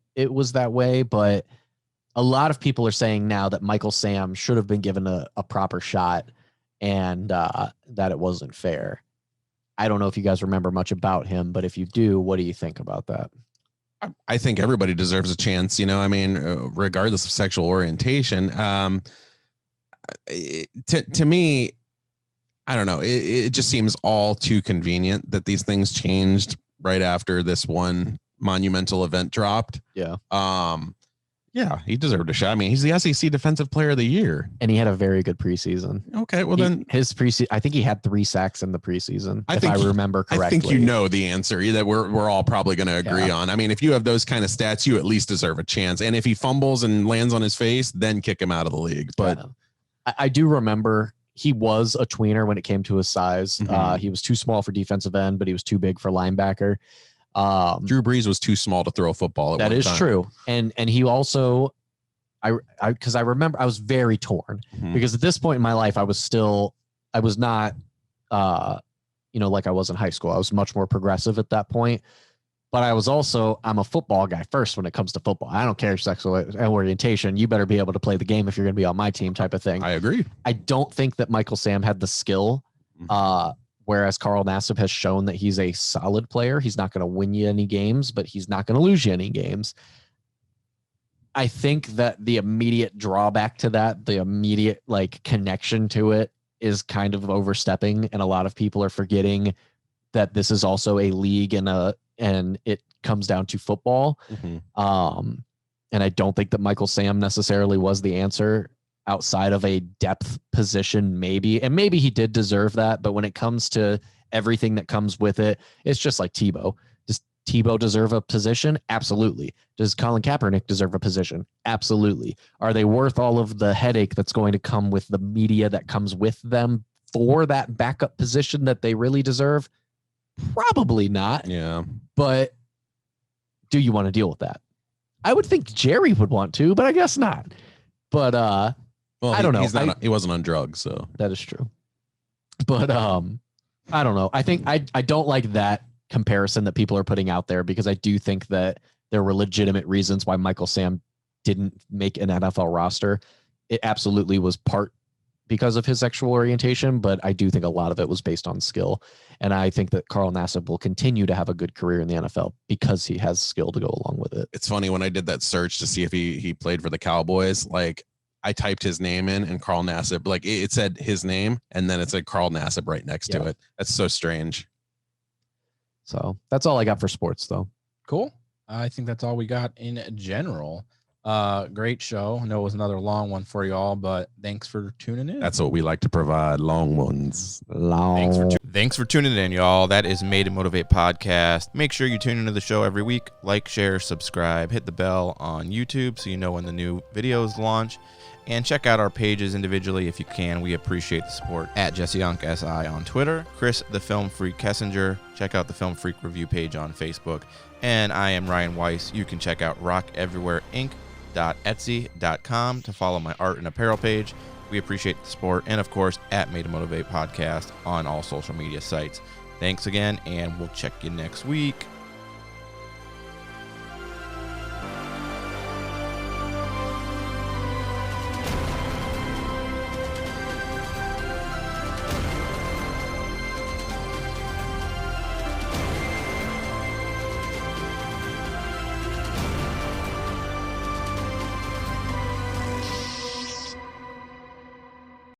[SPEAKER 1] that way, but a lot of people are saying now that Michael Sam should have been given a proper shot and that it wasn't fair. I don't know if you guys remember much about him, but if you do, what do you think about that?
[SPEAKER 3] I think everybody deserves a chance, regardless of sexual orientation. To me, I don't know. It just seems all too convenient that these things changed right after this one monumental event dropped.
[SPEAKER 1] Yeah.
[SPEAKER 3] Yeah, he deserved a shot. I mean, he's the SEC Defensive Player of the Year.
[SPEAKER 1] And he had a very good preseason.
[SPEAKER 3] Okay, well then
[SPEAKER 1] his preseason, I think he had 3 sacks in the preseason, if I remember correctly.
[SPEAKER 3] I think you know the answer that we're all probably going to agree on. I mean, if you have those kind of stats, you at least deserve a chance. And if he fumbles and lands on his face, then kick him out of the league. But
[SPEAKER 1] I do remember he was a tweener when it came to his size. He was too small for defensive end, but he was too big for linebacker.
[SPEAKER 3] Drew Brees was too small to throw a football at
[SPEAKER 1] that
[SPEAKER 3] one
[SPEAKER 1] is
[SPEAKER 3] time.
[SPEAKER 1] true. And he also, because I remember I was very torn because at this point in my life, I was not, like I was in high school. I was much more progressive at that point, but I'm a football guy first when it comes to football. I don't care sexual orientation. You better be able to play the game if you're going to be on my team type of thing.
[SPEAKER 3] I agree.
[SPEAKER 1] I don't think that Michael Sam had the skill, whereas Carl Nassib has shown that he's a solid player. He's not going to win you any games, but he's not going to lose you any games. I think that the immediate drawback to that, the immediate connection to it is kind of overstepping. And a lot of people are forgetting that this is also a league and it comes down to football. And I don't think that Michael Sam necessarily was the answer outside of a depth position, maybe. And maybe he did deserve that. But when it comes to everything that comes with it, it's just like Tebow. Does Tebow deserve a position? Absolutely. Does Colin Kaepernick deserve a position? Absolutely. Are they worth all of the headache that's going to come with the media that comes with them for that backup position that they really deserve? Probably not.
[SPEAKER 3] Yeah.
[SPEAKER 1] But do you want to deal with that? I would think Jerry would want to, but I guess not. But
[SPEAKER 3] well,
[SPEAKER 1] I don't know.
[SPEAKER 3] He wasn't on drugs, so
[SPEAKER 1] that is true. But I don't know. I think I don't like that comparison that people are putting out there because I do think that there were legitimate reasons why Michael Sam didn't make an NFL roster. It absolutely was part because of his sexual orientation, but I do think a lot of it was based on skill. And I think that Carl Nassib will continue to have a good career in the NFL because he has skill to go along with it.
[SPEAKER 3] It's funny when I did that search to see if he played for the Cowboys, I typed his name in and Carl Nassib, it said his name and then it said Carl Nassib right next to it. That's so strange.
[SPEAKER 1] So that's all I got for sports though.
[SPEAKER 2] Cool. I think that's all we got in general. Great show. I know it was another long one for y'all, but thanks for tuning in.
[SPEAKER 3] That's what we like to provide, long ones.
[SPEAKER 2] Thanks for tuning in, y'all. That is Made to Motivate podcast. Make sure you tune into the show every week. Like, share, subscribe, hit the bell on YouTube so you know when the new videos launch. And check out our pages individually if you can. We appreciate the support. At Jesse Young SI on Twitter. Chris the Film Freak Kessinger. Check out the Film Freak review page on Facebook. And I am Ryan Weiss. You can check out rockeverywhereinc.etsy.com to follow my art and apparel page. We appreciate the support. And of course, at Made to Motivate podcast on all social media sites. Thanks again, and we'll check you next week.